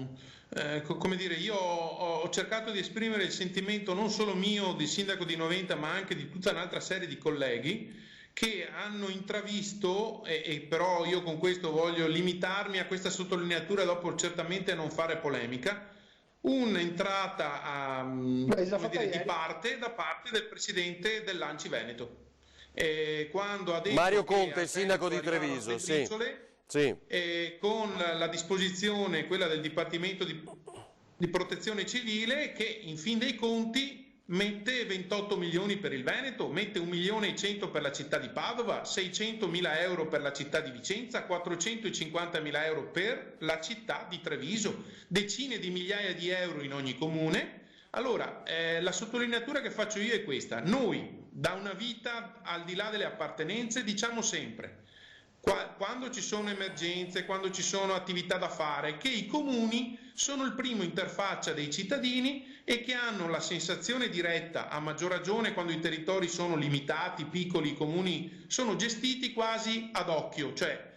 come dire, io ho cercato di esprimere il sentimento non solo mio di sindaco di Noventa, ma anche di tutta un'altra serie di colleghi che hanno intravisto, e però io con questo voglio limitarmi a questa sottolineatura, dopo certamente non fare polemica, un'entrata di parte da parte del presidente dell'Anci Veneto. Quando ha detto Mario Conte, sindaco di Treviso, sì. Con la disposizione, quella del Dipartimento di di protezione civile che in fin dei conti mette 28 milioni per il Veneto, mette 1.100.000 per la città di Padova, 600.000 euro per la città di Vicenza, 450.000 euro per la città di Treviso, decine di migliaia di euro in ogni comune. Allora, la sottolineatura che faccio io è questa: noi da una vita, al di là delle appartenenze, diciamo sempre, quando ci sono emergenze, quando ci sono attività da fare, che i comuni sono il primo interfaccia dei cittadini e che hanno la sensazione diretta, a maggior ragione quando i territori sono limitati, piccoli, i comuni sono gestiti quasi ad occhio, cioè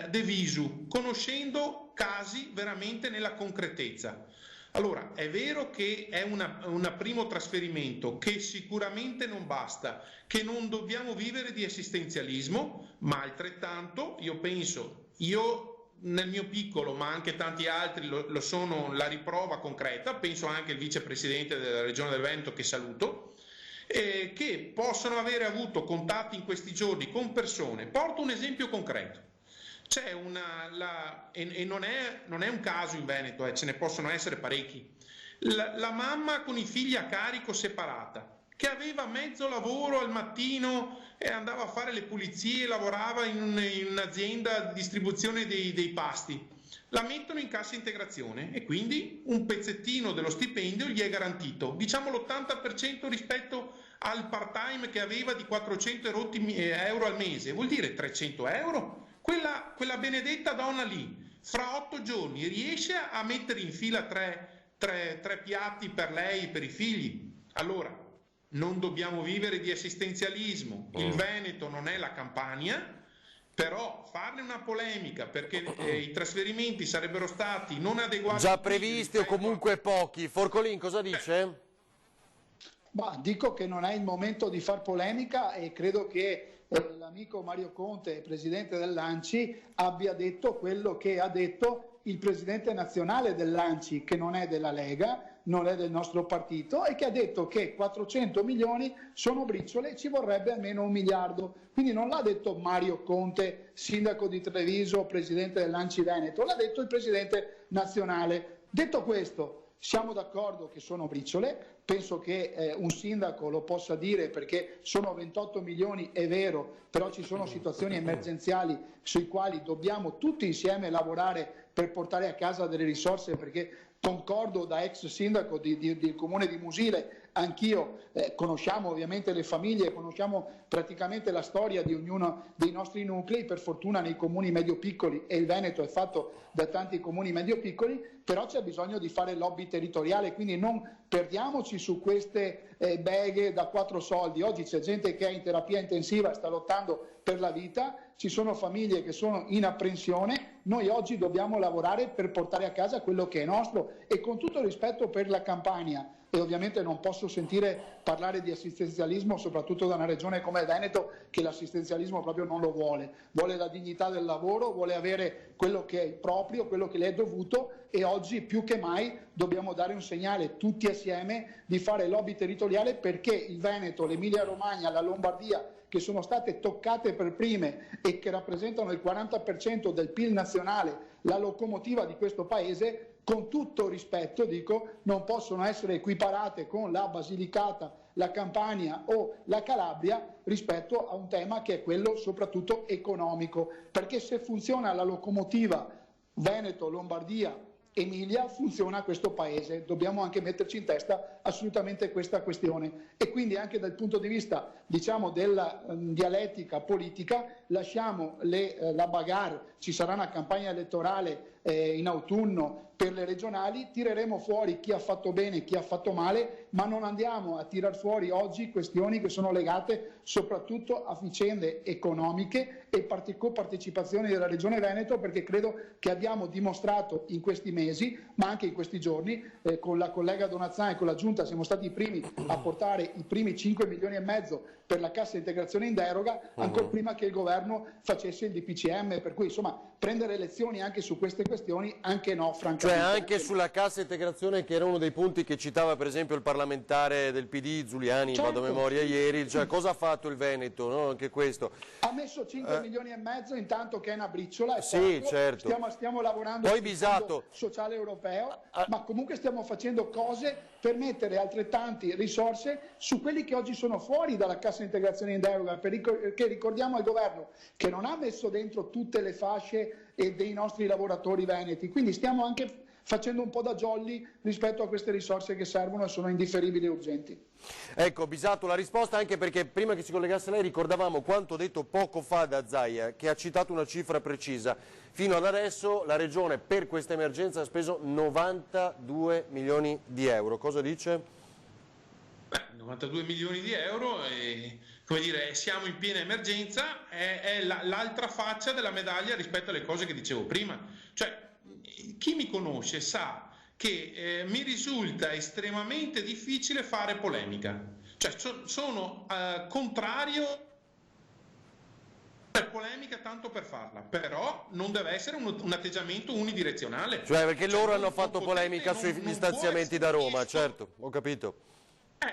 de visu, conoscendo casi veramente nella concretezza. Allora, è vero che è un primo trasferimento, che sicuramente non basta, che non dobbiamo vivere di assistenzialismo, ma altrettanto io penso, nel mio piccolo, ma anche tanti altri lo sono la riprova concreta, penso anche il vicepresidente della Regione del Veneto, che saluto, che possono avere avuto contatti in questi giorni con persone. Porto un esempio concreto. C'è non è un caso in Veneto, ce ne possono essere parecchi. La mamma con i figli a carico separata, che aveva mezzo lavoro al mattino e andava a fare le pulizie, lavorava in un'azienda di distribuzione dei pasti. La mettono in cassa integrazione e quindi un pezzettino dello stipendio gli è garantito, diciamo l'80% rispetto al part-time che aveva di 400 euro al mese, vuol dire 300 euro. Quella benedetta donna lì, fra 8 giorni, riesce a mettere in fila tre piatti per lei e per i figli. Allora, non dobbiamo vivere di assistenzialismo. Il Veneto non è la Campania, però farne una polemica perché i trasferimenti sarebbero stati non adeguati. Già previsti o comunque pochi. Forcolin cosa dice? Ma dico che non è il momento di far polemica e credo che l'amico Mario Conte, presidente dell'ANCI, abbia detto quello che ha detto il presidente nazionale dell'ANCI, che non è della Lega, non è del nostro partito, e che ha detto che 400 milioni sono briciole e ci vorrebbe almeno 1 miliardo. Quindi non l'ha detto Mario Conte, sindaco di Treviso, presidente dell'ANCI Veneto, l'ha detto il presidente nazionale. Detto questo, siamo d'accordo che sono briciole, penso che un sindaco lo possa dire perché sono 28 milioni, è vero, però ci sono situazioni emergenziali sui quali dobbiamo tutti insieme lavorare per portare a casa delle risorse, perché concordo da ex sindaco del comune di Musile, anch'io conosciamo ovviamente le famiglie, conosciamo praticamente la storia di ognuno dei nostri nuclei, per fortuna nei comuni medio-piccoli, e il Veneto è fatto da tanti comuni medio-piccoli, però c'è bisogno di fare lobby territoriale, quindi non perdiamoci su queste beghe da 4 soldi. Oggi c'è gente che è in terapia intensiva e sta lottando per la vita, ci sono famiglie che sono in apprensione, noi oggi dobbiamo lavorare per portare a casa quello che è nostro, e con tutto il rispetto per la Campania, e ovviamente non posso sentire parlare di assistenzialismo, soprattutto da una regione come il Veneto che l'assistenzialismo proprio non lo vuole la dignità del lavoro, vuole avere quello che è proprio, quello che le è dovuto, e oggi più che mai dobbiamo dare un segnale tutti assieme di fare lobby territoriale, perché il Veneto, l'Emilia Romagna, la Lombardia, che sono state toccate per prime e che rappresentano il 40% del PIL nazionale, la locomotiva di questo paese, con tutto rispetto dico, non possono essere equiparate con la Basilicata, la Campania o la Calabria rispetto a un tema che è quello soprattutto economico, perché se funziona la locomotiva Veneto, Lombardia, Emilia, funziona questo paese. Dobbiamo anche metterci in testa assolutamente questa questione, e quindi anche dal punto di vista, diciamo, della dialettica politica lasciamo la bagarre. Ci sarà una campagna elettorale in autunno per le regionali, tireremo fuori chi ha fatto bene e chi ha fatto male, ma non andiamo a tirar fuori oggi questioni che sono legate soprattutto a vicende economiche e partecipazioni della Regione Veneto, perché credo che abbiamo dimostrato in questi mesi, ma anche in questi giorni, con la collega Donazzani e con la Giunta siamo stati i primi a portare i primi 5 milioni e mezzo per la cassa integrazione in deroga, ancora prima che il governo facesse il DPCM, per cui insomma prendere lezioni anche su queste questioni, anche no, francamente. Cioè anche sulla cassa integrazione, che era uno dei punti che citava per esempio il parlamentare del PD Zuliani, Certo. vado a memoria ieri, cioè cosa ha fatto il Veneto, no? Anche questo. Ha messo 5 milioni e mezzo intanto che è una briciola, è Sì, poco. certo. Stiamo lavorando Poi sul Bisato. Fondo sociale europeo, ma comunque stiamo facendo cose per mettere altrettanti risorse su quelli che oggi sono fuori dalla cassa integrazione in deroga, perché ricordiamo al governo che non ha messo dentro tutte le fasce dei nostri lavoratori veneti, quindi stiamo anche facendo un po' da jolly rispetto a queste risorse che servono e sono indifferibili e urgenti. Ecco, Bisato, la risposta, anche perché prima che si collegasse lei ricordavamo quanto detto poco fa da Zaia, che ha citato una cifra precisa. Fino ad adesso la Regione per questa emergenza ha speso 92 milioni di euro. Cosa dice? 92 milioni di euro e, come dire, siamo in piena emergenza, è l'altra faccia della medaglia rispetto alle cose che dicevo prima. Cioè, chi mi conosce sa che mi risulta estremamente difficile fare polemica. Cioè, sono contrario alla polemica tanto per farla, però non deve essere un atteggiamento unidirezionale. Cioè perché loro hanno fatto polemica sugli stanziamenti da Roma, certo, ho capito.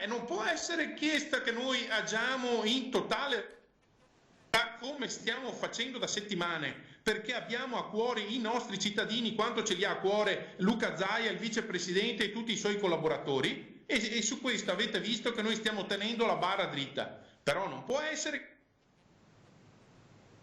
Non può essere chiesta che noi agiamo in totale come stiamo facendo da settimane, perché abbiamo a cuore i nostri cittadini quanto ce li ha a cuore Luca Zaia, il vicepresidente e tutti i suoi collaboratori, e su questo avete visto che noi stiamo tenendo la barra dritta, però non può essere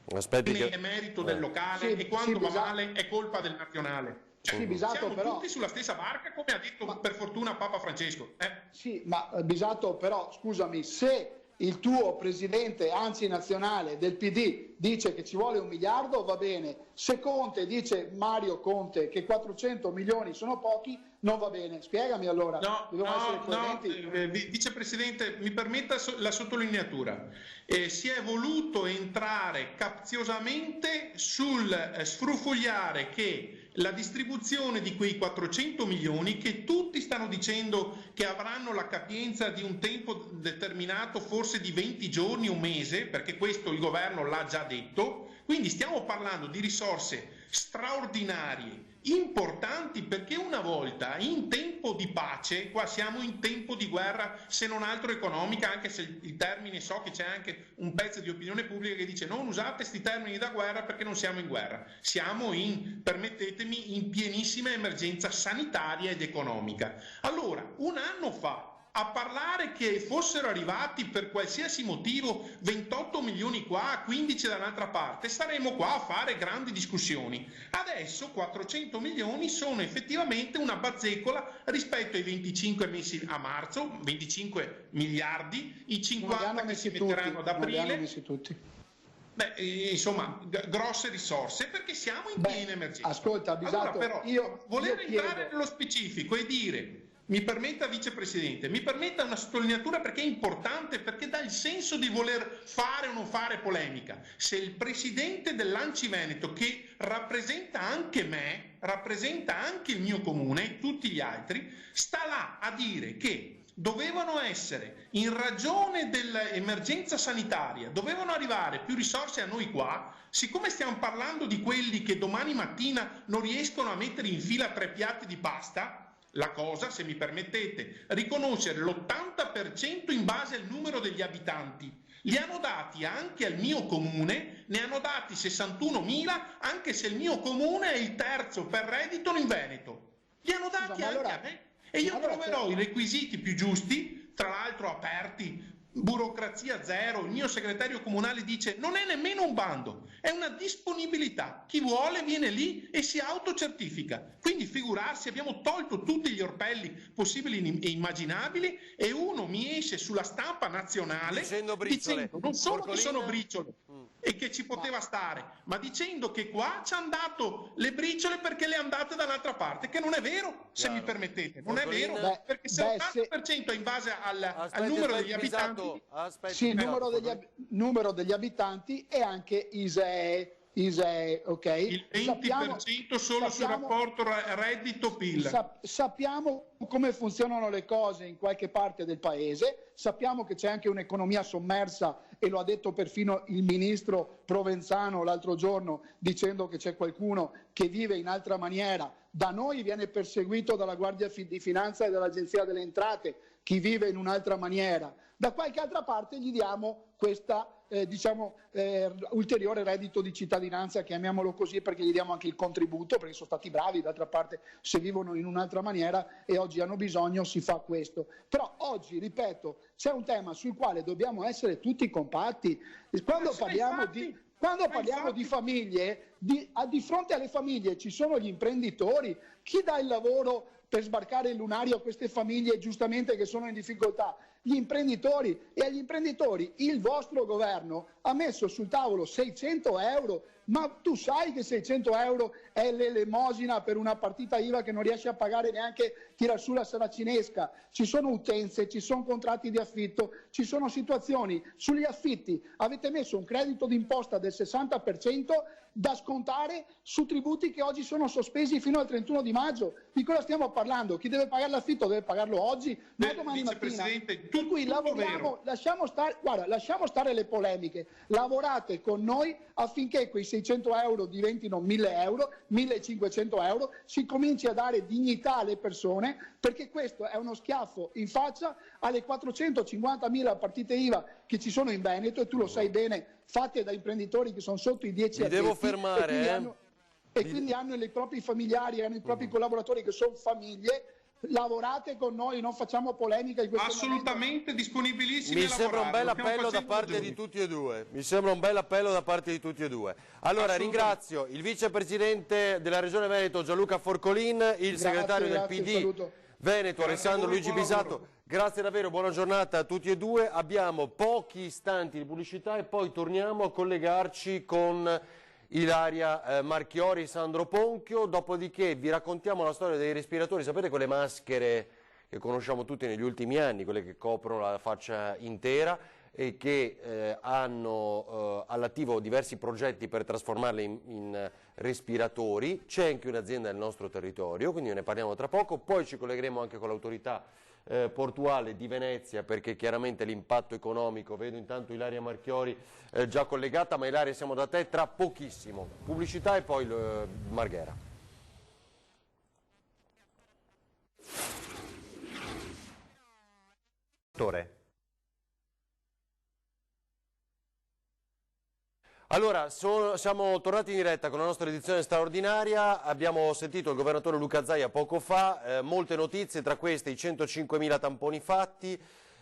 che è merito del locale e quando va male è colpa del nazionale. Cioè, siamo tutti sulla stessa barca, come ha detto per fortuna Papa Francesco. Sì, ma Bisato, però scusami, se il tuo presidente, anzi nazionale, del PD dice che ci vuole 1 miliardo, va bene. Se Conte dice, Mario Conte, che 400 milioni sono pochi, non va bene. Spiegami allora. No, vicepresidente, mi permetta la sottolineatura. Si è voluto entrare capziosamente sul sfrufogliare che la distribuzione di quei 400 milioni che tutti stanno dicendo che avranno la capienza di un tempo determinato, forse di 20 giorni, un mese, perché questo il governo l'ha già detto, quindi stiamo parlando di risorse straordinarie, importanti, perché una volta in tempo di pace, qua siamo in tempo di guerra, se non altro economica, anche se il termine, so che c'è anche un pezzo di opinione pubblica che dice non usate questi termini da guerra perché non siamo in guerra, siamo permettetemi, in pienissima emergenza sanitaria ed economica. Allora, un anno fa, a parlare che fossero arrivati per qualsiasi motivo 28 milioni qua, 15 da un'altra parte, staremo qua a fare grandi discussioni. Adesso 400 milioni sono effettivamente una bazzecola rispetto ai 25 messi a marzo, 25 miliardi, i 50 che si metteranno ad aprile. Insomma, grosse risorse, perché siamo in piena emergenza. Ascolta, Bisato, allora, però, voler entrare nello specifico e dire, mi permetta vicepresidente, mi permetta una sottolineatura perché è importante, perché dà il senso di voler fare o non fare polemica. Se il presidente dell'Anci Veneto, che rappresenta anche me, rappresenta anche il mio comune, tutti gli altri, sta là a dire che dovevano essere, in ragione dell'emergenza sanitaria, dovevano arrivare più risorse a noi qua, siccome stiamo parlando di quelli che domani mattina non riescono a mettere in fila 3 piatti di pasta, la cosa, se mi permettete, riconoscere l'80% in base al numero degli abitanti. Li hanno dati anche al mio comune, ne hanno dati 61.000, anche se il mio comune è il terzo per reddito in Veneto. Li hanno dati anche a me. E io troverò i requisiti più giusti, tra l'altro aperti, burocrazia zero. Il mio segretario comunale dice non è nemmeno un bando, è una disponibilità, chi vuole viene lì e si autocertifica, quindi figurarsi, abbiamo tolto tutti gli orpelli possibili e immaginabili e uno mi esce sulla stampa nazionale dicendo non solo che sono briciole e che ci poteva stare, ma dicendo che qua ci hanno dato le briciole perché le hanno date dall'altra parte, che non è vero, se mi permettete, non è vero, perché se l'80% è in base al numero degli abitanti. Sì, il numero degli abitanti e anche ISEE, ok? Il 20% solo sul rapporto reddito-PIL. Sappiamo come funzionano le cose in qualche parte del paese, sappiamo che c'è anche un'economia sommersa e lo ha detto perfino il ministro Provenzano l'altro giorno, dicendo che c'è qualcuno che vive in altra maniera. Da noi viene perseguito dalla Guardia di Finanza e dall'Agenzia delle Entrate chi vive in un'altra maniera. Da qualche altra parte gli diamo questa ulteriore reddito di cittadinanza, chiamiamolo così, perché gli diamo anche il contributo, perché sono stati bravi, d'altra parte se vivono in un'altra maniera e oggi hanno bisogno si fa questo. Però oggi, ripeto, c'è un tema sul quale dobbiamo essere tutti compatti. Quando parliamo di famiglie, di fronte alle famiglie ci sono gli imprenditori, chi dà il lavoro per sbarcare il lunario a queste famiglie giustamente che sono in difficoltà? Gli imprenditori, e agli imprenditori il vostro governo ha messo sul tavolo 600 euro, ma tu sai che 600 euro è l'elemosina per una partita IVA che non riesce a pagare neanche tirar su la saracinesca. Ci sono utenze, ci sono contratti di affitto, ci sono situazioni. Sugli affitti avete messo un credito d'imposta del 60% da scontare su tributi che oggi sono sospesi fino al 31 di maggio. Di cosa stiamo parlando? Chi deve pagare l'affitto deve pagarlo oggi, non domani mattina. Per cui lavoriamo, lasciamo stare le polemiche, lavorate con noi affinché quei 600 euro diventino 1000 euro, 1500 euro, si cominci a dare dignità alle persone, perché questo è uno schiaffo in faccia alle 450.000 partite IVA che ci sono in Veneto, e tu lo sai bene, fatte da imprenditori che sono sotto i 10 addetti. Devo fermare, quindi hanno i propri familiari, hanno i propri collaboratori che sono famiglie. Lavorate con noi, non facciamo polemica in questo assolutamente momento. Disponibilissimi. Mi sembra un bel appello da parte di tutti e due. Allora ringrazio il vicepresidente della Regione Veneto Gianluca Forcolin, il segretario del PD Veneto Alessandro Luigi Bisato. Grazie davvero, buona giornata a tutti e due. Abbiamo pochi istanti di pubblicità e poi torniamo a collegarci con Ilaria Marchiori e Sandro Ponchio, dopodiché vi raccontiamo la storia dei respiratori. Sapete, quelle maschere che conosciamo tutti negli ultimi anni, quelle che coprono la faccia intera e che hanno all'attivo diversi progetti per trasformarle in respiratori. C'è anche un'azienda nel nostro territorio, quindi ne parliamo tra poco. Poi ci collegheremo anche con l'autorità portuale di Venezia, perché chiaramente l'impatto economico, vedo intanto Ilaria Marchiori già collegata, ma Ilaria siamo da te tra pochissimo. Pubblicità e poi Marghera. Allora, siamo tornati in diretta con la nostra edizione straordinaria, abbiamo sentito il governatore Luca Zaia poco fa, molte notizie, tra queste i 105.000 tamponi fatti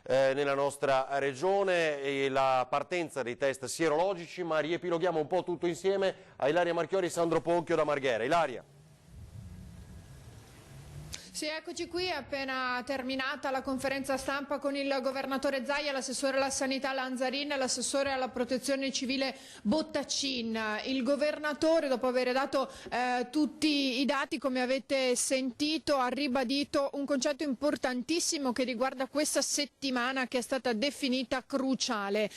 nella nostra regione e la partenza dei test sierologici, ma riepiloghiamo un po' tutto insieme a Ilaria Marchiori e Sandro Ponchio da Marghera. Ilaria. Sì, eccoci qui, è appena terminata la conferenza stampa con il governatore Zaia, l'assessore alla sanità Lanzarin e l'assessore alla protezione civile Bottacin. Il governatore, dopo aver dato tutti i dati, come avete sentito, ha ribadito un concetto importantissimo che riguarda questa settimana che è stata definita cruciale.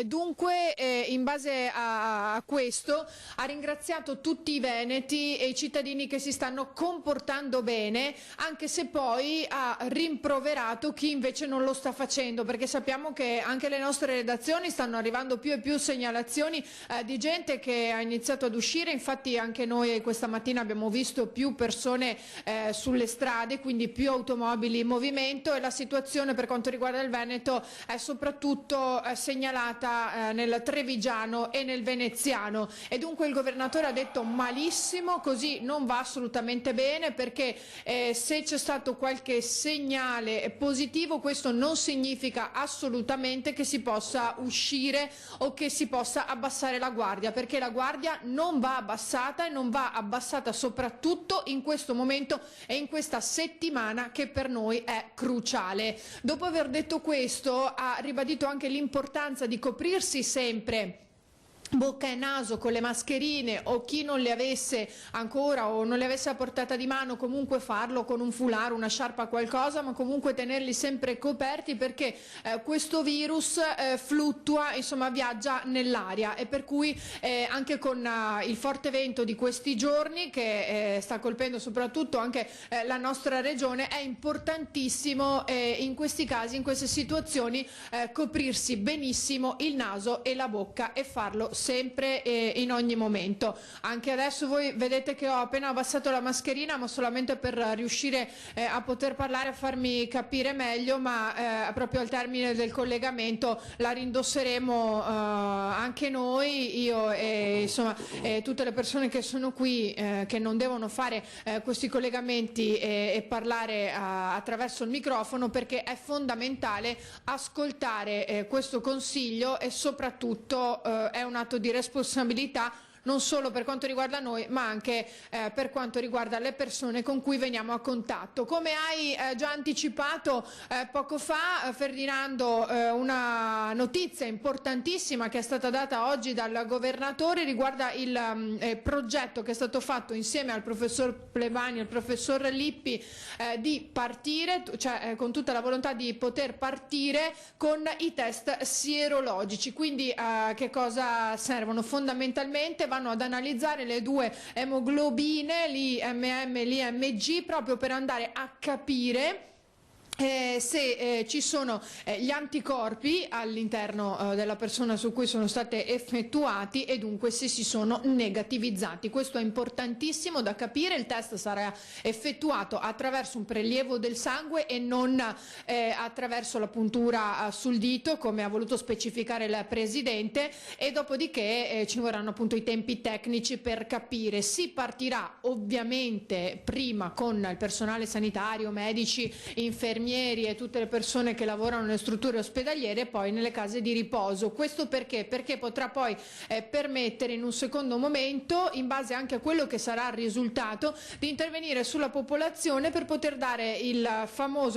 Dunque, in base a questo, ha ringraziato tutti i veneti e i cittadini che si stanno comportando bene, anche se poi ha rimproverato chi invece non lo sta facendo, perché sappiamo che anche le nostre redazioni stanno arrivando più e più segnalazioni di gente che ha iniziato ad uscire. Infatti anche noi questa mattina abbiamo visto più persone sulle strade, quindi più automobili in movimento, e la situazione per quanto riguarda il Veneto è soprattutto segnalata nel trevigiano e nel veneziano, e dunque il governatore ha detto malissimo, così non va assolutamente bene, perché se c'è stato qualche segnale positivo questo non significa assolutamente che si possa uscire o che si possa abbassare la guardia, perché la guardia non va abbassata, e non va abbassata soprattutto in questo momento e in questa settimana che per noi è cruciale. Dopo aver detto questo ha ribadito anche l'importanza di coprirsi sempre bocca e naso con le mascherine, o chi non le avesse ancora o non le avesse a portata di mano, comunque farlo con un foulard, una sciarpa, qualcosa, ma comunque tenerli sempre coperti, perché questo virus fluttua, insomma viaggia nell'aria, e per cui anche con il forte vento di questi giorni che sta colpendo soprattutto anche la nostra regione, è importantissimo in questi casi, in queste situazioni, coprirsi benissimo il naso e la bocca e farlo sempre in ogni momento. Anche adesso voi vedete che ho appena abbassato la mascherina, ma solamente per riuscire a poter parlare, a farmi capire meglio, ma proprio al termine del collegamento la rindosseremo anche noi, io e insomma tutte le persone che sono qui, che non devono fare questi collegamenti e parlare attraverso il microfono, perché è fondamentale ascoltare questo consiglio, e soprattutto è un atto di responsabilità non solo per quanto riguarda noi, ma anche per quanto riguarda le persone con cui veniamo a contatto. Come hai già anticipato poco fa, Ferdinando, una notizia importantissima che è stata data oggi dal governatore riguarda il progetto che è stato fatto insieme al professor Plevani e al professor Lippi di partire, cioè con tutta la volontà di poter partire con i test sierologici. Quindi che cosa servono? Fondamentalmente vanno ad analizzare le due emoglobine, l'IMM e l'IMG, proprio per andare a capire se ci sono gli anticorpi all'interno della persona su cui sono state effettuati, e dunque se si sono negativizzati. Questo è importantissimo da capire. Il test sarà effettuato attraverso un prelievo del sangue e non attraverso la puntura sul dito, come ha voluto specificare il Presidente, e dopodiché ci vorranno appunto i tempi tecnici per capire. Si partirà ovviamente prima con il personale sanitario, medici, infermieri e tutte le persone che lavorano nelle strutture ospedaliere, e poi nelle case di riposo. Questo perché potrà poi permettere in un secondo momento, in base anche a quello che sarà il risultato, di intervenire sulla popolazione per poter dare il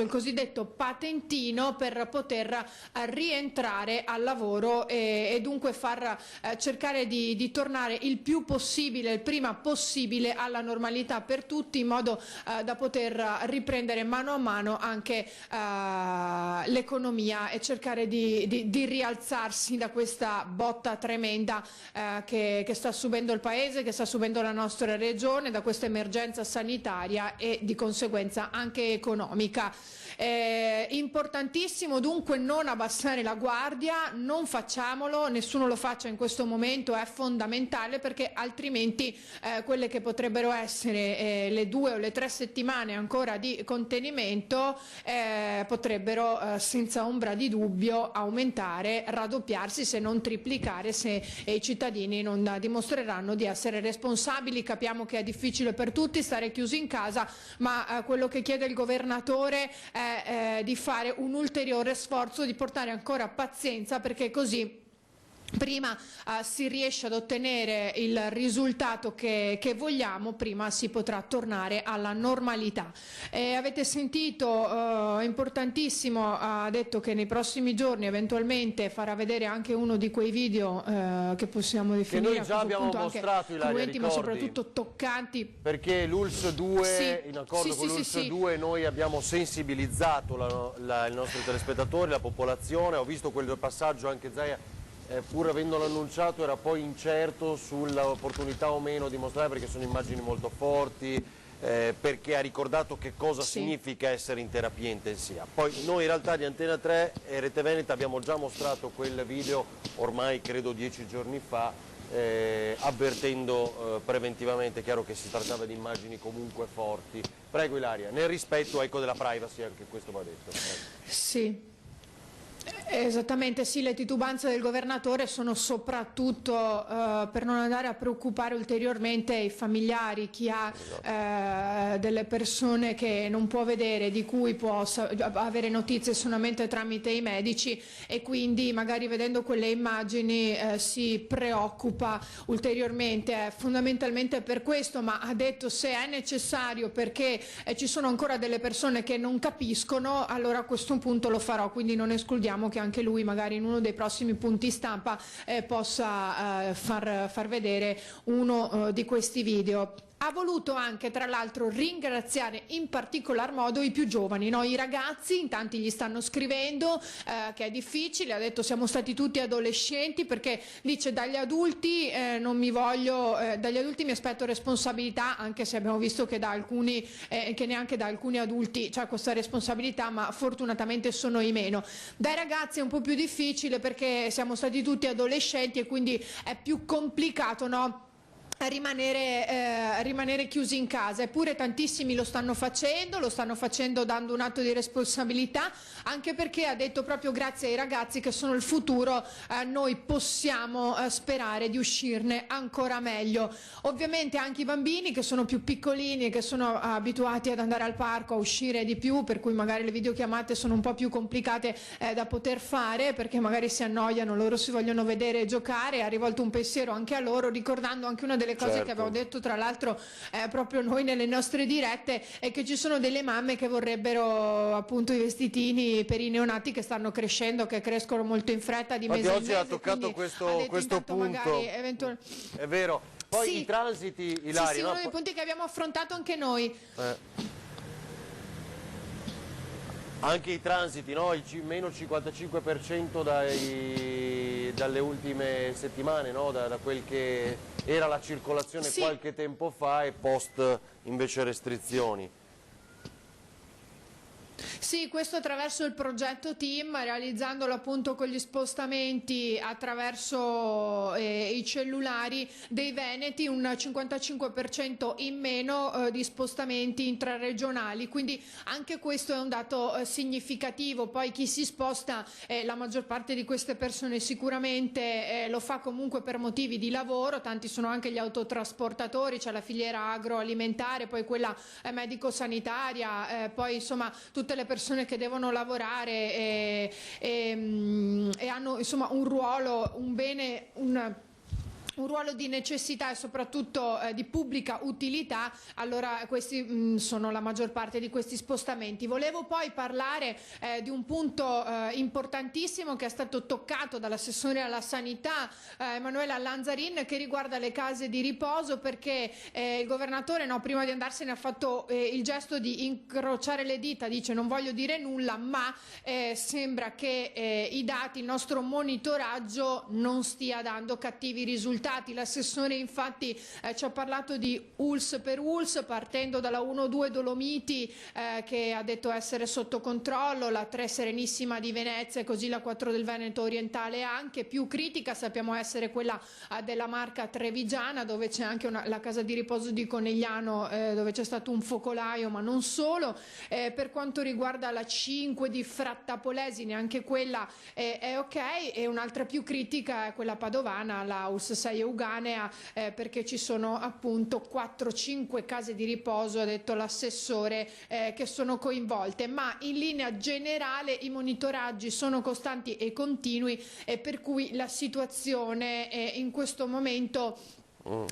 cosiddetto patentino, per poter rientrare al lavoro e dunque far cercare di tornare il più possibile, il prima possibile, alla normalità per tutti, in modo da poter riprendere mano a mano anche l'economia e cercare di rialzarsi da questa botta tremenda che sta subendo il Paese, che sta subendo la nostra regione, da questa emergenza sanitaria e di conseguenza anche economica. Importantissimo dunque non abbassare la guardia, non facciamolo, nessuno lo faccia in questo momento, è fondamentale, perché altrimenti quelle che potrebbero essere le 2 o le 3 settimane ancora di contenimento potrebbero senza ombra di dubbio aumentare, raddoppiarsi, se non triplicare, se i cittadini non dimostreranno di essere responsabili. Capiamo che è difficile per tutti stare chiusi in casa, ma quello che chiede il governatore è di fare un ulteriore sforzo, di portare ancora pazienza, perché così prima si riesce ad ottenere il risultato che vogliamo, prima si potrà tornare alla normalità. Avete sentito, importantissimo, ha detto che nei prossimi giorni eventualmente farà vedere anche uno di quei video che possiamo definire, che noi già abbiamo mostrato, Ilaria, cruenti, ma soprattutto toccanti, perché l'ULSS 2, sì, in accordo con l'ULSS 2, noi abbiamo sensibilizzato i nostri telespettatori, la popolazione. Ho visto quel passaggio, anche Zaia, pur avendolo annunciato, era poi incerto sull'opportunità o meno di mostrare, perché sono immagini molto forti, perché ha ricordato che cosa significa essere in terapia intensiva. Poi noi in realtà di Antena 3 e Rete Veneta abbiamo già mostrato quel video ormai credo 10 giorni fa, avvertendo preventivamente. È chiaro che si trattava di immagini comunque forti. Prego Ilaria, nel rispetto della privacy, anche questo va detto. Sì. Esattamente, sì, le titubanze del governatore sono soprattutto per non andare a preoccupare ulteriormente i familiari, chi ha delle persone che non può vedere, di cui può avere notizie solamente tramite i medici, e quindi magari vedendo quelle immagini si preoccupa ulteriormente. Fondamentalmente per questo, ma ha detto se è necessario perché ci sono ancora delle persone che non capiscono, allora a questo punto lo farò, quindi non escludiamo speriamo che anche lui magari in uno dei prossimi punti stampa possa far vedere uno di questi video. Ha voluto anche, tra l'altro, ringraziare in particolar modo i più giovani, no? I ragazzi, in tanti gli stanno scrivendo che è difficile, ha detto siamo stati tutti adolescenti, perché dice dagli adulti non mi voglio, dagli adulti mi aspetto responsabilità, anche se abbiamo visto che da alcuni, che neanche da alcuni adulti c'è questa responsabilità, ma fortunatamente sono i meno. Dai ragazzi è un po' più difficile perché siamo stati tutti adolescenti e quindi è più complicato, no? Rimanere chiusi in casa, eppure tantissimi lo stanno facendo dando un atto di responsabilità, anche perché ha detto proprio grazie ai ragazzi che sono il futuro noi possiamo sperare di uscirne ancora meglio. Ovviamente anche i bambini che sono più piccolini e che sono abituati ad andare al parco, a uscire di più, per cui magari le videochiamate sono un po' più complicate da poter fare, perché magari si annoiano, loro si vogliono vedere e giocare. Ha rivolto un pensiero anche a loro, ricordando anche una delle cose che abbiamo detto tra l'altro proprio noi nelle nostre dirette, è che ci sono delle mamme che vorrebbero appunto i vestitini per i neonati che stanno crescendo, che crescono molto in fretta di mese in mese. Oggi ha toccato questo punto, è vero. Poi sì, i transiti, Ilaria, sì, uno dei punti che abbiamo affrontato anche noi. Anche i transiti, no? Il meno 55% dalle ultime settimane, no? Da quel che era la circolazione qualche tempo fa e post invece restrizioni. Sì, questo attraverso il progetto Team, realizzandolo appunto con gli spostamenti attraverso i cellulari dei veneti, un 55% in meno di spostamenti intraregionali, quindi anche questo è un dato significativo. Poi chi si sposta, la maggior parte di queste persone sicuramente lo fa comunque per motivi di lavoro, tanti sono anche gli autotrasportatori, c'è la filiera agroalimentare, poi quella medico-sanitaria, poi insomma tutte le persone che devono lavorare e hanno insomma un ruolo, un ruolo di necessità e soprattutto di pubblica utilità, allora questi sono la maggior parte di questi spostamenti. Volevo poi parlare di un punto importantissimo che è stato toccato dall'assessore alla sanità Emanuela Lanzarin, che riguarda le case di riposo, perché il governatore prima di andarsene ha fatto il gesto di incrociare le dita, dice non voglio dire nulla, ma sembra che i dati, il nostro monitoraggio non stia dando cattivi risultati. L'assessore infatti ci ha parlato di ULS per ULS, partendo dalla 1-2 Dolomiti che ha detto essere sotto controllo, la 3 Serenissima di Venezia e così la 4 del Veneto orientale anche. Più critica sappiamo essere quella della Marca Trevigiana, dove c'è anche la casa di riposo di Conegliano dove c'è stato un focolaio, ma non solo. Per quanto riguarda la 5 di Frattapolesine, anche quella è ok, e un'altra più critica è quella padovana, la ULS 6 Euganea, perché ci sono appunto 4-5 case di riposo, ha detto l'assessore, che sono coinvolte, ma in linea generale i monitoraggi sono costanti e continui, e per cui la situazione in questo momento,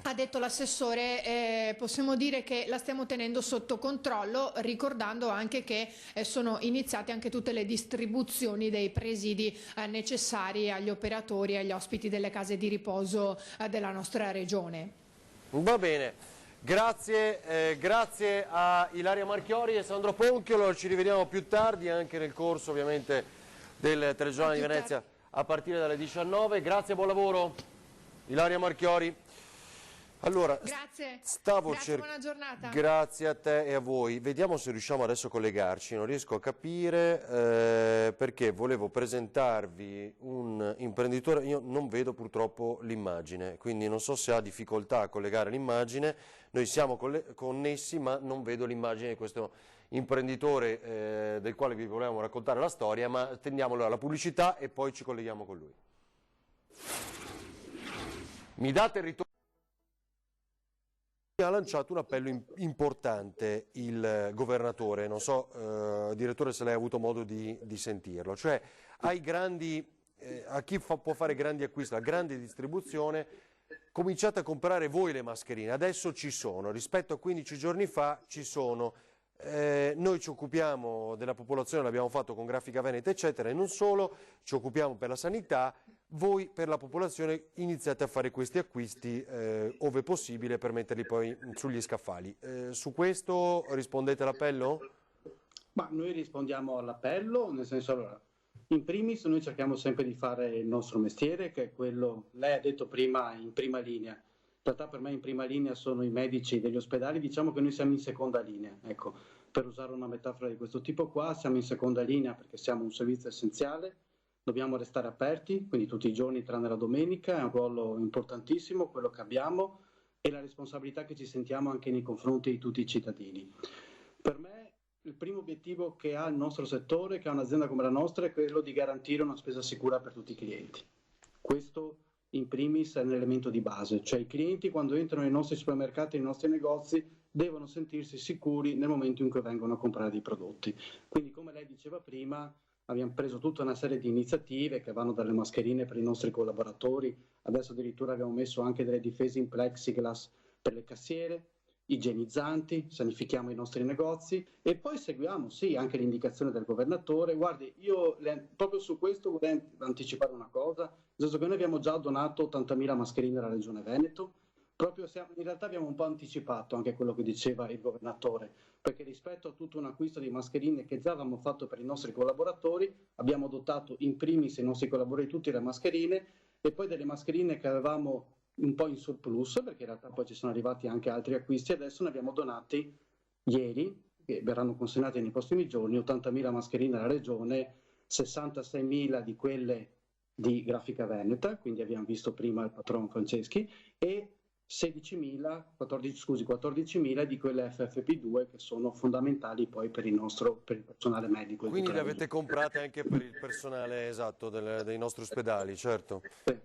ha detto l'assessore, possiamo dire che la stiamo tenendo sotto controllo, ricordando anche che sono iniziate anche tutte le distribuzioni dei presidi necessari agli operatori e agli ospiti delle case di riposo della nostra regione. Va bene, grazie a Ilaria Marchiori e Sandro Ponchiolo, ci rivediamo più tardi anche nel corso ovviamente del Telegiornale di Venezia a partire dalle 19. Grazie, buon lavoro Ilaria Marchiori. Allora, grazie, buona giornata. Grazie a te e a voi. Vediamo se riusciamo adesso a collegarci, non riesco a capire perché volevo presentarvi un imprenditore, io non vedo purtroppo l'immagine, quindi non so se ha difficoltà a collegare l'immagine, noi siamo connessi ma non vedo l'immagine di questo imprenditore del quale vi volevamo raccontare la storia, ma tendiamo allora la pubblicità e poi ci colleghiamo con lui. Mi date il ritorno? Ha lanciato un appello importante il governatore, non so direttore se lei ha avuto modo di sentirlo, cioè ai grandi, a chi può fare grandi acquisti, la grande distribuzione, cominciate a comprare voi le mascherine, adesso ci sono, rispetto a 15 giorni fa ci sono, Noi ci occupiamo della popolazione, l'abbiamo fatto con Grafica Veneta eccetera, e non solo, ci occupiamo per la sanità, voi per la popolazione iniziate a fare questi acquisti ove possibile per metterli poi sugli scaffali. Su questo rispondete all'appello? Ma noi rispondiamo all'appello, nel senso, allora, in primis noi cerchiamo sempre di fare il nostro mestiere, che è quello, lei ha detto prima, in prima linea. In realtà per me in prima linea sono i medici degli ospedali, diciamo che noi siamo in seconda linea, ecco, per usare una metafora di questo tipo qua, siamo in seconda linea perché siamo un servizio essenziale, dobbiamo restare aperti, quindi tutti i giorni tranne la domenica, è un ruolo importantissimo quello che abbiamo e la responsabilità che ci sentiamo anche nei confronti di tutti i cittadini. Per me il primo obiettivo che ha il nostro settore, che ha un'azienda come la nostra, è quello di garantire una spesa sicura per tutti i clienti. Questo in primis è un elemento di base, cioè i clienti quando entrano nei nostri supermercati, nei nostri negozi, devono sentirsi sicuri nel momento in cui vengono a comprare dei prodotti. Quindi come lei diceva prima, abbiamo preso tutta una serie di iniziative che vanno dalle mascherine per i nostri collaboratori, adesso addirittura abbiamo messo anche delle difese in plexiglass per le cassiere, igienizzanti, sanifichiamo i nostri negozi e poi seguiamo sì anche l'indicazione del governatore. Guardi, io proprio su questo vorrei anticipare una cosa, nel senso che noi abbiamo già donato 80.000 mascherine alla Regione Veneto, in realtà abbiamo un po' anticipato anche quello che diceva il governatore, perché rispetto a tutto un acquisto di mascherine che già avevamo fatto per i nostri collaboratori, abbiamo dotato in primis i nostri collaboratori tutte le mascherine e poi delle mascherine che avevamo un po' in surplus, perché in realtà poi ci sono arrivati anche altri acquisti, adesso ne abbiamo donati ieri, che verranno consegnati nei prossimi giorni, 80.000 mascherine alla Regione, 66.000 di quelle di Grafica Veneta, quindi abbiamo visto prima il patron Franceschi, e 14.000 di quelle FFP2 che sono fondamentali poi per il personale medico. Quindi le avete comprate anche per il personale esatto dei nostri ospedali, certo. Sì.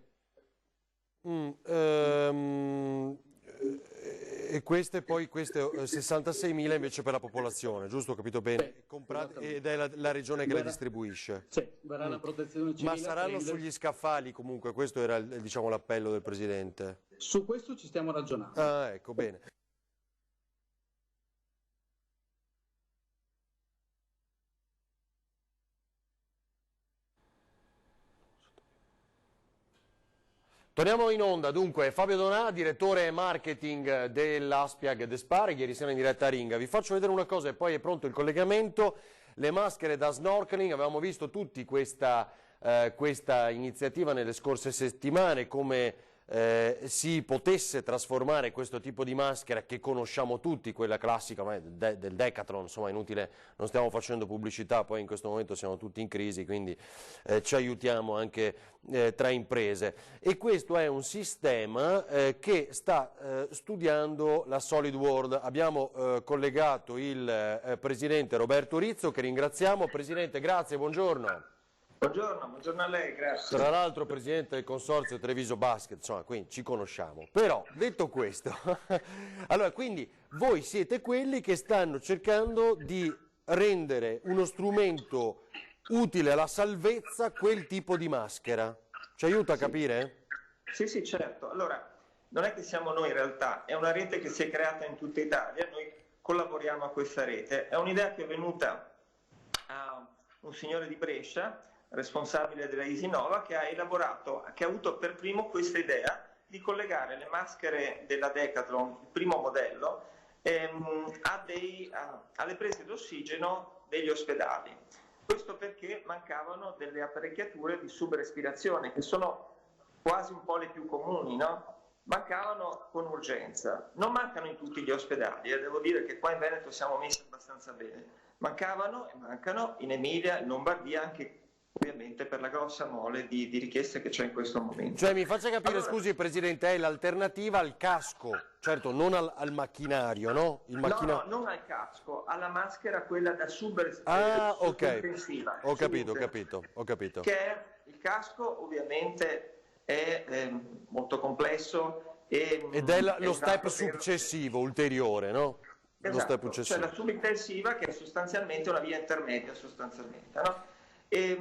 E queste 66.000 invece per la popolazione, giusto? Ho capito bene? Sì, ed è la regione che le distribuisce? Sì, verrà la protezione civile. Ma saranno sugli scaffali comunque? Questo era diciamo, l'appello del Presidente? Su questo ci stiamo ragionando. Ah, ecco, bene. Torniamo in onda, dunque, Fabio Donà, direttore marketing dell'Aspiag Despar, ieri sera in diretta a Ringa. Vi faccio vedere una cosa e poi è pronto il collegamento. Le maschere da snorkeling, avevamo visto tutti questa iniziativa nelle scorse settimane, come si potesse trasformare questo tipo di maschera che conosciamo tutti, quella classica del Decathlon, insomma inutile, non stiamo facendo pubblicità, poi in questo momento siamo tutti in crisi, quindi ci aiutiamo anche tra imprese. E questo è un sistema che sta studiando la Solid World. Abbiamo collegato il Presidente Roberto Rizzo, che ringraziamo. Presidente, grazie, buongiorno. Buongiorno a lei, grazie. Tra l'altro Presidente del Consorzio Treviso Basket, insomma, quindi ci conosciamo. Però, detto questo, allora, quindi voi siete quelli che stanno cercando di rendere uno strumento utile alla salvezza quel tipo di maschera. Ci aiuta a capire? Sì, certo. Allora, non è che siamo noi in realtà, è una rete che si è creata in tutta Italia, noi collaboriamo a questa rete. È un'idea che è venuta a un signore di Brescia, responsabile della Isinova, che ha avuto per primo questa idea di collegare le maschere della Decathlon, il primo modello, alle prese d'ossigeno degli ospedali. Questo perché mancavano delle apparecchiature di subrespirazione, che sono quasi un po' le più comuni, no? Mancavano con urgenza. Non mancano in tutti gli ospedali, devo dire che qua in Veneto siamo messi abbastanza bene. Mancavano e mancano in Emilia, in Lombardia, anche ovviamente per la grossa mole di richieste che c'è in questo momento. Cioè mi faccia capire, allora, scusi Presidente, è l'alternativa al casco, certo non al macchinario, no? No, non al casco, alla maschera quella da intensiva. Ho capito. Che il casco ovviamente è molto complesso ed è lo step successivo, ulteriore, no? Esatto, lo step successivo. Cioè la subintensiva che è sostanzialmente una via intermedia no? E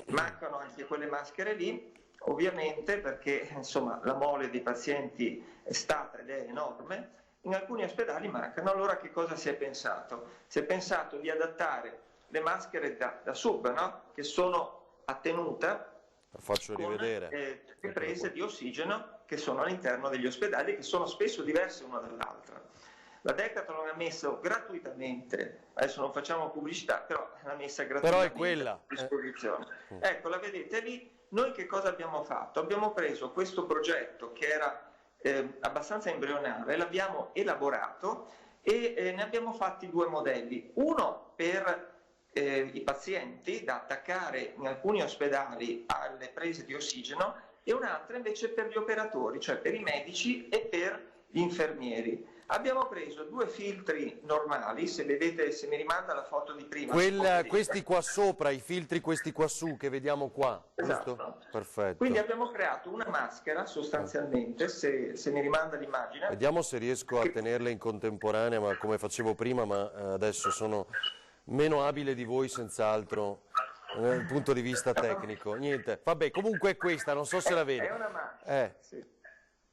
mancano anche quelle maschere lì, ovviamente perché insomma la mole dei pazienti è stata ed è enorme in alcuni ospedali mancano. Allora che cosa si è pensato? Si è pensato di adattare le maschere da sub, no? Che sono a tenuta, lo faccio rivedere, le prese di ossigeno che sono all'interno degli ospedali, che sono spesso diverse una dall'altra. La Decathlon ha messo gratuitamente, adesso non facciamo pubblicità, però l'ha messa gratuitamente però è quella a disposizione. Ecco, la vedete lì. Noi che cosa abbiamo fatto? Abbiamo preso questo progetto che era abbastanza embrionale, l'abbiamo elaborato e ne abbiamo fatti due modelli. Uno per i pazienti da attaccare in alcuni ospedali alle prese di ossigeno e un altro invece per gli operatori, cioè per i medici e per gli infermieri. Abbiamo preso due filtri normali, se vedete, se mi rimanda la foto di prima. Questi qua sopra, i filtri questi qua su che vediamo qua, esatto. Giusto? Perfetto. Quindi abbiamo creato una maschera sostanzialmente, se mi rimanda l'immagine. Vediamo se riesco a tenerle in contemporanea, ma come facevo prima, ma adesso sono meno abile di voi senz'altro dal punto di vista tecnico. Niente, vabbè, comunque è questa, non so se la vedi. È una maschera, sì.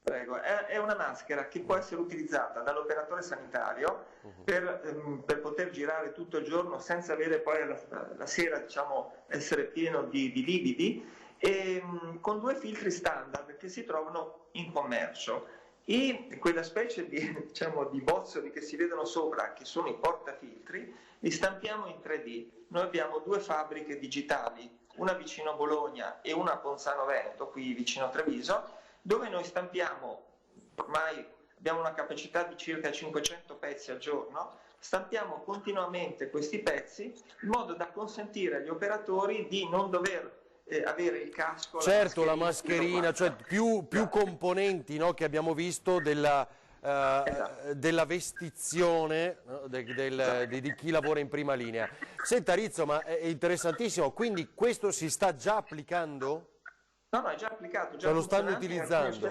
Prego, è una maschera che può essere utilizzata dall'operatore sanitario per poter girare tutto il giorno senza avere poi la sera, diciamo, essere pieno di lividi, e con due filtri standard che si trovano in commercio. E quella specie di, diciamo, di bozzoli che si vedono sopra, che sono i portafiltri, li stampiamo in 3D. Noi abbiamo due fabbriche digitali, una vicino a Bologna e una a Ponzano Veneto, qui vicino a Treviso, dove noi stampiamo, ormai abbiamo una capacità di circa 500 pezzi al giorno, stampiamo continuamente questi pezzi in modo da consentire agli operatori di non dover avere il casco. Certo, la mascherina, cioè più componenti, no, che abbiamo visto della vestizione, no, di chi lavora in prima linea. Senta Rizzo, ma è interessantissimo, quindi questo si sta già applicando? No, è già applicato, già cioè lo stanno utilizzando?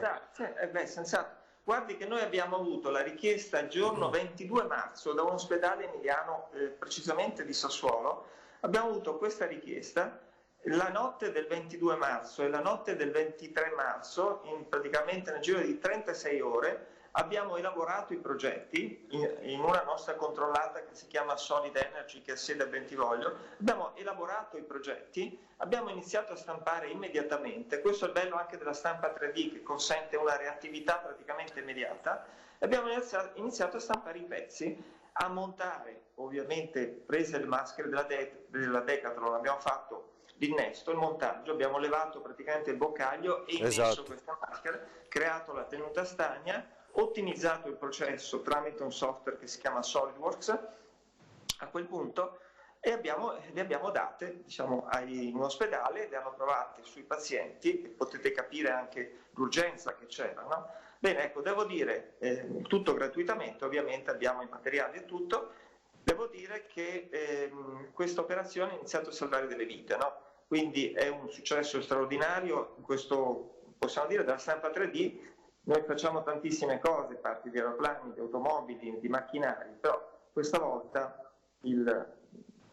Senz'altro. Guardi che noi abbiamo avuto la richiesta il giorno 22 marzo da un ospedale emiliano, precisamente di Sassuolo. Abbiamo avuto questa richiesta la notte del 22 marzo e la notte del 23 marzo, praticamente nel giro di 36 ore, abbiamo elaborato i progetti in una nostra controllata che si chiama Solid Energy, che ha sede a Bentivoglio. Abbiamo elaborato i progetti, abbiamo iniziato a stampare immediatamente. Questo è il bello anche della stampa 3D, che consente una reattività praticamente immediata. Abbiamo iniziato a stampare i pezzi, a montare, ovviamente prese le maschere della Decathlon, abbiamo fatto l'innesto, il montaggio, abbiamo levato praticamente il boccaglio e immesso questa maschera, creato la tenuta stagna, ottimizzato il processo tramite un software che si chiama SolidWorks a quel punto, e le abbiamo date, diciamo, in ospedale, le hanno provate sui pazienti, e potete capire anche l'urgenza che c'era, no? Bene, ecco, devo dire, tutto gratuitamente, ovviamente abbiamo i materiali e tutto. Devo dire che questa operazione ha iniziato a salvare delle vite, no? Quindi è un successo straordinario. Questo, possiamo dire, dalla stampa 3D noi facciamo tantissime cose, parti di aeroplani, di automobili, di macchinari, però questa volta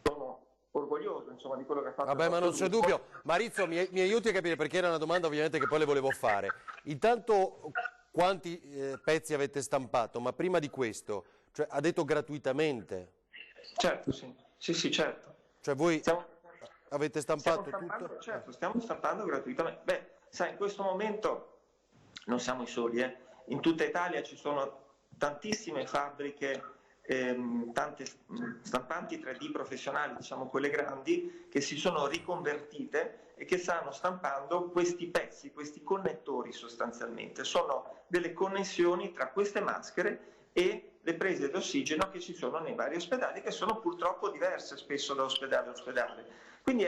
sono orgoglioso, insomma, di quello che ha fatto. Vabbè, ma non c'è dubbio. Marizzo, mi aiuti a capire, perché era una domanda ovviamente che poi le volevo fare. Intanto, quanti pezzi avete stampato? Ma prima di questo, cioè, ha detto gratuitamente? Certo, sì, certo. Cioè voi avete stampato tutto? Certo, stiamo stampando gratuitamente. Beh, sai, in questo momento non siamo i soli, in tutta Italia ci sono tantissime fabbriche, tante stampanti 3D professionali, diciamo quelle grandi, che si sono riconvertite e che stanno stampando questi pezzi, questi connettori sostanzialmente. Sono delle connessioni tra queste maschere e le prese d'ossigeno che ci sono nei vari ospedali, che sono purtroppo diverse spesso da ospedale a ospedale. Quindi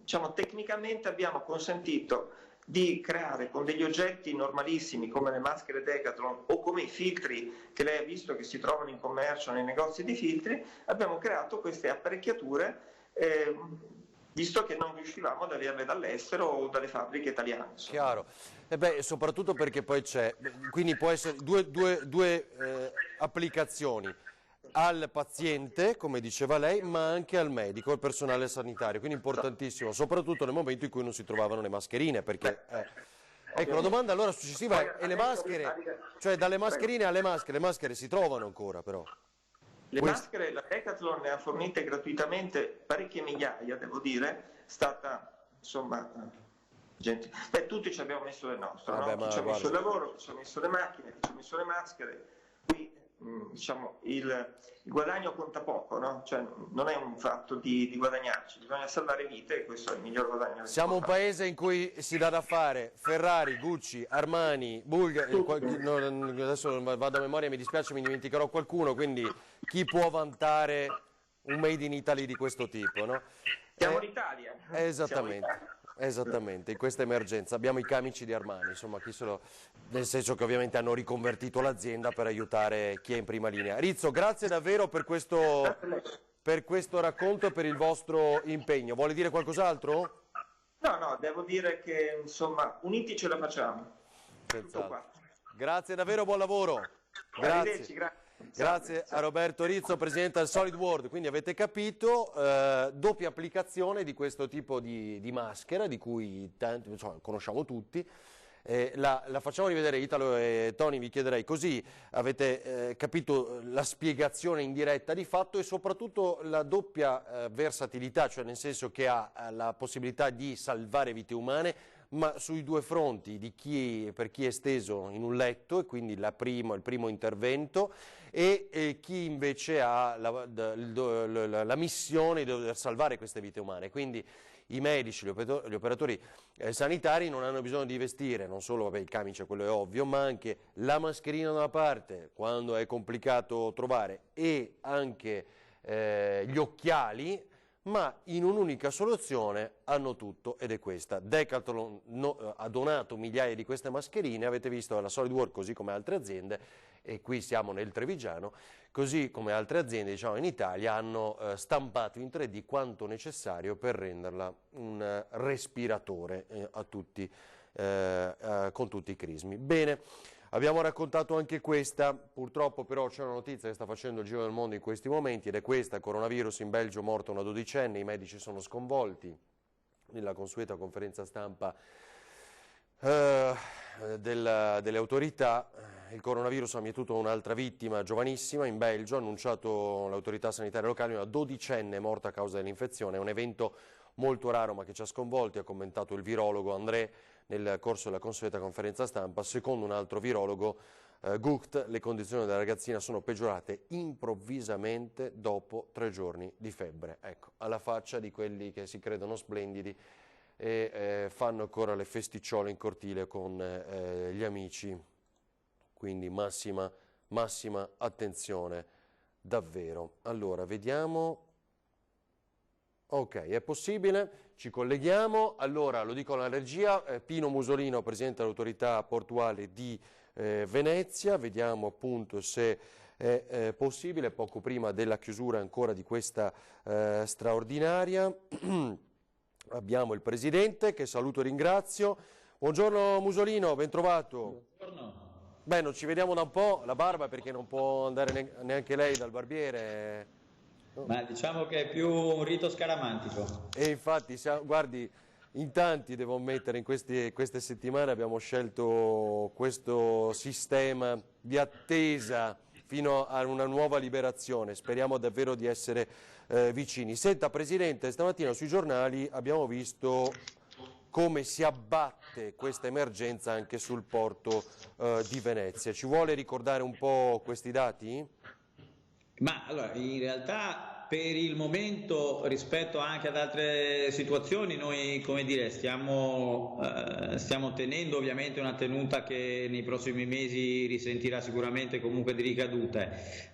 diciamo, tecnicamente abbiamo consentito di creare con degli oggetti normalissimi come le maschere Decathlon o come i filtri che lei ha visto che si trovano in commercio nei negozi di filtri, abbiamo creato queste apparecchiature visto che non riuscivamo ad averle dall'estero o dalle fabbriche italiane. Chiaro, e beh, soprattutto perché poi c'è, quindi può essere due applicazioni, al paziente, come diceva lei, ma anche al medico, al personale sanitario, quindi importantissimo, soprattutto nel momento in cui non si trovavano le mascherine, perché Ecco, la domanda allora successiva è le maschere, cioè dalle mascherine alle maschere, le maschere si trovano ancora però? Le maschere la Decathlon ne ha fornite gratuitamente parecchie migliaia, devo dire, è stata insomma gente. Tutti ci abbiamo messo le nostre, no? Chi ci ha messo il lavoro, chi ci ha messo le macchine, chi ci ha messo le maschere. Qui diciamo il guadagno conta poco, no? Cioè, non è un fatto di guadagnarci, bisogna salvare vite e questo è il miglior guadagno. Siamo un paese in cui si dà da fare Ferrari, Gucci, Armani, Bulgari, adesso vado a memoria, mi dispiace, mi dimenticherò qualcuno, quindi chi può vantare un made in Italy di questo tipo, no? Siamo l'Italia. Esattamente. Esattamente, in questa emergenza abbiamo i camici di Armani, insomma, nel senso che ovviamente hanno riconvertito l'azienda per aiutare chi è in prima linea. Rizzo, grazie davvero per questo racconto e per il vostro impegno. Vuole dire qualcos'altro? No, devo dire che insomma, uniti ce la facciamo. Grazie davvero, buon lavoro. Grazie. Grazie a Roberto Rizzo, presidente del Solid World. Quindi avete capito, doppia applicazione di questo tipo di maschera, di cui conosciamo tutti. La facciamo rivedere, Italo e Tony, vi chiederei, così avete capito la spiegazione in diretta di fatto e soprattutto la doppia versatilità, cioè nel senso che ha la possibilità di salvare vite umane, ma sui due fronti, per chi è steso in un letto e quindi il primo intervento, e chi invece ha la missione di dover salvare queste vite umane. Quindi i medici, gli operatori sanitari non hanno bisogno di vestire non solo il camice, quello è ovvio, ma anche la mascherina da una parte quando è complicato trovare e anche gli occhiali, ma in un'unica soluzione hanno tutto ed è questa. Decathlon ha donato migliaia di queste mascherine, avete visto la Solid World così come altre aziende, e qui siamo nel Trevigiano, così come altre aziende diciamo in Italia hanno stampato in 3D quanto necessario per renderla un respiratore con tutti i crismi. Bene. Abbiamo raccontato anche questa, purtroppo però c'è una notizia che sta facendo il giro del mondo in questi momenti ed è questa: coronavirus in Belgio, morta una 12enne, i medici sono sconvolti. Nella consueta conferenza stampa delle autorità, il coronavirus ha mietuto un'altra vittima giovanissima in Belgio, ha annunciato l'autorità sanitaria locale, una 12enne morta a causa dell'infezione. È un evento molto raro ma che ci ha sconvolti, ha commentato il virologo André nel corso della consueta conferenza stampa. Secondo un altro virologo, Gucht, le condizioni della ragazzina sono peggiorate improvvisamente dopo 3 giorni di febbre. Ecco, alla faccia di quelli che si credono splendidi e fanno ancora le festicciole in cortile con gli amici. Quindi massima attenzione, davvero. Allora, vediamo. Ok, è possibile, ci colleghiamo. Allora, lo dico alla regia, Pino Musolino, presidente dell'autorità portuale di Venezia, vediamo appunto se è possibile, poco prima della chiusura ancora di questa straordinaria. Abbiamo il presidente, che saluto e ringrazio. Buongiorno Musolino, ben trovato. Buongiorno. Beh, non ci vediamo da un po', la barba perché non può andare neanche lei dal barbiere. Ma diciamo che è più un rito scaramantico. E infatti, guardi, in tanti devo ammettere, in queste settimane abbiamo scelto questo sistema di attesa fino a una nuova liberazione. Speriamo davvero di essere vicini. Senta, Presidente, stamattina sui giornali abbiamo visto come si abbatte questa emergenza anche sul porto di Venezia. Ci vuole ricordare un po' questi dati? Ma allora, in realtà per il momento, rispetto anche ad altre situazioni, noi, come dire, stiamo tenendo ovviamente una tenuta che nei prossimi mesi risentirà sicuramente comunque di ricadute.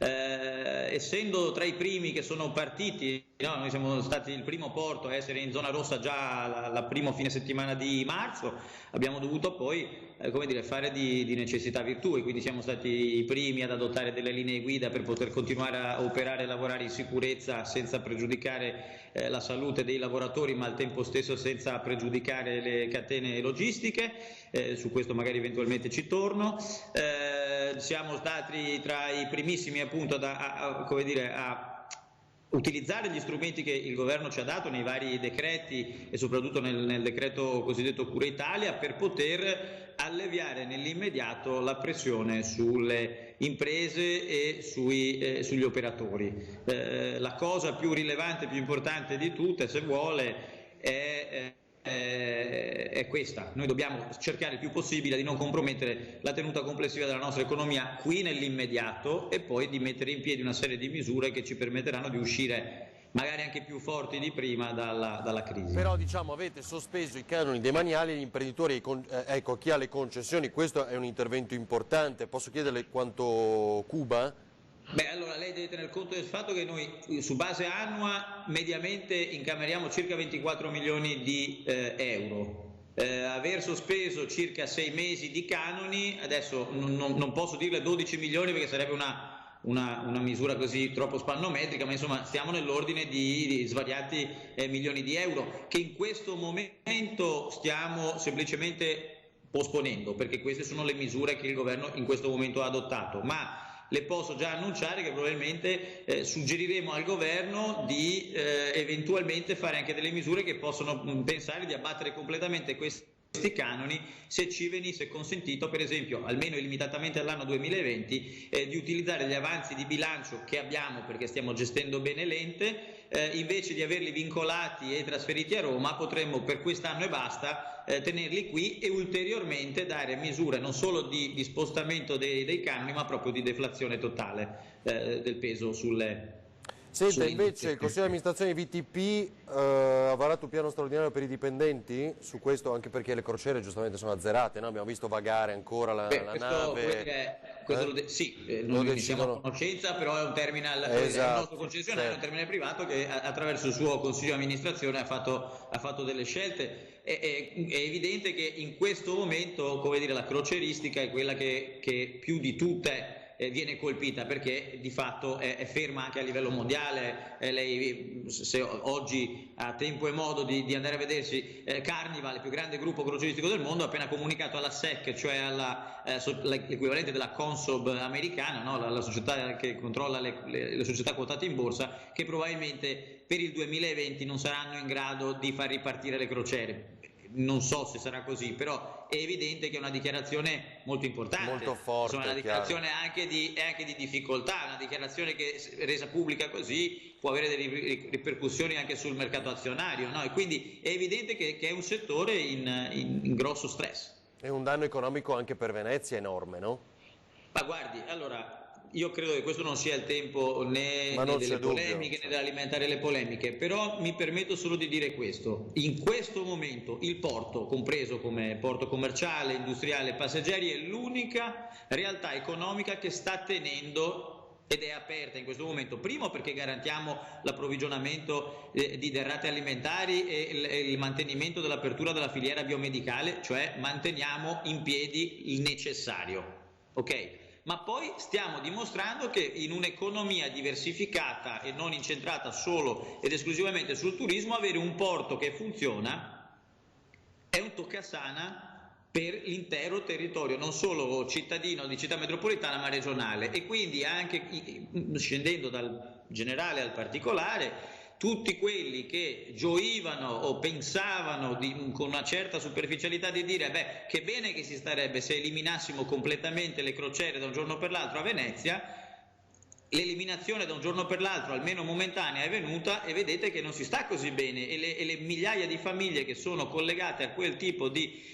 Essendo tra i primi che sono partiti, no, noi siamo stati il primo porto a essere in zona rossa già la primo fine settimana di marzo, abbiamo dovuto poi come dire, fare di necessità virtù, e quindi siamo stati i primi ad adottare delle linee guida per poter continuare a operare e lavorare in sicurezza senza pregiudicare la salute dei lavoratori, ma al tempo stesso senza pregiudicare le catene logistiche. Su questo magari eventualmente ci torno. Siamo stati tra i primissimi appunto a utilizzare gli strumenti che il governo ci ha dato nei vari decreti e soprattutto nel decreto cosiddetto Cura Italia per poter alleviare nell'immediato la pressione sulle imprese e sugli operatori. La cosa più rilevante, più importante di tutte, se vuole, è questa: noi dobbiamo cercare il più possibile di non compromettere la tenuta complessiva della nostra economia qui nell'immediato e poi di mettere in piedi una serie di misure che ci permetteranno di uscire magari anche più forti di prima dalla crisi. Però diciamo avete sospeso i canoni demaniali agli imprenditori, ecco, chi ha le concessioni. Questo è un intervento importante. Posso chiederle quanto cuba? Beh, allora lei deve tener conto del fatto che noi su base annua mediamente incameriamo circa 24 milioni di euro. Aver sospeso circa 6 mesi di canoni, adesso non posso dirle 12 milioni perché sarebbe una misura così troppo spannometrica, ma insomma stiamo nell'ordine di svariati milioni di euro che in questo momento stiamo semplicemente posponendo, perché queste sono le misure che il governo in questo momento ha adottato, ma le posso già annunciare che probabilmente suggeriremo al governo di eventualmente fare anche delle misure che possono pensare di abbattere completamente questi canoni se ci venisse consentito, per esempio, almeno limitatamente all'anno 2020, di utilizzare gli avanzi di bilancio che abbiamo perché stiamo gestendo bene l'ente, invece di averli vincolati e trasferiti a Roma, potremmo per quest'anno e basta tenerli qui e ulteriormente dare misure non solo di spostamento dei canoni, ma proprio di deflazione totale del peso sulle. Senta, invece il Consiglio di amministrazione VTP ha varato un piano straordinario per i dipendenti su questo, anche perché le crociere giustamente sono azzerate, no? Abbiamo visto vagare ancora la nave. Non ne siamo a conoscenza, però è un terminal, è il nostro concessionario, è un terminale privato che attraverso il suo Consiglio di amministrazione ha fatto delle scelte. È evidente che in questo momento, come dire, la crocieristica è quella che più di tutte viene colpita, perché di fatto è ferma anche a livello mondiale. Lei, se oggi ha tempo e modo di andare a vedersi, Carnival, il più grande gruppo crocieristico del mondo, ha appena comunicato alla SEC, cioè all'equivalente della Consob americana, no? la società che controlla le società quotate in borsa, che probabilmente per il 2020 non saranno in grado di far ripartire le crociere. Non so se sarà così, però è evidente che è una dichiarazione molto importante, molto forte, insomma, una dichiarazione anche di difficoltà, una dichiarazione che resa pubblica così può avere delle ripercussioni anche sul mercato azionario, no? E quindi è evidente che è un settore in grosso stress. È un danno economico anche per Venezia enorme, no? Ma guardi, allora, io credo che questo non sia il tempo né delle polemiche né dell'alimentare le polemiche, però mi permetto solo di dire questo: in questo momento il porto, compreso come porto commerciale, industriale, passeggeri, è l'unica realtà economica che sta tenendo ed è aperta in questo momento, primo perché garantiamo l'approvvigionamento di derrate alimentari e il mantenimento dell'apertura della filiera biomedicale, cioè manteniamo in piedi il necessario, ok? Ma poi stiamo dimostrando che in un'economia diversificata e non incentrata solo ed esclusivamente sul turismo, avere un porto che funziona è un toccasana per l'intero territorio, non solo cittadino di città metropolitana ma regionale, e quindi anche scendendo dal generale al particolare, tutti quelli che gioivano o pensavano con una certa superficialità di dire che bene che si starebbe se eliminassimo completamente le crociere da un giorno per l'altro a Venezia, l'eliminazione da un giorno per l'altro, almeno momentanea, è venuta, e vedete che non si sta così bene, e le migliaia di famiglie che sono collegate a quel tipo di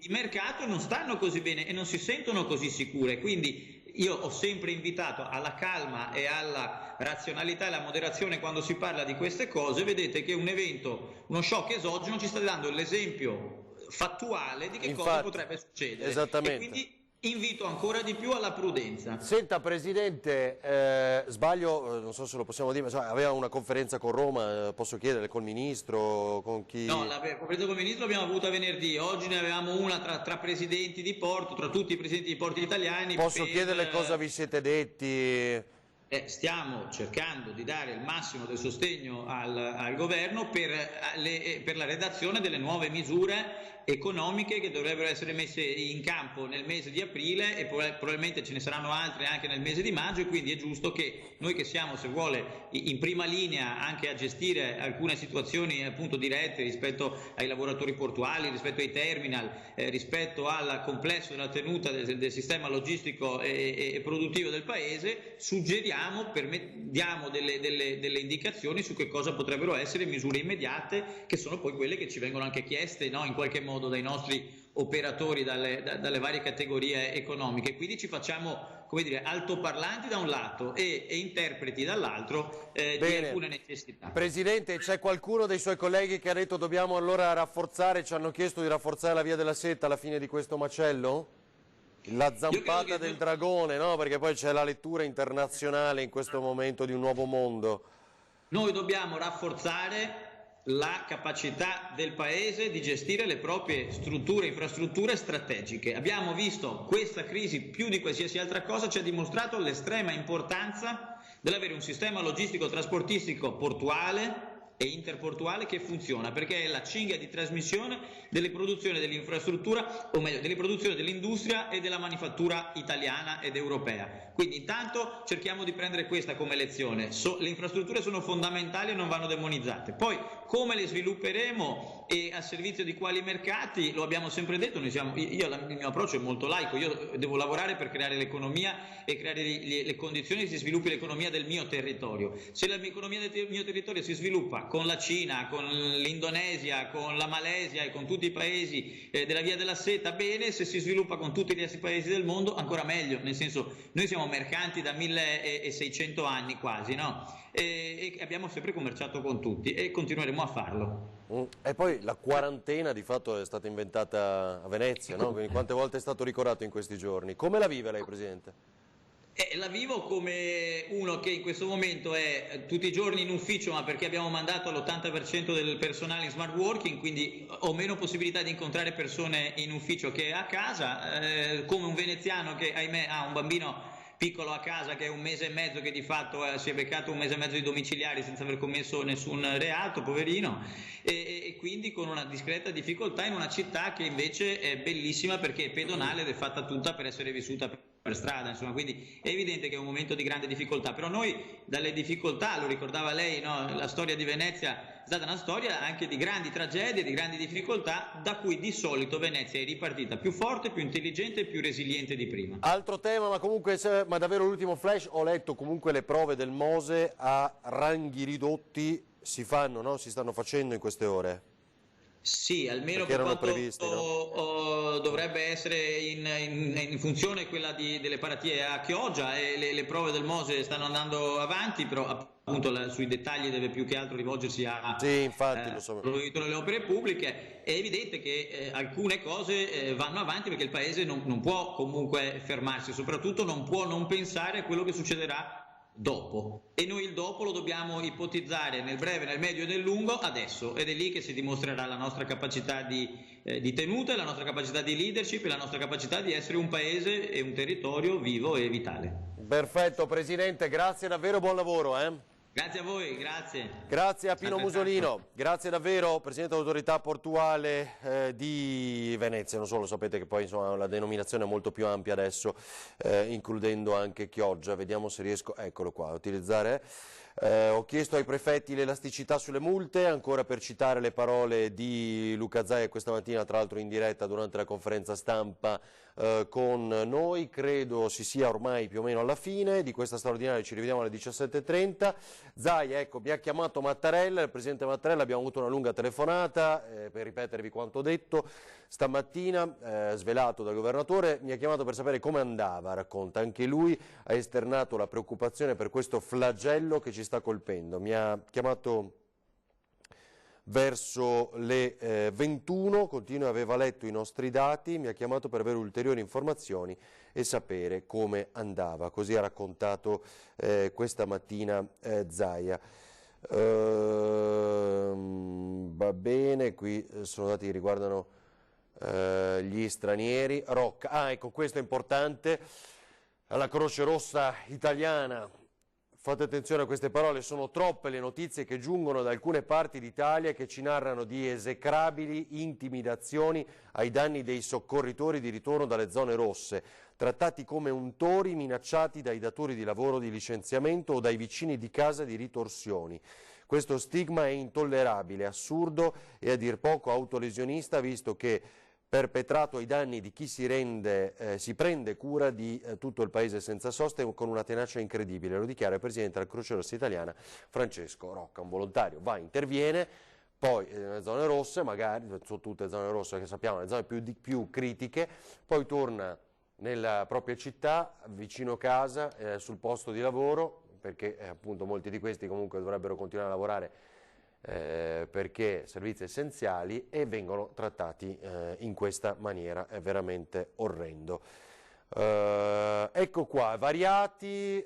mercato non stanno così bene e non si sentono così sicure. Quindi io ho sempre invitato alla calma e alla razionalità e alla moderazione quando si parla di queste cose. Vedete che un evento, uno shock esogeno, ci sta dando l'esempio fattuale di che cosa potrebbe succedere. Esattamente. E quindi invito ancora di più alla prudenza. Senta Presidente, sbaglio, non so se lo possiamo dire, ma aveva una conferenza con Roma, posso chiedere, col Ministro, con chi? No, la conferenza con il Ministro l'abbiamo avuta venerdì, oggi ne avevamo una tra presidenti di porto, tra tutti i presidenti di porti italiani. Posso chiederle cosa vi siete detti? Stiamo cercando di dare il massimo del sostegno al governo per la redazione delle nuove misure economiche che dovrebbero essere messe in campo nel mese di aprile, e probabilmente ce ne saranno altre anche nel mese di maggio, e quindi è giusto che noi, che siamo, se vuole, in prima linea anche a gestire alcune situazioni appunto dirette rispetto ai lavoratori portuali, rispetto ai terminal, rispetto al complesso della tenuta del sistema logistico e produttivo del Paese, suggeriamo, diamo delle indicazioni su che cosa potrebbero essere misure immediate, che sono poi quelle che ci vengono anche chieste, no, in qualche modo dai nostri operatori dalle varie categorie economiche. Quindi ci facciamo, come dire, altoparlanti da un lato e interpreti dall'altro di alcune necessità. Presidente, c'è qualcuno dei suoi colleghi che ha detto dobbiamo allora rafforzare, ci hanno chiesto di rafforzare la via della seta alla fine di questo macello? La zampata del dragone, no? Perché poi c'è la lettura internazionale in questo momento di un nuovo mondo. Noi dobbiamo rafforzare la capacità del Paese di gestire le proprie strutture, infrastrutture strategiche. Abbiamo visto questa crisi più di qualsiasi altra cosa ci ha dimostrato l'estrema importanza dell'avere un sistema logistico trasportistico portuale e interportuale che funziona, perché è la cinghia di trasmissione delle produzioni dell'infrastruttura, o meglio delle produzioni dell'industria e della manifattura italiana ed europea. Quindi intanto cerchiamo di prendere questa come lezione. Le infrastrutture sono fondamentali e non vanno demonizzate. Poi come le svilupperemo e a servizio di quali mercati, lo abbiamo sempre detto, il mio approccio è molto laico, io devo lavorare per creare l'economia e creare le condizioni che si sviluppi l'economia del mio territorio. Se l'economia del mio territorio si sviluppa con la Cina, con l'Indonesia, con la Malesia e con tutti i paesi della via della seta, bene. Se si sviluppa con tutti gli altri paesi del mondo, ancora meglio, nel senso, noi siamo mercanti da 1600 anni quasi, no? E abbiamo sempre commerciato con tutti e continueremo a farlo. E poi la quarantena di fatto è stata inventata a Venezia, no? Quindi quante volte è stato ricordato in questi giorni? Come la vive lei, Presidente? La vivo come uno che in questo momento è tutti i giorni in ufficio, ma perché abbiamo mandato l'80% del personale in smart working, quindi ho meno possibilità di incontrare persone in ufficio che a casa, come un veneziano che ahimè ha un bambino piccolo a casa che è 1 mese e mezzo, che di fatto si è beccato 1 mese e mezzo di domiciliari senza aver commesso nessun reato, poverino, e quindi con una discreta difficoltà in una città che invece è bellissima perché è pedonale ed è fatta tutta per essere vissuta per strada, insomma, quindi è evidente che è un momento di grande difficoltà, però noi dalle difficoltà, lo ricordava lei, no? La storia di Venezia è stata una storia anche di grandi tragedie, di grandi difficoltà, da cui di solito Venezia è ripartita più forte, più intelligente e più resiliente di prima. Altro tema, ma comunque, ma davvero l'ultimo flash, ho letto comunque le prove del Mose a ranghi ridotti si fanno, no? Si stanno facendo in queste ore. Sì, almeno per quanto previsti, no? Dovrebbe essere in funzione quella delle paratie a Chioggia, e le prove del Mose stanno andando avanti, però appunto sui dettagli deve più che altro rivolgersi a le opere pubbliche. È evidente che alcune cose vanno avanti perché il Paese non può comunque fermarsi, soprattutto non può non pensare a quello che succederà dopo, e noi il dopo lo dobbiamo ipotizzare nel breve, nel medio e nel lungo adesso, ed è lì che si dimostrerà la nostra capacità di tenuta, la nostra capacità di leadership e la nostra capacità di essere un paese e un territorio vivo e vitale. Perfetto, Presidente, grazie davvero, buon lavoro. Grazie a voi, grazie. Grazie a Pino Musolino, grazie davvero, Presidente dell'Autorità Portuale di Venezia. Non solo, sapete che poi insomma, la denominazione è molto più ampia adesso, includendo anche Chioggia. Vediamo se riesco, eccolo qua, a utilizzare. Ho chiesto ai prefetti l'elasticità sulle multe, ancora per citare le parole di Luca Zaia questa mattina, tra l'altro in diretta durante la conferenza stampa con noi. Credo si sia ormai più o meno alla fine di questa straordinaria, ci rivediamo alle 17:30. Zaia, ecco, mi ha chiamato Mattarella, il Presidente Mattarella, abbiamo avuto una lunga telefonata per ripetervi quanto detto stamattina, svelato dal Governatore, mi ha chiamato per sapere come andava, racconta, anche lui ha esternato la preoccupazione per questo flagello che ci sta colpendo, mi ha chiamato verso le 21, continua, aveva letto i nostri dati, mi ha chiamato per avere ulteriori informazioni e sapere come andava, così ha raccontato questa mattina Zaia. Va bene, qui sono dati che riguardano gli stranieri. Rocca, ecco, questo è importante, la Croce Rossa italiana Fate attenzione a queste parole, sono troppe le notizie che giungono da alcune parti d'Italia che ci narrano di esecrabili intimidazioni ai danni dei soccorritori di ritorno dalle zone rosse, trattati come untori, minacciati dai datori di lavoro di licenziamento o dai vicini di casa di ritorsioni. Questo stigma è intollerabile, assurdo e a dir poco autolesionista, visto che perpetrato ai danni di chi si prende cura di tutto il paese senza sosta e con una tenacia incredibile, lo dichiara il presidente della Croce Rossa Italiana Francesco Rocca, un volontario va, interviene, poi nelle zone rosse, magari sono tutte zone rosse che sappiamo, le zone più critiche, poi torna nella propria città, vicino casa, sul posto di lavoro, perché appunto molti di questi comunque dovrebbero continuare a lavorare perché servizi essenziali, e vengono trattati in questa maniera. È veramente orrendo. Ecco qua, variati,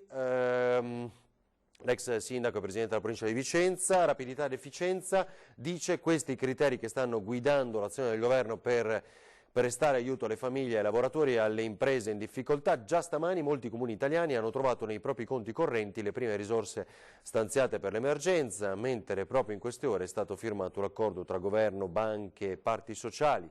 l'ex sindaco e presidente della provincia di Vicenza, rapidità ed efficienza, dice questi criteri che stanno guidando l'azione del governo per prestare aiuto alle famiglie, ai lavoratori e alle imprese in difficoltà. Già stamani molti comuni italiani hanno trovato nei propri conti correnti le prime risorse stanziate per l'emergenza, mentre proprio in queste ore è stato firmato l'accordo tra governo, banche e parti sociali.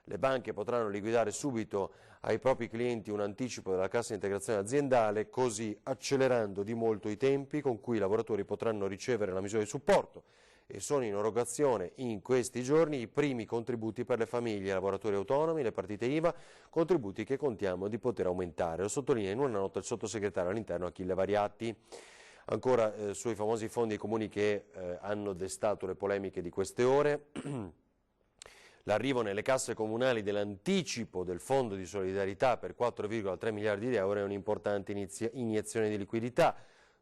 Le banche potranno liquidare subito ai propri clienti un anticipo della cassa integrazione aziendale, così accelerando di molto i tempi con cui i lavoratori potranno ricevere la misura di supporto. E sono in erogazione in questi giorni i primi contributi per le famiglie, lavoratori autonomi, le partite IVA, contributi che contiamo di poter aumentare. Lo sottolinea in una nota il sottosegretario all'interno Achille Variatti. Ancora sui famosi fondi ai comuni che hanno destato le polemiche di queste ore. L'arrivo nelle casse comunali dell'anticipo del fondo di solidarietà per 4,3 miliardi di euro è un'importante iniezione di liquidità,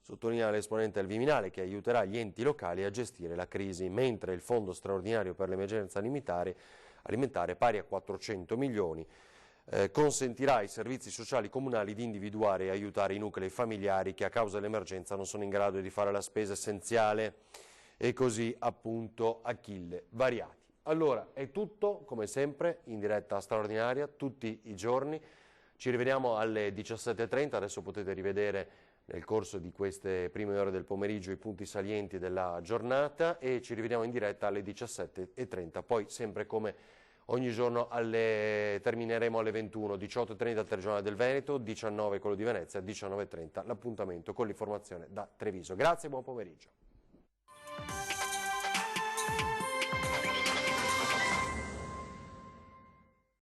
sottolinea l'esponente del Viminale, che aiuterà gli enti locali a gestire la crisi, mentre il fondo straordinario per l'emergenza alimentare, pari a 400 milioni, consentirà ai servizi sociali comunali di individuare e aiutare i nuclei familiari che a causa dell'emergenza non sono in grado di fare la spesa essenziale. E così appunto Achille Variatti. Allora, è tutto, come sempre, in diretta straordinaria, tutti i giorni. Ci rivediamo alle 17:30, adesso potete rivedere nel corso di queste prime ore del pomeriggio i punti salienti della giornata, e ci rivediamo in diretta alle 17:30, poi sempre come ogni giorno termineremo alle 21, 18:30 il telegiornale del Veneto, 19 quello di Venezia, 19:30 l'appuntamento con l'informazione da Treviso. Grazie e buon pomeriggio.